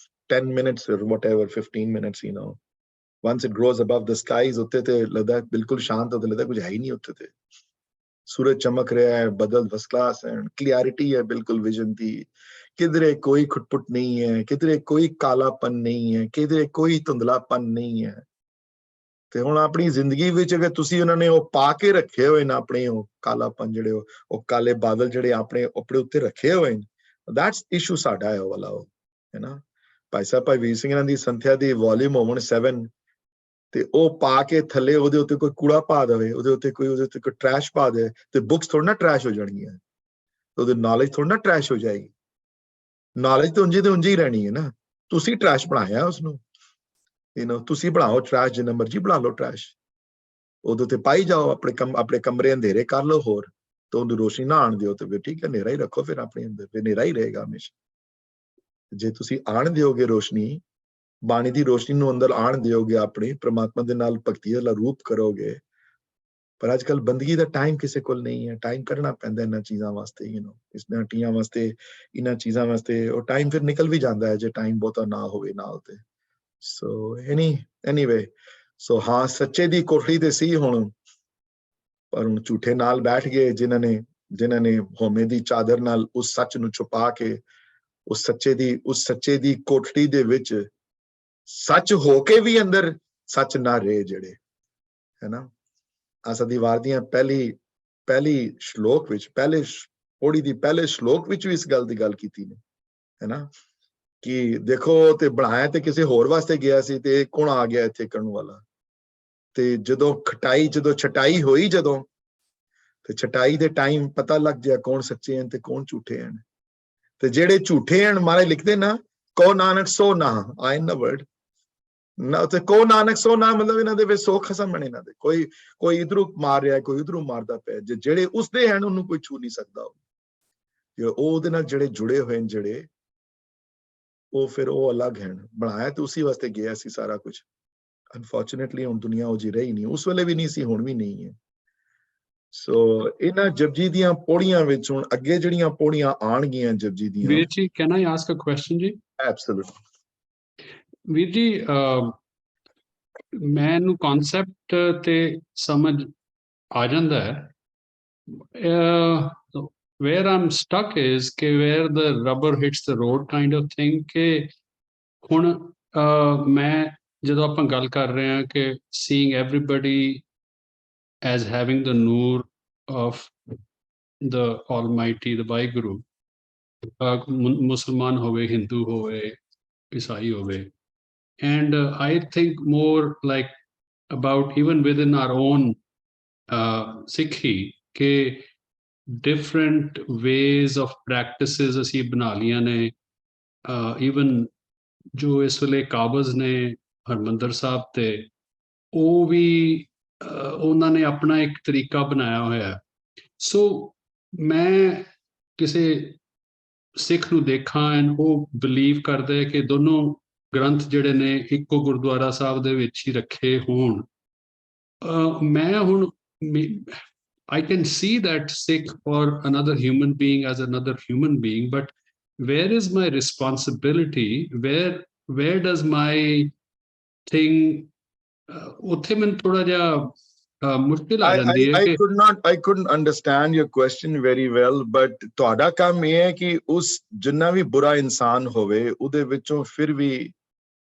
10 minutes or whatever, 15 minutes, once it grows above the skies, ਉੱਤੇ ਤੇ ਲੱਗਦਾ ਬਿਲਕੁਲ ਸ਼ਾਂਤ, ਉੱਤੇ ਲੱਗਦਾ ਕੁਝ ਹੈ ਹੀ ਨਹੀਂ ਉੱਤੇ ਤੇ। सूरज चमक रहा है, बदल फर्स्ट क्लास है, क्लियरिटी है बिल्कुल विजन की, किधरे कोई खुटपुट नहीं है, किधरे कोई कालापन नहीं है, किधरे कोई धुंधलापन नहीं है। ਤੇ ਹੁਣ ਆਪਣੀ ਜ਼ਿੰਦਗੀ ਵਿੱਚ ਅਗਰ ਤੁਸੀਂ ਉਹਨਾਂ ਨੇ ਉਹ ਪਾ ਕੇ ਰੱਖੇ ਹੋਏ ਨੇ, ਆਪਣੇ ਉਹ ਕਾਲਾਪਨ ਜਿਹੜੇ ਉਹ ਕਾਲੇ ਬਾਦਲ ਜਿਹੜੇ ਆਪਣੇ ਉੱਤੇ ਰੱਖੇ ਹੋਏ ਨੇ, ਦੈਟਸ ਇਸ਼ੂ ਸਾਡਾ ਹੈ ਉਹ ਵਾਲਾ, ਉਹ ਹੈ ਨਾ। ਭਾਈ ਸਾਹਿਬ ਭਾਈ ਵੀਰ ਸਿੰਘ ਦੀ ਸੰਥਿਆ ਦੀ ਵੋਲਿਊਮ ਹੋਵਣ 7 ਤੇ ਉਹ ਪਾ ਕੇ ਥੱਲੇ ਉਹਦੇ ਉੱਤੇ ਕੋਈ ਕੂੜਾ ਪਾ ਦੇਵੇ, ਉਹਦੇ ਉੱਤੇ ਕੋਈ ਟਰੈਸ਼ ਪਾ ਦੇ, ਤੇ ਬੁੱਕਸ ਥੋੜਾ ਨਾ ਟਰੈਸ਼ ਹੋ ਜਾਣਗੀਆਂ, ਉਹਦੀ ਨੌਲੇਜ ਥੋੜਾ ਨਾ ਟਰੈਸ਼ ਹੋ ਜਾਏਗੀ। ਨੌਲੇਜ ਤਾਂ ਉਂਝ ਹੀ ਰਹਿਣੀ ਹੈ ਨਾ। ਤੁਸੀਂ ਟਰੈਸ਼ ਬਣਾਇਆ ਉਸਨੂੰ, ਤੁਸੀਂ ਬਣਾਓ ਟਰੈਸ਼, ਜਿੰਨਾ ਮਰਜ਼ੀ ਬਣਾ ਲਓ ਟਰੈਸ਼, ਉਹਦੇ ਉੱਤੇ ਪਾਈ ਜਾਓ, ਆਪਣੇ ਕਮਰੇ ਅੰਧੇਰੇ ਕਰ ਲਓ ਹੋਰ, ਤਾਂ ਉਹਨੂੰ ਰੋਸ਼ਨੀ ਨਾ ਆਣ ਦਿਓ, ਤੇ ਫਿਰ ਠੀਕ ਹੈ, ਹਨੇਰਾ ਹੀ ਰੱਖੋ ਫਿਰ ਆਪਣੇ ਅੰਦਰ, ਫਿਰ ਹਨੇਰਾ ਹੀ ਰਹੇਗਾ ਹਮੇਸ਼ਾ। ਜੇ ਤੁਸੀਂ ਆਣ ਦਿਓਗੇ ਰੋਸ਼ਨੀ, ਬਾਣੀ ਦੀ ਰੋਸ਼ਨੀ ਨੂੰ ਅੰਦਰ ਆਣ ਦਿਓਗੇ, ਆਪਣੇ ਪ੍ਰਮਾਤਮਾ ਦੇ ਨਾਲ ਭਗਤੀ ਵਾਲਾ ਰੂਪ ਕਰੋਗੇ। ਪਰ ਅੱਜ ਕੱਲ ਬੰਦਗੀ ਦਾ ਟਾਈਮ ਕਿਸੇ ਕੋਲ ਨਹੀਂ ਹੈ, ਟਾਈਮ ਕੱਢਣਾ ਪੈਂਦਾ ਇਹਨਾਂ ਚੀਜ਼ਾਂ ਵਾਸਤੇ, ਇਹਨਾਂ ਟੀਆਂ ਵਾਸਤੇ, ਇਹਨਾਂ ਚੀਜ਼ਾਂ ਵਾਸਤੇ। ਉਹ ਟਾਈਮ ਫਿਰ ਨਿਕਲ ਵੀ ਜਾਂਦਾ ਹੈ ਜੇ ਟਾਈਮ ਬਹੁਤਾ ਨਾ ਹੋਵੇ ਨਾਲ ਤੇ। ਸੋ ਐਨੀਵੇ, ਸੋ ਹਾਂ, ਸੱਚੇ ਦੀ ਕੋਠੜੀ ਤੇ ਸੀ ਹੁਣ, ਪਰ ਹੁਣ ਝੂਠੇ ਨਾਲ ਬੈਠ ਗਏ, ਜਿਨ੍ਹਾਂ ਨੇ ਹਉਮੈ ਦੀ ਚਾਦਰ ਨਾਲ ਉਸ ਸੱਚ ਨੂੰ ਛੁਪਾ ਕੇ ਉਸ ਸੱਚੇ ਦੀ ਕੋਠੜੀ ਦੇ ਵਿੱਚ ਸੱਚ ਹੋ ਕੇ ਵੀ ਅੰਦਰ ਸੱਚ ਨਾ ਰਹੇ, ਜਿਹੜੇ ਹੈ ਨਾ। ਆਸਾ ਦੀ ਵਾਰ ਦੀਆਂ ਪਹਿਲੀ ਸ਼ਲੋਕ ਵਿੱਚ, ਪਹਿਲੇ ਪੌੜੀ ਦੀ ਪਹਿਲੇ ਸ਼ਲੋਕ ਵਿੱਚ ਵੀ ਇਸ ਗੱਲ ਦੀ ਗੱਲ ਕੀਤੀ ਨੇ, ਹੈ ਨਾ, ਕਿ ਦੇਖੋ ਤੇ ਬਣਾਇਆ ਤੇ ਕਿਸੇ ਹੋਰ ਵਾਸਤੇ ਗਿਆ ਸੀ, ਤੇ ਕੌਣ ਆ ਗਿਆ ਇੱਥੇ ਕਰਨ ਵਾਲਾ। ਤੇ ਜਦੋਂ ਛਟਾਈ ਹੋਈ, ਤੇ ਛਟਾਈ ਦੇ ਟਾਈਮ ਪਤਾ ਲੱਗ ਗਿਆ ਕੌਣ ਸੱਚੇ ਹਨ ਤੇ ਕੌਣ ਝੂਠੇ ਹਨ। ਤੇ ਜਿਹੜੇ ਝੂਠੇ ਹਨ, ਮਹਾਰਾਜ ਲਿਖਦੇ ਨਾ, ਕੋ ਨਾਨਕ ਸੋ ਨਾ ਆਏ ਨਾ ਵਰਡ ਨਾ, ਤੇ ਕੋ ਨਾਨਕ ਸੋ ਨਾ ਮਤਲਬ ਇਹਨਾਂ ਦੇ ਵਿੱਚ ਸੋ ਖਸਮ ਹਨ, ਇਹਨਾਂ ਦੇ ਕੋਈ ਇਧਰੋਂ ਮਾਰ ਰਿਹਾ, ਕੋਈ ਉਧਰੋਂ ਮਾਰਦਾ ਪਿਆ। ਜਿਹੜੇ ਉਸਦੇ ਹਨ ਉਹਨੂੰ ਕੋਈ ਛੂ ਨਹੀਂ ਸਕਦਾ। ਉਹਦੇ ਨਾਲ ਜਿਹੜੇ ਜੁੜੇ ਹੋਏ ਨੇ, ਜਿਹੜੇ ਉਹ ਫਿਰ ਉਹ ਅਲੱਗ ਹਨ। ਬਣਾਇਆ ਤੇ ਉਸੇ ਵਾਸਤੇ ਗਿਆ ਸੀ ਸਾਰਾ ਕੁਝ। ਅਨਫੋਰਚੂਨੇਟਲੀ ਹੁਣ ਦੁਨੀਆ ਉਹ ਜੀ ਰਹੀ ਨਹੀਂ, ਉਸ ਵੇਲੇ ਵੀ ਨਹੀਂ ਸੀ, ਹੁਣ ਵੀ ਨਹੀਂ ਹੈ। ਸੋ ਇਹਨਾਂ ਜਪਜੀ ਦੀਆਂ ਪੌੜੀਆਂ ਵਿੱਚ ਹੁਣ ਅੱਗੇ ਜਿਹੜੀਆਂ ਪੌੜੀਆਂ ਆਣਗੀਆਂ ਜਪਜੀ ਦੀਆਂ। ਵੀਰ ਜੀ, can I ask a question ਜੀ? ਐਬਸੋਲੂਟਲੀ ਵੀਰ ਜੀ, ਮੈਨੂੰ ਕਨਸੈਪਟ ਤੇ ਸਮਝ ਆ ਜਾਂਦਾ ਹੈ। where I'm stuck is ਕਿ where the rubber hits the road kind of thing, ਕਿ ਹੁਣ ਮੈਂ ਜਦੋਂ ਆਪਾਂ ਗੱਲ ਕਰ ਰਹੇ ਹਾਂ ਕਿ seeing everybody as having the noor of the Almighty, the Vaheguru, ਮੁਸਲਮਾਨ ਹੋਵੇ, ਹਿੰਦੂ ਹੋਵੇ, ਈਸਾਈ ਹੋਵੇ, and I think more like about even within our own Sikhi, ਕਿ different ways of practices ਅਸੀਂ ਬਣਾ ਲਈਆਂ ਨੇ। even ਜੋ ਇਸ ਵੇਲੇ ਕਾਬਜ਼ ਨੇ ਹਰਮੰਦਰ ਸਾਹਿਬ ਤੇ, ਉਹ ਵੀ ਉਹਨਾਂ ਨੇ ਆਪਣਾ ਇੱਕ ਤਰੀਕਾ ਬਣਾਇਆ ਹੋਇਆ। ਸੋ ਮੈਂ ਕਿਸੇ ਸਿੱਖ ਨੂੰ ਦੇਖਾਂ ਐਂਡ ਉਹ ਬਿਲੀਵ ਕਰਦੇ ਕਿ ਦੋਨੋਂ ਗ੍ਰੰਥ ਜਿਹੜੇ ਨੇ ਇੱਕੋ ਗੁਰਦੁਆਰਾ ਸਾਹਿਬ ਦੇ ਵਿੱਚ ਹੀ ਰੱਖੇ ਹੋਣ। ਮੈਂ ਹੁਣ I can see that Sikh or another human being as another human being, but where is my responsibility? Where does my thing? ਉੱਥੇ ਮੈਨੂੰ ਥੋੜਾ ਜਿਹਾ ਮੁਸ਼ਕਿਲ ਆ ਜਾਂਦੀ ਹੈ ਕਿ I couldn't understand your question very well, but ਤੁਹਾਡਾ ਕੰਮ ਇਹ ਹੈ ਕਿ ਉਸ ਜਿੰਨਾ ਵੀ ਬੁਰਾ ਇਨਸਾਨ ਹੋਵੇ ਉਹਦੇ ਵਿੱਚੋਂ ਫਿਰ ਵੀ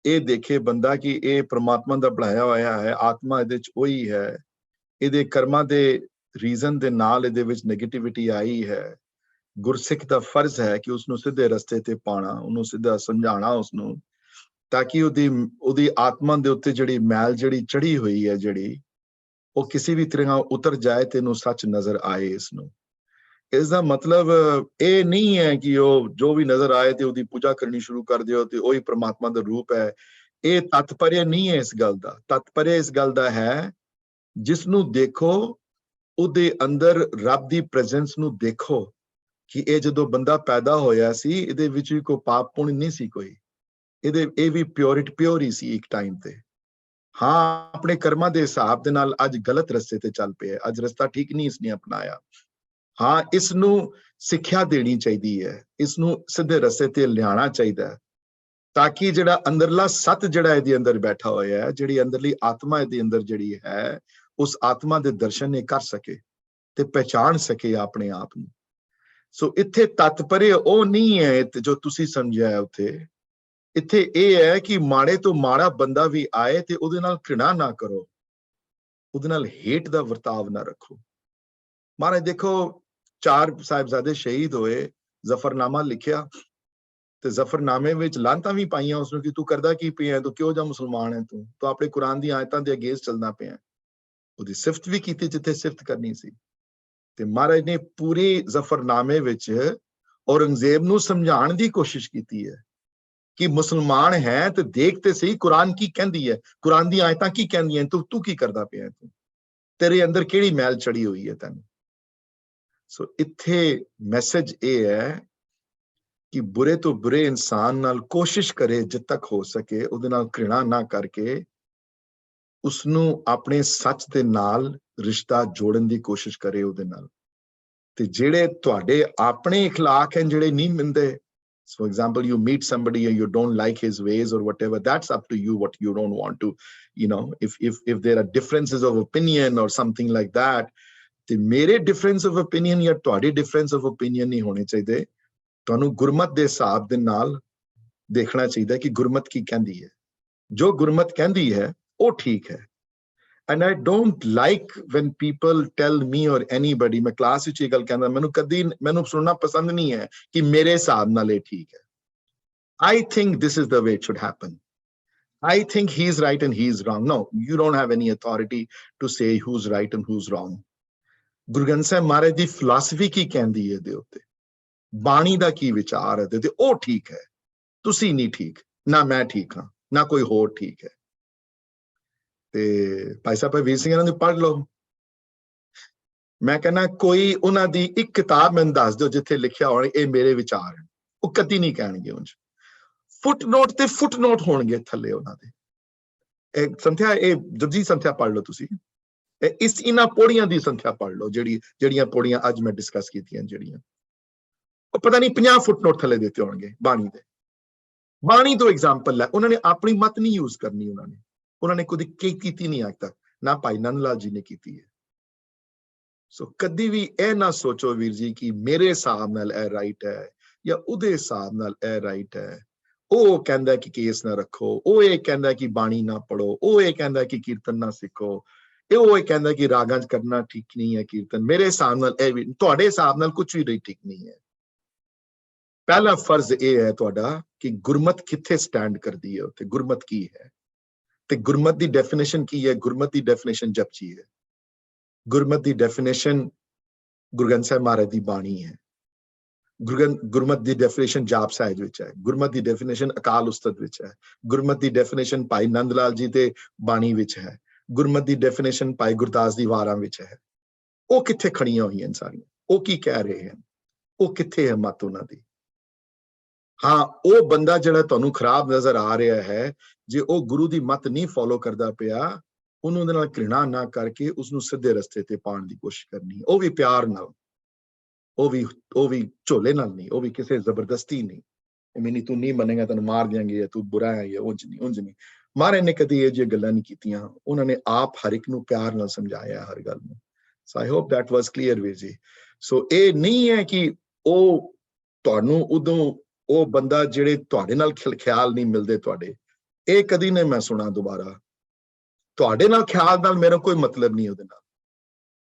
ਇਹ ਦੇਖੇ ਬੰਦਾ ਕਿ ਇਹ ਪ੍ਰਮਾਤਮਾ ਦਾ ਬਣਾਇਆ ਹੋਇਆ ਹੈ, ਆਤਮਾ ਇਹਦੇ ਚ ਉਹੀ ਹੈ, ਇਹਦੇ ਕਰਮਾਂ ਦੇ ਰੀਜ਼ਨ ਦੇ ਨਾਲ ਇਹਦੇ ਵਿੱਚ ਨੈਗੇਟਿਵਿਟੀ ਆਈ ਹੈ। ਗੁਰਸਿੱਖ ਦਾ ਫਰਜ਼ ਹੈ ਕਿ ਉਸਨੂੰ ਸਿੱਧੇ ਰਸਤੇ ਤੇ ਪਾਣਾ, ਉਹਨੂੰ ਸਿੱਧਾ ਸਮਝਾਣਾ ਉਸਨੂੰ, ਤਾਂ ਕਿ ਉਹਦੀ ਆਤਮਾ ਦੇ ਉੱਤੇ ਜਿਹੜੀ ਮੈਲ ਜਿਹੜੀ ਚੜੀ ਹੋਈ ਹੈ ਜਿਹੜੀ, ਉਹ ਕਿਸੇ ਵੀ ਤਰ੍ਹਾਂ ਉਤਰ ਜਾਏ ਤੇ ਇਹਨੂੰ ਸੱਚ ਨਜ਼ਰ ਆਏ। ਇਸਨੂੰ ਇਸ ਦਾ ਮਤਲਬ ਇਹ ਨਹੀਂ ਹੈ ਕਿ ਉਹ ਜੋ ਵੀ ਨਜ਼ਰ ਆਏ ਤੇ ਉਹਦੀ ਪੂਜਾ ਕਰਨੀ ਸ਼ੁਰੂ ਕਰ ਦਿਓ ਤੇ ਉਹੀ ਪ੍ਰਮਾਤਮਾ ਦਾ ਰੂਪ ਹੈ। ਇਹ ਤਤਪਰਯ ਨਹੀਂ ਹੈ ਇਸ ਗੱਲ ਦਾ। ਤਤਪਰਯ ਇਸ ਗੱਲ ਦਾ ਹੈ ਜਿਸ ਨੂੰ ਦੇਖੋ ਉਹਦੇ ਅੰਦਰ ਰੱਬ ਦੀ ਪ੍ਰੈਜ਼ੈਂਸ ਨੂੰ ਦੇਖੋ ਕਿ ਇਹ ਜਦੋਂ ਬੰਦਾ ਪੈਦਾ ਹੋਇਆ ਸੀ ਇਹਦੇ ਵਿੱਚ ਵੀ ਕੋਈ ਪਾਪ ਪੁੰਨ ਨਹੀਂ ਸੀ ਕੋਈ, ਇਹ ਵੀ ਪਿਓਰ ਹੀ ਸੀ ਇੱਕ ਟਾਈਮ ਤੇ। ਹਾਂ, ਆਪਣੇ ਕਰਮਾਂ ਦੇ ਹਿਸਾਬ ਦੇ ਨਾਲ ਅੱਜ ਗਲਤ ਰਸਤੇ ਤੇ ਚੱਲ ਪਿਆ, ਅੱਜ ਰਸਤਾ ਠੀਕ ਨਹੀਂ ਇਸਨੇ ਅਪਣਾਇਆ। ਹਾਂ, ਇਸ ਨੂੰ ਸਿੱਖਿਆ ਦੇਣੀ ਚਾਹੀਦੀ ਹੈ, ਇਸ ਨੂੰ ਸਿੱਧੇ ਰਸਤੇ ਤੇ ਲਿਆਉਣਾ ਚਾਹੀਦਾ ਹੈ, ਤਾਂ ਕਿ ਜਿਹੜਾ ਅੰਦਰਲਾ ਸੱਤ ਜਿਹੜਾ ਇਹਦੇ ਅੰਦਰ ਬੈਠਾ ਹੋਇਆ ਹੈ, ਜਿਹੜੀ ਅੰਦਰਲੀ ਆਤਮਾ ਇਹਦੇ ਅੰਦਰ ਜਿਹੜੀ ਹੈ, ਉਸ ਆਤਮਾ ਦੇ ਦਰਸ਼ਨ ਇਹ ਕਰ ਸਕੇ ਤੇ ਪਹਿਚਾਣ ਸਕੇ ਆਪਣੇ ਆਪ ਨੂੰ। ਸੋ ਇੱਥੇ ਤਤਪਰਯ ਉਹ ਨਹੀਂ ਹੈ ਜੋ ਤੁਸੀਂ ਸਮਝਿਆ ਉੱਥੇ। ਇੱਥੇ ਇਹ ਹੈ ਕਿ ਮਾੜੇ ਤੋਂ ਮਾੜਾ ਬੰਦਾ ਵੀ ਆਏ ਤੇ ਉਹਦੇ ਨਾਲ ਘਿਣਾ ਨਾ ਕਰੋ, ਉਹਦੇ ਨਾਲ ਹੇਟ ਦਾ ਵਰਤਾਵ ਨਾ ਰੱਖੋ। ਮਹਾਰਾਜ ਦੇਖੋ, 4 ਸਾਹਿਬਜ਼ਾਦੇ ਸ਼ਹੀਦ ਹੋਏ, ਜ਼ਫਰਨਾਮਾ ਲਿਖਿਆ ਤੇ ਜ਼ਫਰਨਾਮੇ ਵਿੱਚ ਲਾਂਤਾਂ ਵੀ ਪਾਈਆਂ ਉਸਨੂੰ ਕਿ ਤੂੰ ਕਰਦਾ ਕੀ ਪਿਆ, ਤੂੰ ਕਿਉਂ ਜਾ ਮੁਸਲਮਾਨ ਹੈ, ਤੂੰ ਆਪਣੇ ਕੁਰਾਨ ਦੀ ਆਇਤਾਂ ਦੇ ਅਗੇਂਸਟ ਚੱਲਦਾ ਪਿਆ। ਉਹਦੀ ਸਿਫਤ ਵੀ ਕੀਤੀ ਜਿੱਥੇ ਸਿਫਤ ਕਰਨੀ ਸੀ। ਤੇ ਮਹਾਰਾਜ ਨੇ ਪੂਰੇ ਜ਼ਫਰਨਾਮੇ ਵਿੱਚ ਔਰੰਗਜ਼ੇਬ ਨੂੰ ਸਮਝਾਉਣ ਦੀ ਕੋਸ਼ਿਸ਼ ਕੀਤੀ ਹੈ ਕਿ ਮੁਸਲਮਾਨ ਹੈ ਤੇ ਦੇਖ ਤੇ ਸਹੀ ਕੁਰਾਨ ਕੀ ਕਹਿੰਦੀ ਹੈ, ਕੁਰਾਨ ਦੀ ਆਇਤਾਂ ਕੀ ਕਹਿੰਦੀਆਂ, ਤੂੰ ਕੀ ਕਰਦਾ ਪਿਆ, ਤੂੰ ਤੇਰੇ ਅੰਦਰ ਕਿਹੜੀ ਮੈਲ ਚੜੀ ਹੋਈ ਹੈ ਤੈਨੂੰ। ਸੋ ਇੱਥੇ ਮੈਸੇਜ ਇਹ ਹੈ ਕਿ ਬੁਰੇ ਤੋਂ ਬੁਰੇ ਇਨਸਾਨ ਨਾਲ ਕੋਸ਼ਿਸ਼ ਕਰੇ ਜਿੱਦ ਤੱਕ ਹੋ ਸਕੇ ਉਹਦੇ ਨਾਲ ਘ੍ਰਿਣਾ ਨਾ ਕਰਕੇ ਉਸਨੂੰ ਆਪਣੇ ਸੱਚ ਦੇ ਨਾਲ ਰਿਸ਼ਤਾ ਜੋੜਨ ਦੀ ਕੋਸ਼ਿਸ਼ ਕਰੇ ਉਹਦੇ ਨਾਲ। ਤੇ ਜਿਹੜੇ ਤੁਹਾਡੇ ਆਪਣੇ اخلاق ਹਨ ਜਿਹੜੇ ਨਹੀਂ ਮਿਲਦੇ, for example you meet somebody and you don't like his ways or whatever, that's up to you what you don't want to, if there are differences of opinion or something like that, ਤੇ ਮੇਰੇ difference of opinion ਜਾਂ ਤੁਹਾਡੇ difference of opinion ਨਹੀਂ ਹੋਣੇ ਚਾਹੀਦੇ। ਤੁਹਾਨੂੰ ਗੁਰਮਤ ਦੇ ਹਿਸਾਬ ਦੇ ਨਾਲ ਦੇਖਣਾ ਚਾਹੀਦਾ ਕਿ ਗੁਰਮਤ ਕੀ ਕਹਿੰਦੀ ਹੈ। ਜੋ ਗੁਰਮਤ ਕਹਿੰਦੀ ਹੈ ਉਹ ਠੀਕ ਹੈ। And I don't like when people tell me or anybody, ਮੈਂ ਕਲਾਸ ਵਿੱਚ ਇਹ ਗੱਲ ਕਹਿੰਦਾ, ਮੈਨੂੰ ਸੁਣਨਾ ਪਸੰਦ ਨਹੀਂ ਹੈ ਕਿ ਮੇਰੇ ਹਿਸਾਬ ਨਾਲ ਇਹ ਠੀਕ ਹੈ। I think this is the way it should happen. I think he's right and he's wrong. No, you don't have any authority to say who's right and who's wrong. Guru Granth Sahib Maharaj the philosophy ਕੀ ਕਹਿੰਦੀ ਹੈ ਇਹਦੇ ਉੱਤੇ, ਬਾਣੀ ਦਾ ਕੀ ਵਿਚਾਰ ਹੈ ਤੇ ਉਹ ਠੀਕ ਹੈ। ਤੁਸੀਂ ਨਹੀਂ ਠੀਕ, ਨਾ ਮੈਂ ਠੀਕ ਹਾਂ, ਨਾ ਕੋਈ ਹੋਰ ਠੀਕ ਹੈ। ਤੇ ਭਾਈ ਸਾਹਿਬ ਵੀਰ ਸਿੰਘ ਇਹਨਾਂ ਨੂੰ ਪੜ੍ਹ ਲਓ। ਮੈਂ ਕਹਿੰਦਾ ਕੋਈ ਉਹਨਾਂ ਦੀ ਇੱਕ ਕਿਤਾਬ ਮੈਨੂੰ ਦੱਸ ਦਿਓ ਜਿੱਥੇ ਲਿਖਿਆ ਹੋਣਾ ਇਹ ਮੇਰੇ ਵਿਚਾਰ ਹਨ। ਉਹ ਕਦੀ ਨਹੀਂ ਕਹਿਣਗੇ। ਉਂਝ ਫੁੱਟਨੋਟ ਤੇ ਫੁੱਟਨੋਟ ਹੋਣਗੇ ਥੱਲੇ ਉਹਨਾਂ ਦੇ। ਇਹ ਸੰਥਿਆ, ਇਹ ਜਪਜੀ ਸੰਥਿਆ ਪੜ੍ਹ ਲਓ ਤੁਸੀਂ, ਇਹਨਾਂ ਪੌੜੀਆਂ ਦੀ ਸੰਥਿਆ ਪੜ੍ਹ ਲਓ ਜਿਹੜੀਆਂ ਪੌੜੀਆਂ ਅੱਜ ਮੈਂ ਡਿਸਕਸ ਕੀਤੀਆਂ, ਜਿਹੜੀਆਂ ਉਹ ਪਤਾ ਨਹੀਂ 50 ਫੁੱਟਨੋਟ ਥੱਲੇ ਦਿੱਤੇ ਹੋਣਗੇ ਬਾਣੀ ਦੇ। ਬਾਣੀ ਤੋਂ ਐਗਜ਼ਾਮਪਲ ਹੈ, ਉਹਨਾਂ ਨੇ ਆਪਣੀ ਮਤ ਨਹੀਂ ਯੂਜ਼ ਕਰਨੀ, ਉਹਨਾਂ ਨੇ ਕਦੀ ਕੀਤੀ ਨਹੀਂ ਅੱਜ ਤੱਕ, ਨਾ ਭਾਈ ਨੰਦ ਲਾਲ ਜੀ ਨੇ ਕੀਤੀ ਹੈ। ਸੋ ਕਦੀ ਵੀ ਇਹ ਨਾ ਸੋਚੋ ਵੀਰ ਜੀ ਕਿ ਮੇਰੇ ਹਿਸਾਬ ਨਾਲ ਇਹ ਰਾਈਟ ਹੈ ਜਾਂ ਉਹਦੇ ਹਿਸਾਬ ਨਾਲ ਇਹ ਰਾਈਟ ਹੈ। ਉਹ ਕਹਿੰਦਾ ਕਿ ਕੇਸ ਨਾ ਰੱਖੋ, ਉਹ ਇਹ ਕਹਿੰਦਾ ਕਿ ਬਾਣੀ ਨਾ ਪੜੋ, ਉਹ ਇਹ ਕਹਿੰਦਾ ਕਿ ਕੀਰਤਨ ਨਾ ਸਿੱਖੋ, ਉਹ ਇਹ ਕਹਿੰਦਾ ਕਿ ਰਾਗਾਂ 'ਚ ਕਰਨਾ ਠੀਕ ਨਹੀਂ ਹੈ ਕੀਰਤਨ। ਮੇਰੇ ਹਿਸਾਬ ਨਾਲ ਇਹ ਵੀ, ਤੁਹਾਡੇ ਹਿਸਾਬ ਨਾਲ ਕੁਝ ਵੀ ਠੀਕ ਨਹੀਂ ਹੈ। ਪਹਿਲਾ ਫਰਜ਼ ਇਹ ਹੈ ਤੁਹਾਡਾ ਕਿ ਗੁਰਮਤ ਕਿੱਥੇ ਸਟੈਂਡ ਕਰਦੀ ਹੈ, ਉੱਥੇ ਗੁਰਮਤ ਕੀ ਹੈ ਤੇ ਗੁਰਮਤ ਦੀ ਡੈਫੀਨੇਸ਼ਨ ਕੀ ਹੈ। ਗੁਰਮਤ ਦੀ ਡੈਫੀਨੇਸ਼ਨ ਜਪਜੀ ਹੈ। ਗੁਰਮਤ ਦੀ ਡੈਫੀਨੇਸ਼ਨ ਗੁਰੂ ਗ੍ਰੰਥ ਸਾਹਿਬ ਮਹਾਰਾਜ ਦੀ ਬਾਣੀ ਹੈ। ਗੁਰਮਤ ਦੀ ਡੈਫੀਨੇਸ਼ਨ ਜਾਪ ਸਾਹਿਬ ਵਿੱਚ ਹੈ। ਗੁਰਮਤ ਦੀ ਡੈਫੀਨੇਸ਼ਨ ਅਕਾਲ ਉਸਤਤ ਵਿੱਚ ਹੈ। ਗੁਰਮਤ ਦੀ ਡੈਫੀਨੇਸ਼ਨ ਭਾਈ ਨੰਦ ਲਾਲ ਜੀ ਤੇ ਬਾਣੀ ਵਿੱਚ ਹੈ। ਗੁਰਮਤ ਦੀ ਡੈਫੀਨੇਸ਼ਨ ਭਾਈ ਗੁਰਦਾਸ ਦੀ ਵਾਰਾਂ ਵਿੱਚ ਹੈ। ਉਹ ਕਿੱਥੇ ਖੜੀਆਂ ਹੋਈਆਂ ਸਾਰੀਆਂ, ਉਹ ਕੀ ਕਹਿ ਰਹੇ ਹਨ, ਉਹ ਕਿੱਥੇ ਹੈ ਮਤ ਉਹਨਾਂ ਦੀ। ਹਾਂ, ਉਹ ਬੰਦਾ ਜਿਹੜਾ ਤੁਹਾਨੂੰ ਖਰਾਬ ਨਜ਼ਰ ਆ ਰਿਹਾ ਹੈ, ਜੇ ਉਹ ਗੁਰੂ ਦੀ ਮਤ ਨਹੀਂ ਫੋਲੋ ਕਰਦਾ ਪਿਆ, ਉਹਨੂੰ ਉਹਦੇ ਨਾਲ ਘ੍ਰਿਣਾ ਨਾ ਕਰਕੇ ਉਸਨੂੰ ਸਿੱਧੇ ਰਸਤੇ ਤੇ ਪਾਉਣ ਦੀ ਕੋਸ਼ਿਸ਼ ਕਰਨੀ, ਉਹ ਵੀ ਪਿਆਰ ਨਾਲ, ਉਹ ਵੀ ਝੋਲੇ ਨਾਲ ਨਹੀਂ, ਉਹ ਵੀ ਕਿਸੇ ਜ਼ਬਰਦਸਤੀ ਨਹੀਂ। ਨਹੀਂ ਤੂੰ ਨਹੀਂ ਮੰਨੇਗਾ ਤੈਨੂੰ ਮਾਰ ਦਿਆਂਗੇ, ਤੂੰ ਬੁਰਾ ਹੈ, ਉਂਝ ਨਹੀਂ। ਮਹਾਰਾਜ ਨੇ ਕਦੀ ਇਹ ਜਿਹੀਆਂ ਗੱਲਾਂ ਨਹੀਂ ਕੀਤੀਆਂ। ਉਹਨਾਂ ਨੇ ਆਪ ਹਰ ਇੱਕ ਨੂੰ ਪਿਆਰ ਨਾਲ ਸਮਝਾਇਆ ਹਰ ਗੱਲ ਨੂੰ। So I hope that was clear ਵੀਰ ਜੀ। ਸੋ ਇਹ ਨਹੀਂ ਹੈ ਕਿ ਉਹ ਤੁਹਾਨੂੰ ਉਦੋਂ ਉਹ ਬੰਦਾ ਜਿਹੜੇ ਤੁਹਾਡੇ ਨਾਲ ਖਿਆਲ ਨਹੀਂ ਮਿਲਦੇ ਤੁਹਾਡੇ, ਇਹ ਕਦੀ ਨਹੀਂ ਮੈਂ ਸੁਣਾ ਦੁਬਾਰਾ। ਤੁਹਾਡੇ ਨਾਲ ਖਿਆਲ ਨਾਲ ਮੇਰਾ ਕੋਈ ਮਤਲਬ ਨਹੀਂ ਉਹਦੇ ਨਾਲ,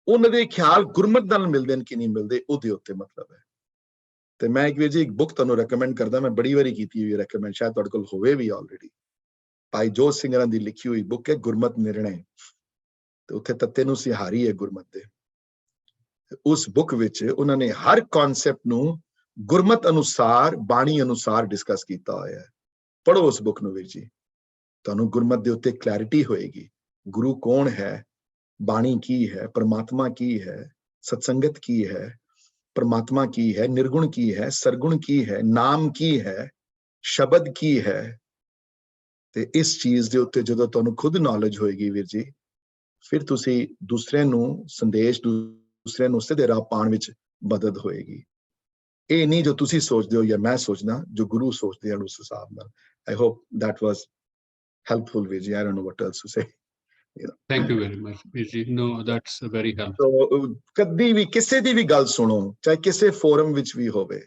ਉਹਨਾਂ ਦੇ ਖਿਆਲ ਗੁਰਮਤ ਨਾਲ ਮਿਲਦੇ ਨੇ ਕਿ ਨਹੀਂ ਮਿਲਦੇ ਉਹਦੇ ਉੱਤੇ ਮਤਲਬ ਹੈ। ਤੇ ਮੈਂ ਇੱਕ ਵੀਰ ਜੀ ਇੱਕ ਬੁੱਕ ਤੁਹਾਨੂੰ ਰეკਮੈਂਡ ਕਰਦਾ, ਮੈਂ ਬੜੀ ਵਾਰੀ ਕੀਤੀ ਹੋਈ ਰეკਮੈਂਡ, ਸ਼ਾਇਦ ਤੁਹਾਡੇ ਕੋਲ ਹੋਵੇ ਵੀ ਆਲਰੇਡੀ। ਭਾਈ ਜੋਤ ਸਿੰਘਰਾਂ ਦੀ ਲਿਖੀ ਹੋਈ ਬੁੱਕ ਹੈ ਗੁਰਮਤ ਨਿਰਣੇ, ਤੇ ਉੱਥੇ ਤੱਤੇ ਨੂੰ ਸਿਹਾਰੀ ਹੈ ਗੁਰਮਤ ਦੇ। ਉਸ ਬੁੱਕ ਵਿੱਚ ਉਹਨਾਂ ਨੇ ਹਰ ਕਨਸੈਪਟ ਨੂੰ ਗੁਰਮਤ ਅਨੁਸਾਰ, ਬਾਣੀ ਅਨੁਸਾਰ ਡਿਸਕਸ ਕੀਤਾ ਹੋਇਆ ਹੈ। ਪੜ੍ਹੋ ਉਸ ਬੁੱਕ ਨੂੰ ਵੀਰ ਜੀ, ਤੁਹਾਨੂੰ ਗੁਰਮਤ ਦੇ ਉੱਤੇ ਕਲੈਰਿਟੀ ਹੋਏਗੀ। ਗੁਰੂ ਕੌਣ ਹੈ, ਬਾਣੀ ਕੀ ਹੈ, ਪਰਮਾਤਮਾ ਕੀ ਹੈ, ਸਤਸੰਗਤ ਕੀ ਹੈ, ਪਰਮਾਤਮਾ ਕੀ ਹੈ, ਨਿਰਗੁਣ ਕੀ ਹੈ, ਸਰਗੁਣ ਕੀ ਹੈ, ਨਾਮ ਕੀ ਹੈ, ਸ਼ਬਦ ਕੀ ਹੈ। ਤੇ ਇਸ ਚੀਜ਼ ਦੇ ਉੱਤੇ ਜਦੋਂ ਤੁਹਾਨੂੰ ਖੁਦ ਨੌਲੇਜ ਹੋਏਗੀ ਵੀਰ ਜੀ, ਫਿਰ ਤੁਸੀਂ ਦੂਸਰਿਆਂ ਨੂੰ ਸੰਦੇਸ਼, ਦੂਸਰਿਆਂ ਨੂੰ ਸਿੱਧੇ ਰਾਹ ਪਾਉਣ ਵਿੱਚ ਮਦਦ ਹੋਏਗੀ। ਇਹ ਨਹੀਂ ਜੋ ਤੁਸੀਂ ਸੋਚਦੇ ਹੋ ਜਾਂ ਮੈਂ ਸੋਚਦਾ, ਜੋ ਗੁਰੂ ਸੋਚਦੇ ਹਨ ਉਸ ਹਿਸਾਬ ਨਾਲ। I hope that was helpful, Vijay. I don't know what else to say. Thank you very much, Vijay. No, that's very helpful. So, ਕਦੀ ਵੀ ਕਿਸੇ ਦੀ ਵੀ ਗੱਲ ਸੁਣੋ, ਚਾਹੇ ਕਿਸੇ ਫੋਰਮ ਵਿੱਚ ਵੀ ਹੋਵੇ,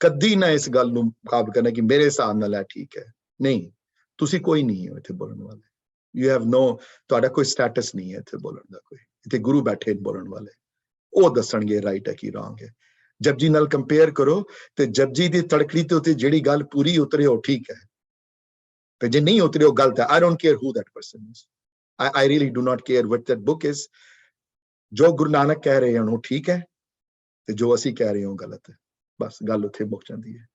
ਕਦੀ ਨਾ ਇਸ ਗੱਲ ਨੂੰ ਕਾਬ ਕਰਨਾ ਕਿ ਮੇਰੇ ਹਿਸਾਬ ਨਾਲ ਇਹ ਠੀਕ ਹੈ। ਨਹੀਂ, ਤੁਸੀਂ ਕੋਈ ਨਹੀਂ ਹੋ ਇੱਥੇ ਬੋਲਣ ਵਾਲੇ। You have no, ਤੁਹਾਡਾ ਕੋਈ ਸਟੇਟਸ ਨਹੀਂ ਹੈ ਇੱਥੇ ਬੋਲਣ ਦਾ। ਕੋਈ ਇੱਥੇ ਗੁਰੂ ਬੈਠੇ ਬੋਲਣ ਵਾਲੇ, ਉਹ ਦੱਸਣਗੇ ਰਾਈਟ ਹੈ ਕਿ ਰੋਂਗ ਹੈ। ਜਪਜੀ ਨਾਲ ਕੰਪੇਅਰ ਕਰੋ ਤੇ ਜਪਜੀ ਦੀ ਤੜਕੜੀ ਤੇ ਉੱਤੇ ਜਿਹੜੀ ਗੱਲ ਪੂਰੀ ਉਤਰੇ ਉਹ ਠੀਕ ਹੈ, ਤੇ ਜੇ ਨਹੀਂ ਉਤਰੇ ਉਹ ਗਲਤ ਹੈ। I don't care who that person is. I really do not care what that book is. ਜੋ ਗੁਰੂ ਨਾਨਕ ਕਹਿ ਰਹੇ ਹਨ ਉਹ ਠੀਕ ਹੈ, ਤੇ ਜੋ ਅਸੀਂ ਕਹਿ ਰਹੇ ਹਾਂ ਉਹ ਗਲਤ ਹੈ। ਬਸ ਗੱਲ ਉੱਥੇ ਮੁੱਕ ਜਾਂਦੀ ਹੈ।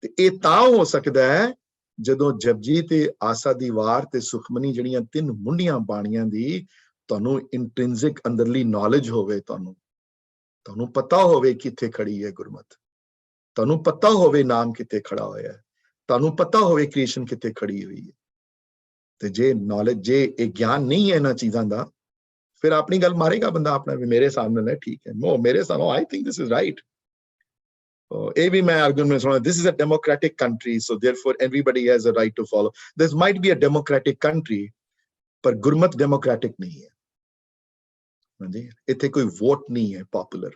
ਤੇ ਇਹ ਤਾਂ ਹੋ ਸਕਦਾ ਹੈ ਜਦੋਂ ਜਪਜੀ ਤੇ ਆਸਾ ਦੀ ਵਾਰ ਤੇ ਸੁਖਮਨੀ ਜਿਹੜੀਆਂ 3 ਮੁੰਡੀਆਂ ਬਾਣੀਆਂ ਦੀ ਤੁਹਾਨੂੰ ਇੰਟ੍ਰਿੰਸਿਕ ਅੰਦਰਲੀ ਨੌਲੇਜ ਹੋਵੇ, ਤੁਹਾਨੂੰ ਪਤਾ ਹੋਵੇ ਕਿੱਥੇ ਖੜੀ ਹੈ ਗੁਰਮਤ, ਤੁਹਾਨੂੰ ਪਤਾ ਹੋਵੇ ਨਾਮ ਕਿੱਥੇ ਖੜਾ ਹੋਇਆ ਹੈ, ਤੁਹਾਨੂੰ ਪਤਾ ਹੋਵੇ ਕ੍ਰਿਸ਼ਨ ਕਿੱਥੇ ਖੜੀ ਹੋਈ ਹੈ। ਤੇ ਜੇ ਨੌਲੇਜ, ਜੇ ਇਹ ਗਿਆਨ ਨਹੀਂ ਹੈ ਇਹਨਾਂ ਚੀਜ਼ਾਂ ਦਾ, ਫਿਰ ਆਪਣੀ ਗੱਲ ਮਾਰੇਗਾ ਬੰਦਾ ਆਪਣਾ ਵੀ ਮੇਰੇ ਸਾਹਮਣੇ ਹੈ ਠੀਕ ਹੈ, ਮੇਰੇ ਸਾਹਮਣੇ I think this is right. ਇਹ ਵੀ ਮੈਂ ਆਰਗੂਮੈਂਟ ਸੁਣਾ, this is a democratic country, so therefore everybody has a right to follow. This might be a democratic country, ਪਰ ਗੁਰਮਤ ਡੈਮੋਕ੍ਰੈਟਿਕ ਨਹੀਂ ਹੈ। ਹਾਂਜੀ, ਇੱਥੇ ਕੋਈ ਵੋਟ ਨਹੀਂ ਹੈ ਪਪੂਲਰ।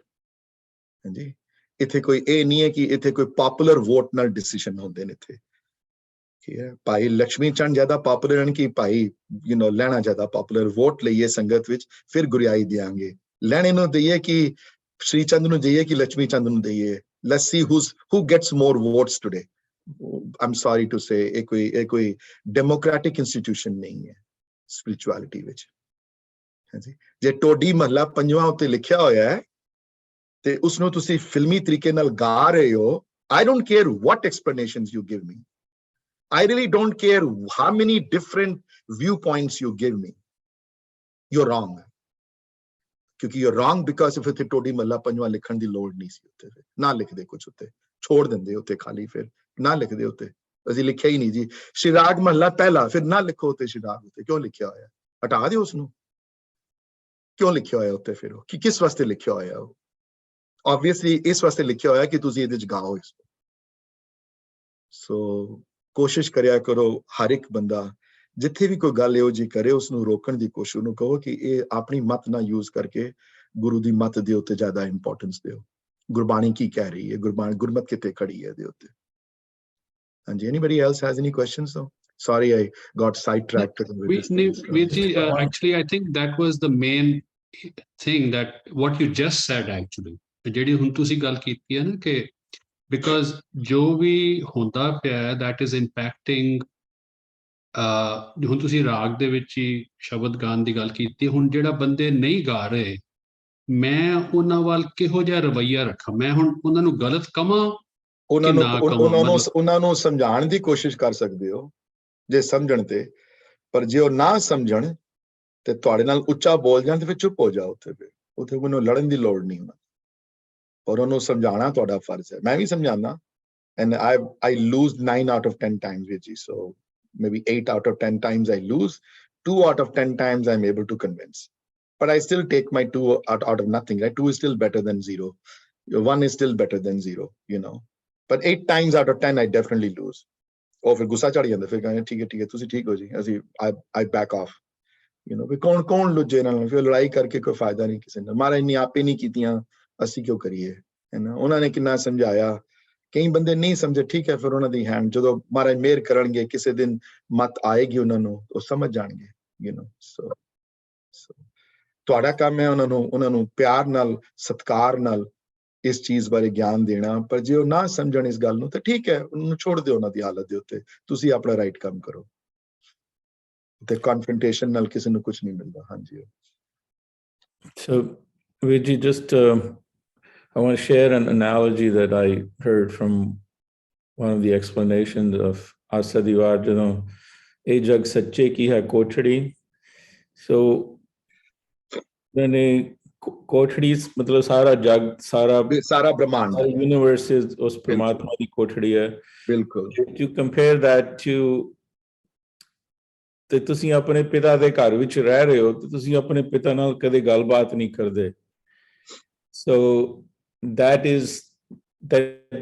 ਹਾਂਜੀ, ਇੱਥੇ ਕੋਈ ਇਹ ਨਹੀਂ ਹੈ ਕਿ ਇੱਥੇ ਕੋਈ ਪਪੂਲਰ ਵੋਟ ਨਾਲ ਡਿਸੀਜਨ ਹੁੰਦੇ ਨੇ ਇੱਥੇ। ਠੀਕ ਹੈ, ਭਾਈ ਲక్ష్ਮੀ ਚੰਦ ਜ਼ਿਆਦਾ ਪਪੂਲਰ ਹਨ ਕਿ ਭਾਈ ਲੈਣਾ ਜ਼ਿਆਦਾ ਪਪੂਲਰ। ਵੋਟ ਲਈਏ ਸੰਗਤ ਵਿੱਚ, ਫਿਰ ਗੁਰਿਆਈ ਦਿਆਂਗੇ। ਲੈਣੇ ਨੂੰ ਦਈਏ ਕਿ ਸ਼੍ਰੀ ਚੰਦ ਨੂੰ ਦਈਏ ਕਿ ਲక్ష్ਮੀ ਚੰਦ ਨੂੰ ਦਈਏ। Let's see who gets more votes today. I'm sorry to say, ਇਹ ਕੋਈ democratic institution ਨਹੀਂ ਹੈ spirituality ਵਿੱਚ। ਹਾਂਜੀ, ਜੇ ਟੋਡੀ ਮਹੱਲਾ ਪੰਜਵਾਂ ਉੱਤੇ ਲਿਖਿਆ ਹੋਇਆ ਹੈ ਤੇ ਉਸਨੂੰ ਤੁਸੀਂ ਫਿਲਮੀ ਤਰੀਕੇ ਨਾਲ ਗਾ ਰਹੇ ਹੋ, I don't care what explanations you give me. I really don't care how many different viewpoints you give me. You're wrong. ਕਿਉਂਕਿ you're wrong because if ਇੱਥੇ ਟੋਡੀ ਮਹੱਲਾ ਪੰਜਵਾਂ ਲਿਖਣ ਦੀ ਲੋੜ ਨਹੀਂ ਸੀ। ਉੱਤੇ ਨਾ ਲਿਖਦੇ, ਕੁਝ ਉੱਤੇ ਛੋੜ ਦਿੰਦੇ, ਉੱਤੇ ਖਾਲੀ, ਫਿਰ ਨਾ ਲਿਖਦੇ ਉੱਤੇ। ਅਸੀਂ ਲਿਖਿਆ ਹੀ ਨਹੀਂ ਜੀ ਸ਼ਿਰਾਗ ਮਹੱਲਾ ਪਹਿਲਾ, ਫਿਰ ਨਾ ਲਿਖੋ ਉੱਤੇ ਸ਼ਿਰਾਗ। ਉੱਤੇ ਕਿਉਂ ਲਿਖਿਆ ਹੋਇਆ? ਹਟਾ ਦਿਓ ਉਸਨੂੰ। ਕਿਉਂ ਲਿਖਿਆ ਹੋਇਆ ਉੱਤੇ ਫਿਰ? ਉਹ ਕਿ ਕਿਸ ਵਾਸਤੇ ਲਿਖਿਆ ਹੋਇਆ? ਉਹ ਆਬਵੀਅਸਲੀ ਇਸ ਵਾਸਤੇ ਲਿਖਿਆ ਹੋਇਆ ਕਿ ਤੁਸੀਂ ਇਹਦੇ ਚ ਗਾਓ ਇਸ। ਸੋ ਕੋਸ਼ਿਸ਼ ਕਰਿਆ ਕਰੋ ਹਰ ਇੱਕ ਬੰਦਾ ਜਿੱਥੇ ਵੀ ਕੋਈ ਗੱਲ ਇਹੋ ਜਿਹੀ ਕਰੇ ਉਸਨੂੰ ਰੋਕਣ ਦੀ ਕੋਸ਼ਿਸ਼, ਉਹਨੂੰ ਕਹੋ ਕਿ ਇਹ ਆਪਣੀ ਮਤ ਨਾ ਯੂਜ਼ ਕਰਕੇ ਗੁਰੂ ਦੀ ਮਤ ਦੇ ਉੱਤੇ ਜ਼ਿਆਦਾ ਇੰਪੋਰਟੈਂਸ ਦਿਓ। ਗੁਰਬਾਣੀ ਕੀ ਕਹਿ ਰਹੀ ਹੈ, ਗੁਰਮਤ ਕਿੱਥੇ ਖੜੀ ਹੈ ਇਹਦੇ ਉੱਤੇ। ਹਾਂਜੀ, anybody else has any questions though? Sorry, I got sidetracked. Actually, I think that was the main thing, that what you just said actually, ਜਿਹੜੀ ਹੁਣ ਤੁਸੀਂ ਗੱਲ ਕੀਤੀ ਹੈ ਨਾ ਕਿ because ਜੋ ਵੀ ਹੁੰਦਾ ਪਿਆ that is impacting, ਹੁਣ ਤੁਸੀਂ ਰਾਗ ਦੇ ਵਿੱਚ ਹੀ ਸ਼ਬਦ ਗਾਣ ਦੀ ਗੱਲ ਕੀਤੀ। ਹੁਣ ਜਿਹੜਾ ਬੰਦੇ ਨਹੀਂ ਗਾ ਰਹੇ, ਮੈਂ ਉਹਨਾਂ ਵੱਲ ਕਿਹੋ ਜਿਹਾ ਰਵੱਈਆ ਰੱਖਾਂ? ਮੈਂ ਹੁਣ ਉਹਨਾਂ ਨੂੰ ਗਲਤ ਕਵਾਂ? ਉਹਨਾਂ ਨੂੰ ਸਮਝਾਉਣ ਦੀ ਕੋਸ਼ਿਸ਼ ਕਰ ਸਕਦੇ ਹੋ ਜੇ ਸਮਝਣ ਤੇ, ਪਰ ਜੇ ਉਹ ਨਾ ਸਮਝਣ ਤੇ ਤੁਹਾਡੇ ਨਾਲ ਉੱਚਾ ਬੋਲ ਜਾਣ ਤੇ ਫਿਰ ਚੁੱਪ ਹੋ ਜਾਓ। ਉੱਥੇ ਮੈਨੂੰ ਲੜਨ ਦੀ ਲੋੜ ਨਹੀਂ ਹੋਣਾ, ਔਰ ਉਹਨੂੰ ਸਮਝਾਉਣਾ ਤੁਹਾਡਾ ਫਰਜ਼ ਹੈ। ਮੈਂ ਵੀ ਸਮਝਾਉਣਾ, and I lose 9 out of 10 times with you, so maybe 8 out of 10 times I lose, 2 out of 10 times I'm able to convince, but I still take my 2 out of nothing, right? 2 is still better than 0, 1 is still better than 0, but 8 times out of 10 I definitely lose। ਉਹ ਫਿਰ ਗੁੱਸਾ ਚੜ ਜਾਂਦਾ, ਫਿਰ ਕਹਿੰਦੇ ਠੀਕ ਹੈ ਤੁਸੀਂ ਠੀਕ ਹੋ ਜੀ, ਅਸੀਂ I back off, ਵੀ ਕੌਣ ਲੁੱਜੇ ਨਾਲ, ਫਿਰ ਲੜਾਈ ਕਰਕੇ ਕੋਈ ਫਾਇਦਾ ਨਹੀਂ ਕਿਸੇ ਨਾਲ। ਮਹਾਰਾਜ ਨੇ ਆਪੇ ਨਹੀਂ ਕੀਤੀਆਂ, ਅਸੀਂ ਕਿਉਂ ਕਰੀਏ, ਹੈ ਨਾ? ਉਹਨਾਂ ਨੇ ਕਿੰਨਾ ਸਮਝਾਇਆ ਕਈ ਬੰਦੇ ਨਹੀਂ ਸਮਝੇ, ਠੀਕ ਹੈ, ਫਿਰ ਉਹਨਾਂ ਦੀ ਹੈਂਡ ਜਦੋਂ ਮਹਾਰਾਜ ਮਿਹਰ ਕਰਨਗੇ ਕਿਸੇ ਦਿਨ ਮਤ ਆਏਗੀ ਉਹਨਾਂ ਨੂੰ, ਉਹ ਸਮਝ ਜਾਣਗੇ, ਯੂ نو। ਸੋ ਤੁਹਾਡਾ ਕੰਮ ਹੈ ਉਹਨਾਂ ਨੂੰ ਪਿਆਰ ਨਾਲ, ਸਤਿਕਾਰ ਨਾਲ ਇਸ ਚੀਜ਼ ਬਾਰੇ ਗਿਆਨ ਦੇਣਾ। ਪਰ ਜੇ ਉਹ ਨਾ ਸਮਝਣ ਇਸ ਗੱਲ ਨੂੰ ਤਾਂ ਠੀਕ ਹੈ, ਉਹਨੂੰ ਛੋੜ ਦਿਓ ਉਹਨਾਂ ਦੀ ਹਾਲਤ ਦੇ ਉੱਤੇ, ਤੁਸੀਂ ਆਪਣਾ ਰਾਈਟ ਕੰਮ ਕਰੋ। ਤੇ ਕਨਫਰੰਟੇਸ਼ਨ ਨਾਲ ਕਿਸੇ ਨੂੰ ਕੁਝ ਨਹੀਂ ਮਿਲਦਾ। ਹਾਂਜੀ। So, Vijay, just I want to share an analogy that I heard from one of the explanations of Asa Diwar, "E jag sache ki hai kothadi." So, then kothadi मतलब सारा जग, सारा ब्रह्मांड, universe is उस परमात्मा की कोठड़ी है। बिल्कुल। If you compare that to ਤੇ ਤੁਸੀਂ ਆਪਣੇ ਪਿਤਾ ਦੇ ਘਰ ਵਿੱਚ ਰਹਿ ਰਹੇ ਹੋ ਤੇ ਤੁਸੀਂ ਆਪਣੇ ਪਿਤਾ ਨਾਲ ਕਦੇ ਗੱਲਬਾਤ ਨਹੀਂ ਕਰਦੇ। So that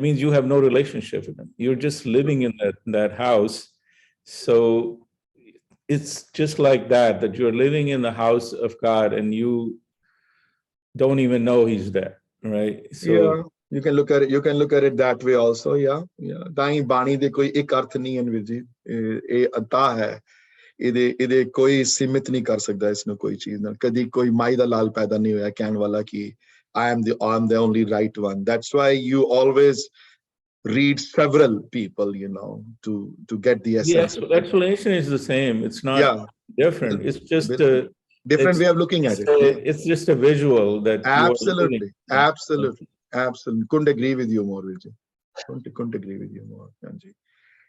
means you have no relationship with them. You're just living in that house. So it's just like that you're living in the house of God and you don't even know he's there, right? So yeah, you can look at it that way also. Yeah। ਤਾਂ ਹੀ ਬਾਣੀ ਦੇ ਕੋਈ ਇੱਕ ਅਰਥ ਨਹੀਂ ਹਨ ਵੀਰ ਜੀ, ਇਹ ਅੰਤਾ ਹੈ। ਇਹਦੇ ਕੋਈ ਸੀਮਿਤ ਨਹੀਂ ਕਰ ਸਕਦਾ ਇਸ ਨੂੰ ਕੋਈ ਚੀਜ਼ ਨਾਲ। ਕਦੀ ਕੋਈ ਮਾਈ ਦਾ ਲਾਲ ਪੈਦਾ ਨਹੀਂ ਹੋਇਆ ਕਹਿਣ ਵਾਲਾ ਕਿ I am the only right one. That's why you always read several people, you know, to get the essence. The explanation is the same. It's not different. It's just a different way of looking at it. It's just a visual that absolutely. Couldn't agree with you more, Vijay. Couldn't agree with you more.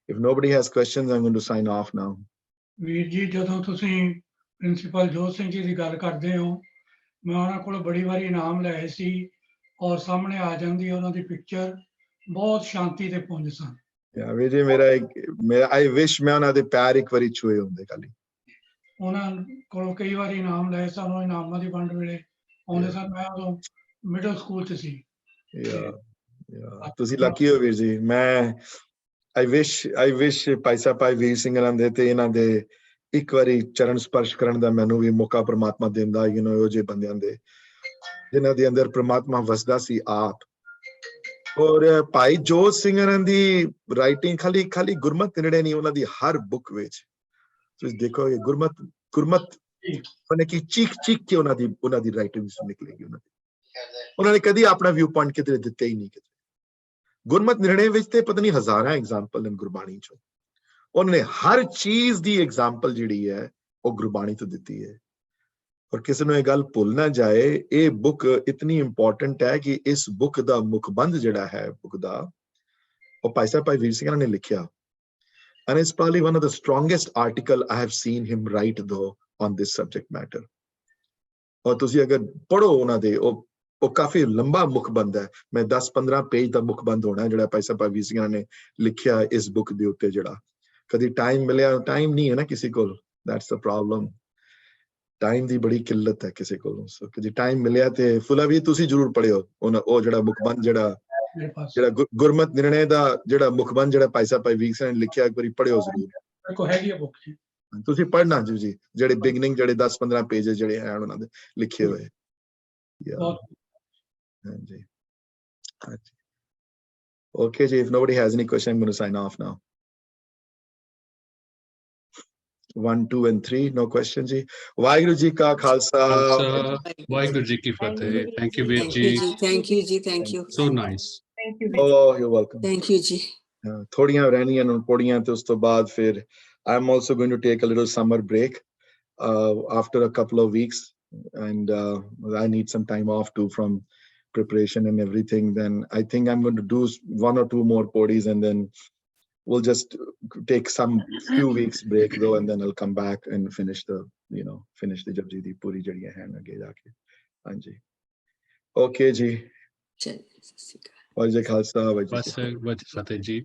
If nobody has questions, I'm going to sign off now. ਵੀਰ ਜੀ, ਜਦੋਂ ਤੁਸੀਂ principal Jot Singh ji ਦੀ ਗੱਲ ਕਰਦੇ ਹੋ, ਮੈਂ ਉਹਨਾਂ ਕੋਲ ਬੜੀ ਵਾਰੀ ਇਨਾਮ ਲਏ ਸੀ ਔਰ ਸਾਹਮਣੇ ਆ ਜਾਂਦੀ ਉਹਨਾਂ ਦੀ ਪਿਕਚਰ, ਬਹੁਤ ਸ਼ਾਂਤੀ ਦੇ ਪੁੰਜ ਸਨ। ਵੀਰ ਜੀ, ਮੇਰਾ I wish ਮੈਂ ਉਹਨਾਂ ਦੇ ਪੈਰ ਇੱਕ ਵਾਰੀ ਛੂਏ ਹੁੰਦੇ ਖਾਲੀ। ਉਹਨਾਂ ਕੋਲੋਂ ਕਈ ਵਾਰੀ ਇਨਾਮ ਲਏ ਸਨ, ਉਹ ਇਨਾਮਾਂ ਦੀ ਵੰਡ ਵੇਲੇ ਆਉਂਦੇ ਸਨ। ਮੈਂ ਉਦੋਂ ਮਿਡਲ ਸਕੂਲ 'ਚ ਸੀ। ਤੁਸੀਂ ਲੱਕੀ ਹੋ ਵੀਰ ਜੀ। ਮੈਂ I wish ਭਾਈ ਸਾਹਿਬ ਭਾਈ ਵੀਰ ਸਿੰਘ ਦੇ ਤੇ ਇਹਨਾਂ ਦੇ ਇੱਕ ਵਾਰੀ ਚਰਨ ਸਪਰਸ਼ ਕਰਨ ਦਾ ਮੈਨੂੰ ਵੀ ਮੌਕਾ ਪ੍ਰਮਾਤਮਾ ਦਿੰਦਾ, ਯੂ نو, ਇਹੋ ਜਿਹੇ ਬੰਦਿਆਂ ਦੇ ਜਿਨ੍ਹਾਂ ਦੇ ਅੰਦਰ ਪ੍ਰਮਾਤਮਾ ਵਸਦਾ ਸੀ ਆਪ। ਔਰ ਭਾਈ ਜੋਤ ਸਿੰਘ ਦੀ ਰਾਈਟਿੰਗ ਖਾਲੀ ਗੁਰਮਤ ਨਿਰਣੇ ਨਹੀਂ, ਉਹਨਾਂ ਦੀ ਹਰ ਬੁੱਕ ਵਿੱਚ ਤੁਸੀਂ ਦੇਖੋਗੇ ਗੁਰਮਤ ਉਹਨੇ ਕੀ ਚੀਖ ਕੇ ਉਹਨਾਂ ਦੀ ਰਾਈਟਿੰਗ ਵਿੱਚ ਨਿਕਲੇਗੀ। ਉਹਨਾਂ ਨੇ ਕਦੀ ਆਪਣਾ ਵਿਊ ਪੁਆਇੰਟ ਕਿਤੇ ਦਿੱਤੇ ਹੀ ਨਹੀਂ। ਗੁਰਮਤ ਨਿਰਣੇ ਵਿੱਚ ਤੇ ਪਤਾ ਨਹੀਂ ਹਜ਼ਾਰਾਂ ਐਗਜ਼ਾਮਪਲ ਨੇ ਗੁਰਬਾਣੀ ਚੋਂ। ਉਹਨੇ ਹਰ ਚੀਜ਼ ਦੀ ਐਗਜ਼ਾਮਪਲ ਜਿਹੜੀ ਹੈ ਉਹ ਗੁਰਬਾਣੀ ਤੋਂ ਦਿੱਤੀ ਹੈ। ਔਰ ਕਿਸੇ ਨੂੰ ਇਹ ਗੱਲ ਭੁੱਲ ਨਾ ਜਾਏ, ਇਹ ਬੁੱਕ ਇਤਨੀ ਇੰਪੋਰਟੈਂਟ ਹੈ ਕਿ ਇਸ ਬੁੱਕ ਦਾ ਮੁਖਬੰਧ ਜਿਹੜਾ ਹੈ ਬੁੱਕ ਦਾ, ਉਹ ਭਾਈ ਸਾਹਿਬ ਭਾਈ ਵੀਰ ਸਿੰਘ ਨੇ ਲਿਖਿਆ। And it's probably one of the strongest article I have seen him write though on this subject matter. ਔਰ ਤੁਸੀਂ ਅਗਰ ਪੜ੍ਹੋ ਉਹਨਾਂ ਦੇ, ਉਹ ਕਾਫੀ ਲੰਬਾ ਮੁਖਬੰਧ ਹੈ। ਮੈਂ 10-15 ਪੇਜ ਦਾ ਮੁਖਬੰਧ ਹੋਣਾ ਜਿਹੜਾ ਭਾਈ ਸਾਹਿਬ ਭਾਈ ਵੀਰ ਸਿੰਘ ਨੇ ਲਿਖਿਆ ਇਸ ਬੁੱਕ ਦੇ ਉੱਤੇ। ਜਿਹੜਾ ਕਦੀ ਟਾਈਮ ਮਿਲਿਆ, ਟਾਈਮ ਨਹੀਂ ਹੈ ਨਾ ਕਿਸੇ ਕੋਲ, that's the problem. ਟਾਈਮ ਦੀ ਬੜੀ ਕਿੱਲਤ ਹੈ ਕਿਸੇ ਕੋਲ। ਸੋ ਕਦੀ ਟਾਈਮ ਮਿਲਿਆ ਤੇ ਫੁੱਲਾ ਵੀ ਤੁਸੀਂ ਜ਼ਰੂਰ ਪੜ੍ਹਿਓ ਉਹ ਜਿਹੜਾ ਮੁਖਬੰਧ ਜਿਹੜਾ ਗੁਰਮਤ ਨਿਰਣੇ ਦਾ ਜਿਹੜਾ ਮੁਖਬੰਧ ਜਿਹੜਾ ਭਾਈ ਸਾਹਿਬ ਭਾਈ ਵੀਰ ਸਿੰਘ ਨੇ ਲਿਖਿਆ, ਇੱਕ ਵਾਰੀ ਪੜ੍ਹਿਓ ਜ਼ਰੂਰ। ਹੈਗੀ ਆ ਬੁੱਕ ਜੀ, ਤੁਸੀਂ ਪੜ੍ਹਨਾ ਜੀ। ਜਿਹੜੇ ਬਿਗਨਿੰਗ ਜਿਹੜੇ 10-15 ਪੇਜ ਜਿਹੜੇ ਹਨ ਉਹਨਾਂ ਦੇ ਲਿਖੇ ਹੋਏ। ਹਾਂਜੀ। Okay, if nobody has any question, I'm going to sign off now. 1, 2 and 3, no questions. Waheguru ji ka khalsa, Waheguru ji ki fateh. Thank you, Veer ji. Thank you ji. Thank you. So nice. Thank you. Oh, you're welcome. Thank you ji. ਥੋੜੀਆਂ ਰਹਿਣੀਆਂ ਨੇ ਪੌੜੀਆਂ ਤੇ ਉਸ ਤੋਂ ਬਾਅਦ ਫਿਰ I'm also going to take a little summer break after a couple of weeks, and I need some time off too from preparation and everything. Then I think I'm going to do 1 or 2 more podis, and then we'll just take some few weeks break though, and then I'll come back and finish the Japji di puri jadiyan hain age jaake. Hanji. Okay ji. Chal. Wajah Khalsa, Wajah Fateh ji.